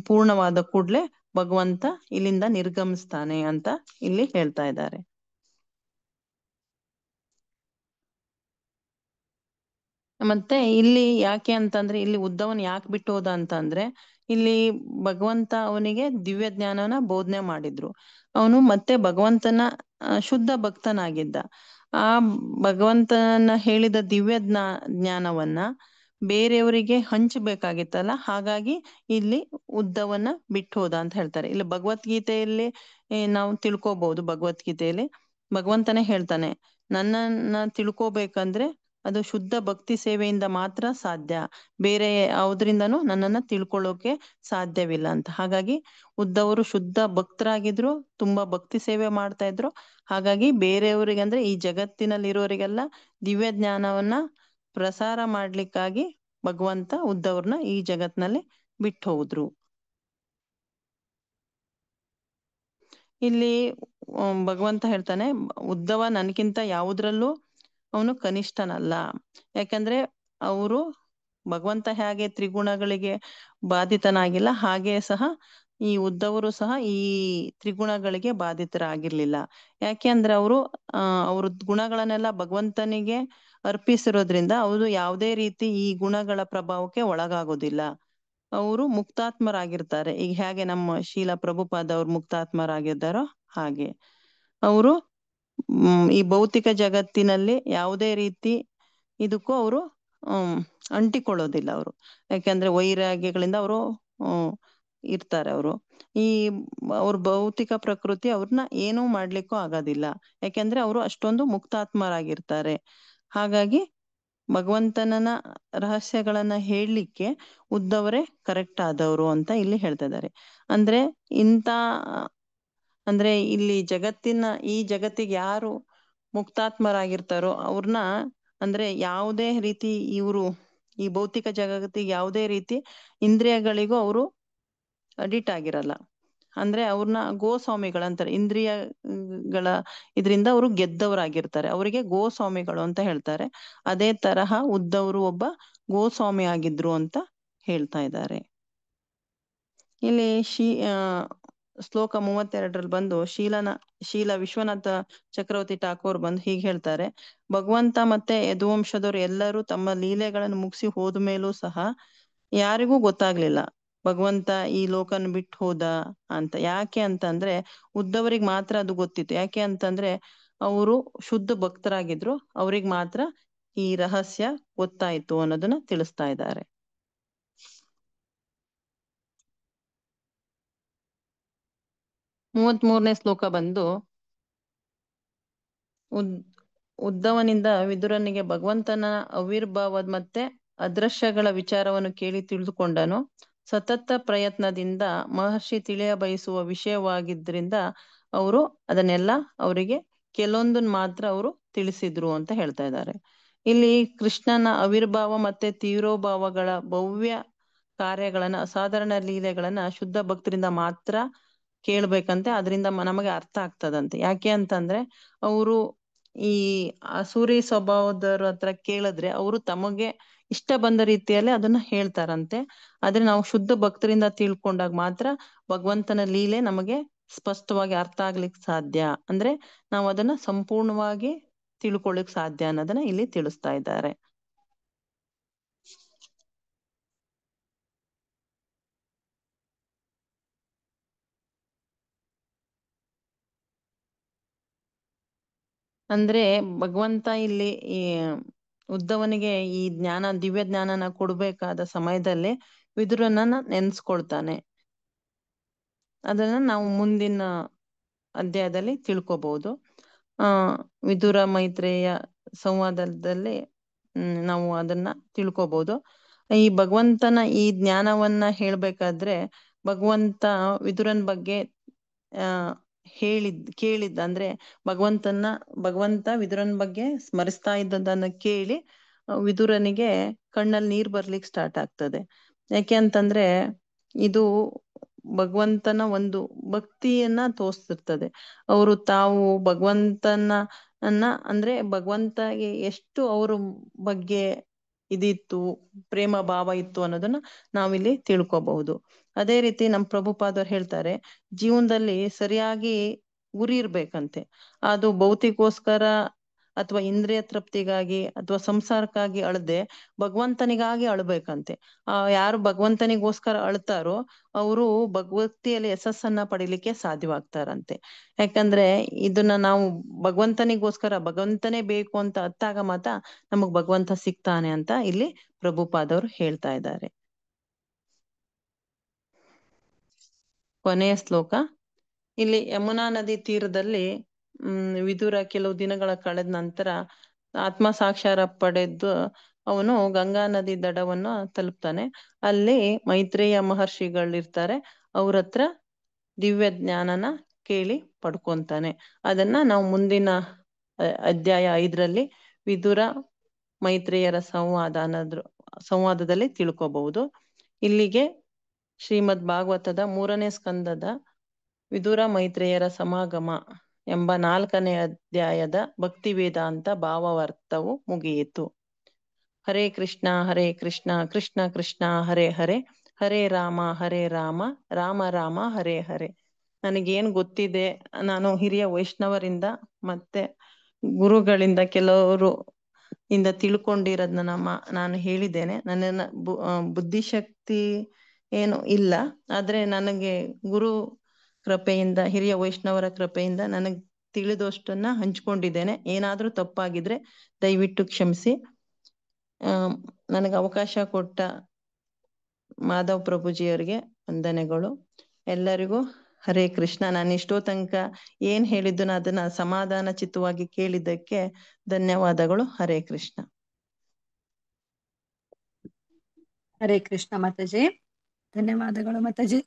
ಪೂರ್ಣವಾದ ಕೂಡ್ಲೆ ಭಗವಂತ ಇಲ್ಲಿಂದ ನಿರ್ಗಮಿಸ್ತಾನೆ ಅಂತ ಇಲ್ಲಿ ಹೇಳ್ತಾ ಇದ್ದಾರೆ. ಮತ್ತೆ ಇಲ್ಲಿ ಯಾಕೆ ಅಂತಂದ್ರೆ ಇಲ್ಲಿ ಉದ್ಧವನ್ ಯಾಕೆ ಬಿಟ್ಟು ಹೋದ ಅಂತಂದ್ರೆ ಇಲ್ಲಿ ಭಗವಂತ ಅವನಿಗೆ ದಿವ್ಯ ಜ್ಞಾನನ ಬೋಧನೆ ಮಾಡಿದ್ರು. ಅವನು ಮತ್ತೆ ಭಗವಂತನ ಶುದ್ಧ ಭಕ್ತನಾಗಿದ್ದ. ಆ ಭಗವಂತನ ಹೇಳಿದ ದಿವ್ಯ ಜ್ಞಾನವನ್ನ ಬೇರೆಯವರಿಗೆ ಹಂಚಬೇಕಾಗಿತ್ತಲ್ಲ, ಹಾಗಾಗಿ ಇಲ್ಲಿ ಉದ್ಧವನ ಬಿಟ್ಟು ಹೋದ ಅಂತ ಹೇಳ್ತಾರೆ. ಇಲ್ಲಿ ಭಗವದ್ಗೀತೆಯಲ್ಲಿ ನಾವು ತಿಳ್ಕೊಬಹುದು. ಭಗವದ್ಗೀತೆಯಲ್ಲಿ ಭಗವಂತನೇ ಹೇಳ್ತಾನೆ, ನನ್ನನ್ನ ತಿಳ್ಕೊಬೇಕಂದ್ರೆ ಅದು ಶುದ್ಧ ಭಕ್ತಿ ಸೇವೆಯಿಂದ ಮಾತ್ರ ಸಾಧ್ಯ, ಬೇರೆ ಯಾವುದ್ರಿಂದನೂ ನನ್ನನ್ನ ತಿಳ್ಕೊಳ್ಳೋಕೆ ಸಾಧ್ಯವಿಲ್ಲ ಅಂತ. ಹಾಗಾಗಿ ಉದ್ಧವರು ಶುದ್ಧ ಭಕ್ತರಾಗಿದ್ರು, ತುಂಬಾ ಭಕ್ತಿ ಸೇವೆ ಮಾಡ್ತಾ ಇದ್ರು. ಹಾಗಾಗಿ ಬೇರೆಯವರಿಗೆ ಅಂದ್ರೆ ಈ ಜಗತ್ತಿನಲ್ಲಿರೋರಿಗೆಲ್ಲ ದಿವ್ಯ ಜ್ಞಾನವನ್ನ ಪ್ರಸಾರ ಮಾಡ್ಲಿಕ್ಕಾಗಿ ಭಗವಂತ ಉದ್ಧವ್ರನ್ನ ಈ ಜಗತ್ನಲ್ಲಿ ಬಿಟ್ಟು ಹೋದ್ರು. ಇಲ್ಲಿ ಭಗವಂತ ಹೇಳ್ತಾನೆ, ಉದ್ಧವ ನನ್ಗಿಂತ ಯಾವುದ್ರಲ್ಲೂ ಅವನು ಕನಿಷ್ಠನಲ್ಲ. ಯಾಕಂದ್ರೆ ಅವರು ಭಗವಂತ ಹೇಗೆ ತ್ರಿಗುಣಗಳಿಗೆ ಬಾಧಿತನಾಗಿಲ್ಲ, ಹಾಗೆ ಸಹ ಈ ಉದ್ಧವರು ಸಹ ಈ ತ್ರಿಗುಣಗಳಿಗೆ ಬಾಧಿತರಾಗಿರ್ಲಿಲ್ಲ. ಯಾಕೆ ಅಂದ್ರೆ ಅವ್ರ ಗುಣಗಳನ್ನೆಲ್ಲ ಭಗವಂತನಿಗೆ ಅರ್ಪಿಸಿರೋದ್ರಿಂದ ಅವರು ಯಾವುದೇ ರೀತಿ ಈ ಗುಣಗಳ ಪ್ರಭಾವಕ್ಕೆ ಒಳಗಾಗೋದಿಲ್ಲ. ಅವರು ಮುಕ್ತಾತ್ಮರಾಗಿರ್ತಾರೆ. ಈಗ ಹೇಗೆ ನಮ್ಮ ಶೀಲ ಪ್ರಭುಪಾದ ಅವ್ರು ಮುಕ್ತಾತ್ಮರಾಗಿದ್ದಾರೋ ಹಾಗೆ ಅವರು ಈ ಭೌತಿಕ ಜಗತ್ತಿನಲ್ಲಿ ಯಾವುದೇ ರೀತಿ ಇದಕ್ಕೂ ಅವರು ಅಂಟಿಕೊಳ್ಳೋದಿಲ್ಲ. ಅವರು ಯಾಕಂದ್ರೆ ವೈರಾಗ್ಯಗಳಿಂದ ಅವರು ಇರ್ತಾರೆ. ಅವ್ರ ಭೌತಿಕ ಪ್ರಕೃತಿ ಅವ್ರನ್ನ ಏನೂ ಮಾಡ್ಲಿಕ್ಕೂ ಆಗೋದಿಲ್ಲ. ಯಾಕೆಂದ್ರೆ ಅವರು ಅಷ್ಟೊಂದು ಮುಕ್ತಾತ್ಮರಾಗಿರ್ತಾರೆ. ಹಾಗಾಗಿ ಭಗವಂತನ ರಹಸ್ಯಗಳನ್ನ ಹೇಳಲಿಕ್ಕೆ ಉದ್ಧವರೇ ಕರೆಕ್ಟ್ ಆದವರು ಅಂತ ಇಲ್ಲಿ ಹೇಳ್ತಾ ಇದ್ದಾರೆ. ಅಂದ್ರೆ ಇಲ್ಲಿ ಈ ಜಗತ್ತಿಗೆ ಯಾರು ಮುಕ್ತಾತ್ಮರಾಗಿರ್ತಾರೋ ಅವ್ರನ್ನ ಅಂದ್ರೆ ಯಾವುದೇ ರೀತಿ ಈ ಭೌತಿಕ ಜಗತ್ತಿಗೆ ಯಾವುದೇ ರೀತಿ ಇಂದ್ರಿಯಗಳಿಗೂ ಅವರು ಅಡಿಟ್ ಆಗಿರಲ್ಲ. ಅಂದ್ರೆ ಅವ್ರನ್ನ ಗೋಸ್ವಾಮಿಗಳಂತಾರೆ. ಇಂದ್ರಿಯಗಳ ಇದರಿಂದ ಅವರು ಗೆದ್ದವರಾಗಿರ್ತಾರೆ. ಅವರಿಗೆ ಗೋಸ್ವಾಮಿಗಳು ಅಂತ ಹೇಳ್ತಾರೆ. ಅದೇ ತರಹ ಉದ್ಧವರು ಒಬ್ಬ ಗೋಸ್ವಾಮಿ ಆಗಿದ್ರು ಅಂತ ಹೇಳ್ತಾ ಇದ್ದಾರೆ. ಇಲ್ಲಿ ಶ್ಲೋಕ 32ರಲ್ಲಿ ಬಂದು ಶೀಲ ವಿಶ್ವನಾಥ ಚಕ್ರವರ್ತಿ ಠಾಕೂರ್ ಬಂದು ಹೀಗೆ ಹೇಳ್ತಾರೆ, ಭಗವಂತ ಮತ್ತೆ ಯದುವಂಶದವರು ಎಲ್ಲರೂ ತಮ್ಮ ಲೀಲೆಗಳನ್ನು ಮುಗಿಸಿ ಹೋದ್ಮೇಲೂ ಸಹ ಯಾರಿಗೂ ಗೊತ್ತಾಗ್ಲಿಲ್ಲ ಭಗವಂತ ಈ ಲೋಕನ ಬಿಟ್ಟು ಹೋದ ಅಂತ. ಯಾಕೆ ಅಂತಂದ್ರೆ ಉದ್ಧವರಿಗೆ ಮಾತ್ರ ಅದು ಗೊತ್ತಿತ್ತು. ಯಾಕೆ ಅಂತಂದ್ರೆ ಅವರು ಶುದ್ಧ ಭಕ್ತರಾಗಿದ್ರು, ಅವ್ರಿಗೆ ಮಾತ್ರ ಈ ರಹಸ್ಯ ಗೊತ್ತಾಯ್ತು ಅನ್ನೋದನ್ನ ತಿಳಿಸ್ತಾ ಇದ್ದಾರೆ. 33ನೇ ಶ್ಲೋಕ ಬಂದು ಉದ್ಧವನಿಂದ ವಿದುರನಿಗೆ ಭಗವಂತನ ಆವಿರ್ಭಾವ ಮತ್ತೆ ಅದೃಶ್ಯಗಳ ವಿಚಾರವನ್ನು ಕೇಳಿ ತಿಳಿದುಕೊಂಡನು. ಸತತ ಪ್ರಯತ್ನದಿಂದ ಮಹರ್ಷಿ ತಿಳಿಯ ಬಯಸುವ ವಿಷಯವಾಗಿದ್ದರಿಂದ ಅವರು ಅದನ್ನೆಲ್ಲ ಅವರಿಗೆ ಕೆಲವೊಂದನ್ನು ಮಾತ್ರ ಅವರು ತಿಳಿಸಿದ್ರು ಅಂತ ಹೇಳ್ತಾ ಇದ್ದಾರೆ. ಇಲ್ಲಿ ಕೃಷ್ಣನ ಆವಿರ್ಭಾವ ಮತ್ತೆ ತೀವ್ರೋಭಾವಗಳ ಭವ್ಯ ಕಾರ್ಯಗಳನ್ನ, ಅಸಾಧಾರಣ ಲೀಲೆಗಳನ್ನ ಶುದ್ಧ ಭಕ್ತರಿಂದ ಮಾತ್ರ ಕೇಳ್ಬೇಕಂತೆ. ಅದರಿಂದ ನಮಗೆ ಅರ್ಥ ಆಗ್ತದಂತೆ. ಯಾಕೆ ಅಂತಂದ್ರೆ ಅವರು ಈ ಅಸೂರಿ ಸ್ವಭಾವದವ್ರ ಹತ್ರ ಕೇಳಿದ್ರೆ ಅವರು ತಮಗೆ ಇಷ್ಟ ಬಂದ ರೀತಿಯಲ್ಲಿ ಅದನ್ನ ಹೇಳ್ತಾರಂತೆ. ಆದ್ರೆ ನಾವು ಶುದ್ಧ ಭಕ್ತರಿಂದ ತಿಳ್ಕೊಂಡಾಗ ಮಾತ್ರ ಭಗವಂತನ ಲೀಲೆ ನಮಗೆ ಸ್ಪಷ್ಟವಾಗಿ ಅರ್ಥ ಆಗ್ಲಿಕ್ಕೆ ಸಾಧ್ಯ. ಅಂದ್ರೆ ನಾವು ಅದನ್ನ ಸಂಪೂರ್ಣವಾಗಿ ತಿಳ್ಕೊಳ್ಳಿಕ್ ಸಾಧ್ಯ ಅನ್ನೋದನ್ನ ಇಲ್ಲಿ ತಿಳಿಸ್ತಾ ಇದ್ದಾರೆ. ಅಂದ್ರೆ ಭಗವಂತ ಇಲ್ಲಿ ಈ ಉದ್ಧವನಿಗೆ ಈ ಜ್ಞಾನ, ದಿವ್ಯ ಜ್ಞಾನನ ಕೊಡ್ಬೇಕಾದ ಸಮಯದಲ್ಲಿ ವಿದುರನನ್ನ ನೆನ್ಸ್ಕೊಳ್ತಾನೆ. ಅದನ್ನ ನಾವು ಮುಂದಿನ ಅಧ್ಯಾಯದಲ್ಲಿ ತಿಳ್ಕೊಬಹುದು. ವಿದುರ ಮೈತ್ರೇಯ ಸಂವಾದದಲ್ಲಿ ನಾವು ಅದನ್ನ ತಿಳ್ಕೊಬಹುದು. ಈ ಭಗವಂತನ ಈ ಜ್ಞಾನವನ್ನ ಹೇಳ್ಬೇಕಾದ್ರೆ ಭಗವಂತ ವಿದುರನ್ ಬಗ್ಗೆ ಕೇಳಿದ್ದ ಅಂದ್ರೆ ಭಗವಂತ ವಿದುರನ್ ಬಗ್ಗೆ ಸ್ಮರಿಸ್ತಾ ಇದ್ದದನ್ನ ಕೇಳಿ ವಿದುರನಿಗೆ ಕಣ್ಣಲ್ಲಿ ನೀರ್ ಬರ್ಲಿಕ್ಕೆ ಸ್ಟಾರ್ಟ್ ಆಗ್ತದೆ. ಯಾಕೆ ಅಂತಂದ್ರೆ ಇದು ಭಗವಂತನ ಒಂದು ಭಕ್ತಿಯನ್ನ ತೋರಿಸ್ತಿರ್ತದೆ. ಅವರು ತಾವು ಅಂದ್ರೆ ಭಗವಂತಗೆ ಎಷ್ಟು ಅವ್ರ ಬಗ್ಗೆ ಇದಿತ್ತು, ಪ್ರೇಮ ಭಾವ ಇತ್ತು ಅನ್ನೋದನ್ನ ನಾವಿಲ್ಲಿ ತಿಳ್ಕೊಬಹುದು. ಅದೇ ರೀತಿ ನಮ್ ಪ್ರಭುಪಾದವ್ರು ಹೇಳ್ತಾರೆ, ಜೀವನದಲ್ಲಿ ಸರಿಯಾಗಿ ಗುರಿ ಇರ್ಬೇಕಂತೆ. ಅದು ಭೌತಿಕೋಸ್ಕರ ಅಥವಾ ಇಂದ್ರಿಯ ತೃಪ್ತಿಗಾಗಿ ಅಥವಾ ಸಂಸಾರಕ್ಕಾಗಿ ಅಳದೆ ಭಗವಂತನಿಗಾಗಿ ಅಳ್ಬೇಕಂತೆ. ಯಾರು ಭಗವಂತನಿಗೋಸ್ಕರ ಅಳ್ತಾರೋ ಅವರು ಭಗವತಿಯಲ್ಲಿ ಯಶಸ್ಸನ್ನ ಪಡಿಲಿಕ್ಕೆ ಸಾಧ್ಯವಾಗ್ತಾರಂತೆ. ಯಾಕಂದ್ರೆ ಇದನ್ನ ನಾವು ಭಗವಂತನೇ ಬೇಕು ಅಂತ ಅತ್ತಾಗ ಮಾತ್ರ ನಮಗ್ ಭಗವಂತ ಸಿಗ್ತಾನೆ ಅಂತ ಇಲ್ಲಿ ಪ್ರಭುಪಾದವ್ರು ಹೇಳ್ತಾ ಇದ್ದಾರೆ. ಕೊನೆಯ ಶ್ಲೋಕ. ಇಲ್ಲಿ ಯಮುನಾ ನದಿ ತೀರದಲ್ಲಿ ವಿದುರ ಕೆಲವು ದಿನಗಳ ಕಳೆದ ನಂತರ ಆತ್ಮ ಸಾಕ್ಷಾರ ಪಡೆದು ಅವನು ಗಂಗಾ ನದಿ ದಡವನ್ನು ತಲುಪ್ತಾನೆ. ಅಲ್ಲಿ ಮೈತ್ರೇಯ ಮಹರ್ಷಿಗಳಿರ್ತಾರೆ. ಅವ್ರ ಹತ್ರ ದಿವ್ಯ ಜ್ಞಾನನ ಕೇಳಿ ಪಡ್ಕೊಂತಾನೆ. ಅದನ್ನ ನಾವು ಮುಂದಿನ ಅಧ್ಯಾಯ 5ರಲ್ಲಿ ವಿದುರ ಮೈತ್ರೇಯರ ಸಂವಾದದಲ್ಲಿ ತಿಳ್ಕೊಬಹುದು. ಇಲ್ಲಿಗೆ ಶ್ರೀಮದ್ ಭಾಗವತದ 3ನೇ ಸ್ಕಂದದ ವಿದುರ ಮೈತ್ರೇಯರ ಸಮಾಗಮ ಎಂಬ 4ನೇ ಅಧ್ಯಾಯದ ಭಕ್ತಿ ವೇದಾಂತ ಭಾವಾರ್ಥವು ಮುಗಿಯಿತು. ಹರೇ ಕೃಷ್ಣ ಕೃಷ್ಣ ಕೃಷ್ಣ ಹರೇ ಹರೇ, ಹರೇ ರಾಮ ರಾಮ ರಾಮ ಹರೇ ಹರೇ. ನನಗೇನ್ ಗೊತ್ತಿದೆ, ನಾನು ಹಿರಿಯ ವೈಷ್ಣವರಿಂದ ಮತ್ತೆ ಗುರುಗಳಿಂದ ಕೆಲವರು ಇಂದ ತಿಳ್ಕೊಂಡಿರೋದನ್ನ ನಾನು ಹೇಳಿದ್ದೇನೆ. ನನ್ನ ಬುದ್ಧಿಶಕ್ತಿ ಏನು ಇಲ್ಲ, ಆದ್ರೆ ನನಗೆ ಗುರು ಕೃಪೆಯಿಂದ, ಹಿರಿಯ ವೈಷ್ಣವರ ಕೃಪೆಯಿಂದ ನನಗ್ ತಿಳಿದಷ್ಟನ್ನ ಹಂಚ್ಕೊಂಡಿದ್ದೇನೆ. ಏನಾದ್ರೂ ತಪ್ಪಾಗಿದ್ರೆ ದಯವಿಟ್ಟು ಕ್ಷಮಿಸಿ. ನನಗೆ ಅವಕಾಶ ಕೊಟ್ಟ ಮಾಧವ್ ಪ್ರಭುಜಿಯವರಿಗೆ ವಂದನೆಗಳು. ಎಲ್ಲರಿಗೂ ಹರೇ ಕೃಷ್ಣ. ನಾನು ಇಷ್ಟೋ ತನಕ ಏನ್ ಹೇಳಿದ್ದು ಅದನ್ನ ಸಮಾಧಾನ ಚಿತ್ತವಾಗಿ ಕೇಳಿದ್ದಕ್ಕೆ ಧನ್ಯವಾದಗಳು. ಹರೇ ಕೃಷ್ಣ. ಹರೇ ಕೃಷ್ಣ ಮಾತಾಜಿ, ಧನ್ಯವಾದಗಳು ಮಾತಾಜಿ.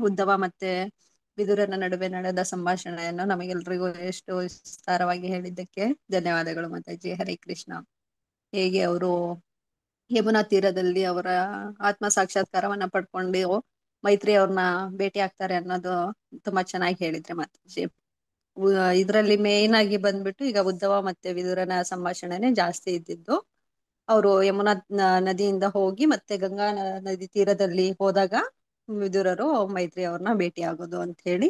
ಉದ್ಧವ ಮತ್ತೆ ವಿದುರನ ನಡುವೆ ನಡೆದ ಸಂಭಾಷಣೆಯನ್ನು ನಮಗೆಲ್ರಿಗೂ ಎಷ್ಟು ವಿಸ್ತಾರವಾಗಿ ಹೇಳಿದ್ದಕ್ಕೆ ಧನ್ಯವಾದಗಳು ಮಾತಾಜಿ. ಹರೇ ಕೃಷ್ಣ. ಹೇಗೆ ಅವರು ಯಮುನಾ ತೀರದಲ್ಲಿ ಅವರ ಆತ್ಮ ಸಾಕ್ಷಾತ್ಕಾರವನ್ನ ಪಡ್ಕೊಂಡು ಮೈತ್ರಿ ಅವ್ರನ್ನ ಭೇಟಿ ಆಗ್ತಾರೆ ಅನ್ನೋದು ತುಂಬಾ ಚೆನ್ನಾಗಿ ಹೇಳಿದ್ರೆ ಮಾತಾಜಿ. ಇದರಲ್ಲಿ ಮೇನ್ ಆಗಿ ಬಂದ್ಬಿಟ್ಟು ಈಗ ಉದ್ಧವ ಮತ್ತೆ ವಿದುರನ ಸಂಭಾಷಣೆನೆ ಜಾಸ್ತಿ ಇದ್ದಿದ್ದು. ಅವರು ಯಮುನಾ ನದಿಯಿಂದ ಹೋಗಿ ಮತ್ತೆ ಗಂಗಾ ನದಿ ತೀರದಲ್ಲಿ ಹೋದಾಗ ವಿದುರರು ಮೈತ್ರಿ ಅವ್ರನ್ನ ಭೇಟಿ ಆಗೋದು ಅಂತ ಹೇಳಿ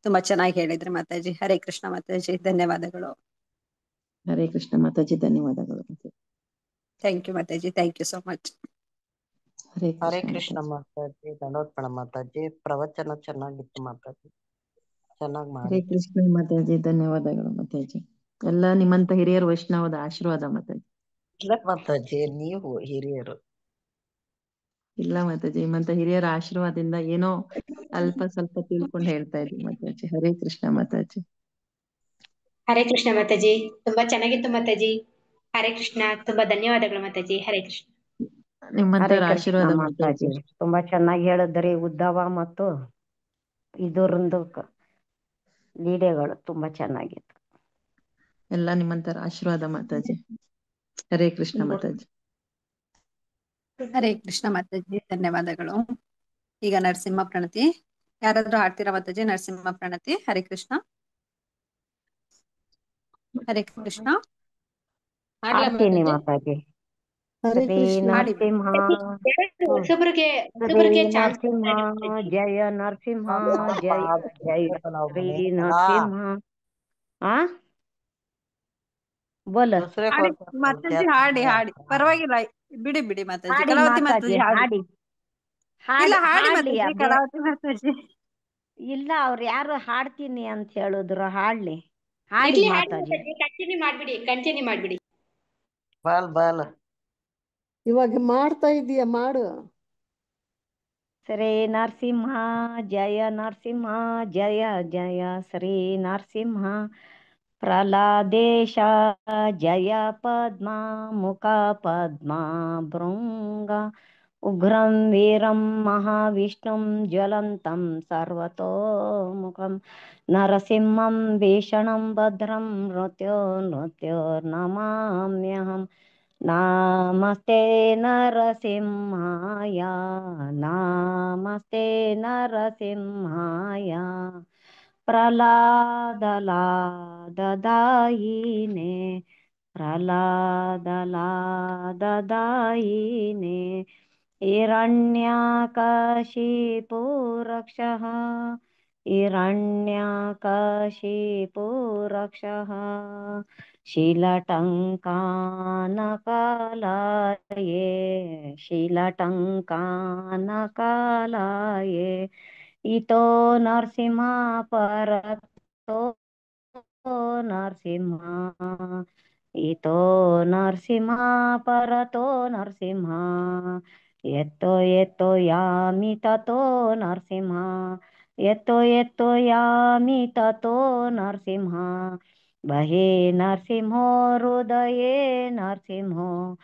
ತುಂಬಾ ಚೆನ್ನಾಗಿ ಹೇಳಿದ್ರೆ ಮಾತಾಜಿ. ಹರೇ ಕೃಷ್ಣ ಮಾತಾಜಿ, ಧನ್ಯವಾದಗಳು. ಹರೇ ಕೃಷ್ಣ ಮಾತಾಜಿ, ಧನ್ಯವಾದಗಳು. Thank you Mataji, thank you so much. Hare Krishna Mataji, ದಂಡೋತ್ಪಣ ಮಾತಾಜಿ. ಪ್ರವಚನ ಚೆನ್ನಾಗಿತ್ತು ಮಾತಾಜಿ, ಚೆನ್ನಾಗಿ ಮಾಡಿ. ಹರೇ ಕೃಷ್ಣ ಮಾತಾಜಿ, ಧನ್ಯವಾದಗಳು ಮಾತಾಜಿ. ಎಲ್ಲ ನಿಮ್ಮಂತ ಹಿರಿಯರ ವೈಷ್ಣವದ ಆಶೀರ್ವಾದ ಮಾತಾಜಿ. ಇಲ್ಲ ಮಾತಾಜಿ, ನೀವು ಹಿರಿಯರು. ಇಲ್ಲ ಮಾತಾಜಿ, ನಿಮ್ಮಂತ ಹಿರಿಯರ ಆಶೀರ್ವಾದದಿಂದ ಏನೋ ಅಲ್ಪ ಸ್ವಲ್ಪ ತಿಳ್ಕೊಂಡು ಹೇಳ್ತಾ ಇದ್ವಿ ಮಾತಾಜಿ. ಹರೇ ಕೃಷ್ಣ ಮಾತಾಜಿ. ಹರೇ ಕೃಷ್ಣ ಮಾತಾಜಿ, ತುಂಬಾ ಚೆನ್ನಾಗಿತ್ತು ಮಾತಾಜಿ. ಹರೇ ಕೃಷ್ಣ, ತುಂಬಾ ಧನ್ಯವಾದಗಳು ಮಾತಾಜಿ. ಹರೇ ಕೃಷ್ಣ. ಹರೇ ನಿಮ್ಮಂತರ ಕೃಷ್ಣ ಆಶೀರ್ವಾದ ಮಾತಾಜಿ, ಮಾತಾಜಿ. ತುಂಬಾ ಚೆನ್ನಾಗಿ ಹೇಳಿದ್ರಿ. ಉದ್ದವ ಮತ್ತು ಇದೊಂದು ಲೀಡೆಗಳು ತುಂಬಾ ಚೆನ್ನಾಗಿತ್ತು. ಎಲ್ಲ ನಿಮ್ಮಂತರ ಆಶೀರ್ವಾದ ಮಾತಾಜಿ. ಹರೇ ಕೃಷ್ಣ ಮಾತಾಜಿ. ಹರೇ ಕೃಷ್ಣ ಮಾತಾಜಿ, ಧನ್ಯವಾದಗಳು. ಈಗ ನರಸಿಂಹ ಪ್ರಣತಿ ಯಾರಾದ್ರೂ ಹಾಡ್ತೀರಾ ಮಾತಾಜಿ? ನರಸಿಂಹ ಪ್ರಣತಿ. ಹರೇ ಕೃಷ್ಣ. ಹರೇ ಕೃಷ್ಣ. ಹಾಡ್ತೀನಿ ಮಾತಾಜಿ. ಹರೇ ಶ್ರೀ ಕೃಷ್ಣ. ಹಾಡಿ ನರಸಿಂಹ, ಹೊಸಬ್ರಿಗೆ ಶ್ರೀ ಚಾನ್ಸ್ ನರಸಿಂಹ, ಜಯ ನರಸಿಂಹ, ಜಯ ಜಯ ಶ್ರೀ ನಾ ನರಸಿಂಹ. ಆ ಬೋಲ दूसरे ಹಾಡಿ कॉल पर ಮಾತಾಜಿ, जाते ಹಾಡಿ हैं ಹಾಡಿ, ಪರವಾಗಿಲ್ಲ. ಬಿಡಿ ಬಿಡಿ ಮಾತಾಜಿ. ಹಾಡಿ ಕಲಾವತಿ ಮಾತಾಜಿ, ಮಾತಾಜಿ ಹಾಡಿ. ಹಾಡಿ ಇಲ್ಲ ಹಾಡಿ ಹಾಡಿ ಹಾಡ್ಲಿ. ಮಾತಾಜಿ, ಅದೇ ಕಲಾವತಿ ಮಾತಾಜಿ. ಇಲ್ಲ, ಅವ್ರು ಯಾರು ಹಾಡ್ತೀನಿ ಅಂತ ಹೇಳಿದ್ರು, ಹಾಡ್ಲಿ. ಹಾಡಿ ಇರ್ಲಿ, ಹಾಡಿ ಮಾತಾಜಿ. ಮಾತಾಜಿ. ಕಂಟಿನ್ಯೂ ಮಾಡ್ಬಿಡಿ. बाल बाल ಇವಾಗ ಮಾಡ್ತಾ ಇದೀಯ, ಮಾಡು. ಶ್ರೀ ನರಸಿಂಹ, ಜಯ ನರಸಿಂಹ, ಜಯ ಜಯ ಶ್ರೀ ನರಸಿಂಹ. ಪ್ರಹ್ಲಾದೇಶ, ಜಯ ಪದ್ಮ ಮುಖ ಪದ್ಮ ಭೃಂಗ. ಉಗ್ರಂ ವೀರಂ ಮಹಾವಿಷ್ಣುಂ ಜ್ವಲಂತಂ ಸರ್ವತೋಮುಖಂ. ನರಸಿಂಹಂ ಭೀಷಣಂ ಭದ್ರಂ ನೃತ್ಯೋರ್ನಮಾಮ್ಯಹಂ. ನಮಸ್ತೆ ನರಸಿಂಹಾಯ, ನಮಸ್ತೆ ನರಸಿಂಹಾಯ. ಪ್ರಹ್ಲಾದಲಾದದಾಯಿನೇ, ಪ್ರಹ್ಲಾದಲಾದದಾಯಿನೇ. ಹಿರಣ್ಯಕಶಿಪು ರಕ್ಷಃ, ಹಿರಣ್ಯಕಶಿಪು ರಕ್ಷಃ. शीलटङ्कानकालाये, शीलटङ्कानकालाये. इतो नरसिंह परतो नरसिंह, इतो नरसिंह परतो नरसिंह. यतो यतो यामि ततो नरसिंह, यतो यतो यामि ततो नरसिंह. बहे नरसिंहो हृदये नरसिंहो,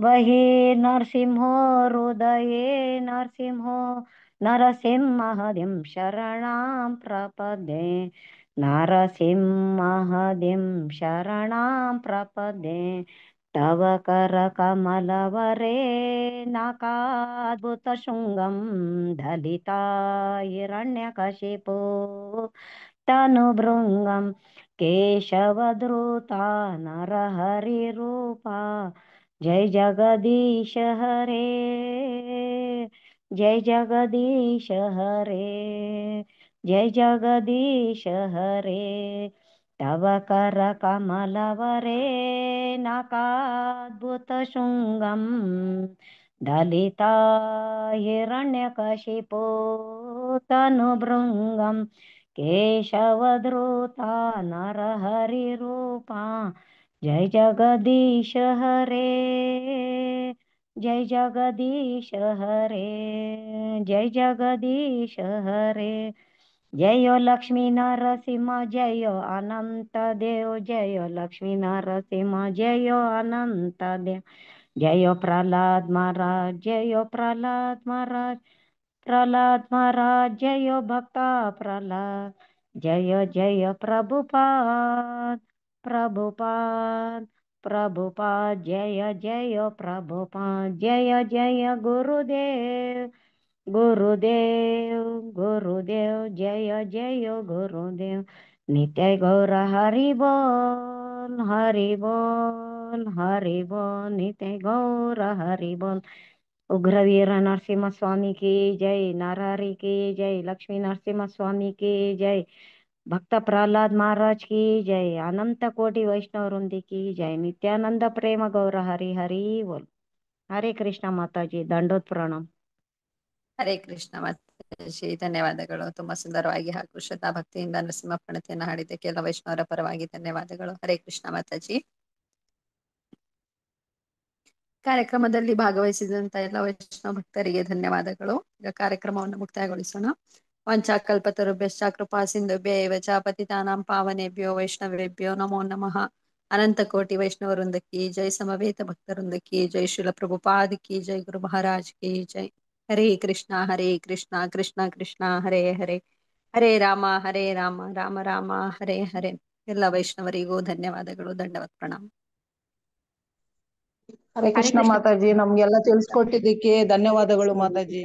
बहे नरसिंहो हृदये नरसिंहो. नरसिंहहदिं शरणां प्रपद्ये, नरसिंहहदिं शरणां प्रपद्ये. तव करकमलवरे नाकाद्भुतशृङ्गं दलिता हिरण्यकशिपो तनुभृङ्गं. केशवधृता नरहरिरूपा, जय जगदीश हरे, जय जगदीश हरे, जय जगदीश हरे. तव करकमलवरे नाकाद्भुतशृङ्गं दलिता हिरण्यकशिपो तनुभृङ्गं. केशवधृता नरहरिरूपा, जय जगदीश हरे, जय जगदीश हरे, जय जगदीश हरे. जयो लक्ष्मी नरसिंह, जयो अनंत देव, जयो लक्ष्मी नरसिंह, जयो अनंत देव. जयो प्रहलाद महाराज, जयो प्रहलाद महाराज, प्रहलाद महाराज, जयो भक्ता प्रहलाद. जय जय प्रभुपाद, प्रभुपाद, प्रभुपाद. जय जय प्रभुपाद, जय जय गुरुदेव, गुरुदेव, गुरुदेव. जय जय गुरुदेव. नित्य गौर हरि बोल, हरि बोल, हरि बोल. नित्य गौर हरि बोल. उग्रवीर नरसिंह स्वामी की जय, नरहरि की जय, लक्ष्मी नरसिंह स्वामी की जय, भक्त प्रहलाद महाराज की जय, अनंत कोटि वैष्णव वृंदी की जय. नित्यानंद प्रेम गौर हरि हरि बोल. हरे कृष्ण माताजी, ದಂಡೋತ್ ಪ್ರಣಾಮ್. ಹರೇ ಕೃಷ್ಣ ಮಾತಾಜಿ, ಧನ್ಯವಾದಗಳು. ತುಂಬಾ ಸುಂದರವಾಗಿ ಹಾಗೂ ಶ್ರದ್ಧಾ ಭಕ್ತಿಯಿಂದ ನರಸಿಂಹ ಪ್ರಣತಿಯನ್ನು ಹಾಡಿದ್ದಕ್ಕೆ ಎಲ್ಲ ವೈಷ್ಣವರ ಪರವಾಗಿ ಧನ್ಯವಾದಗಳು. ಹರೇ ಕೃಷ್ಣ ಮಾತಾಜಿ. ಕಾರ್ಯಕ್ರಮದಲ್ಲಿ ಭಾಗವಹಿಸಿದಂತ ಎಲ್ಲ ವೈಷ್ಣವ ಭಕ್ತರಿಗೆ ಧನ್ಯವಾದಗಳು. ಈಗ ಕಾರ್ಯಕ್ರಮವನ್ನು ಮುಕ್ತಾಯಗೊಳಿಸೋಣ. ವಂಚಾಕಲ್ಪತರುಭ್ಯಶ್ಚ ಕೃಪಾ ಸಿಂಧುಭ್ಯ ಏವ ಚ ಪತಿತಾನಾಂ ಪಾವನೇಭ್ಯೋ ವೈಷ್ಣವೇಭ್ಯೋ ನಮೋ ನಮಃ. ಅನಂತ ಕೋಟಿ ವೈಷ್ಣವ ವೃಂದ ಕಿ ಜೈ, ಸಮವೇತ ಭಕ್ತ ವೃಂದ ಕಿ ಜೈ, ಶ್ರೀಲ ಪ್ರಭುಪಾದ ಕಿ ಜೈ, ಗುರು ಮಹಾರಾಜ್ ಕಿ ಜೈ. ಹರೇ ಕೃಷ್ಣ ಕೃಷ್ಣ ಕೃಷ್ಣ ಹರೇ ಹರೇ, ಹರೇ ರಾಮ ರಾಮ ರಾಮ ಹರೇ ಹರೇ. ಎಲ್ಲ ವೈಷ್ಣವರಿಗೂ ಧನ್ಯವಾದಗಳು, ದಂಡವತ್ ಪ್ರಣಾಮ. ಹರೇ ಕೃಷ್ಣ ಮಾತಾಜಿ, ನಮ್ಗೆಲ್ಲ ತಿಳಿಸ್ಕೊಟ್ಟಿದ್ದಕ್ಕೆ ಧನ್ಯವಾದಗಳು ಮಾತಾಜಿ.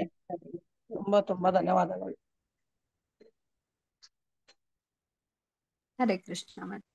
ತುಂಬಾ ತುಂಬಾ ಧನ್ಯವಾದಗಳು. ಹರೇ ಕೃಷ್ಣ ಮಾತಾಜಿ.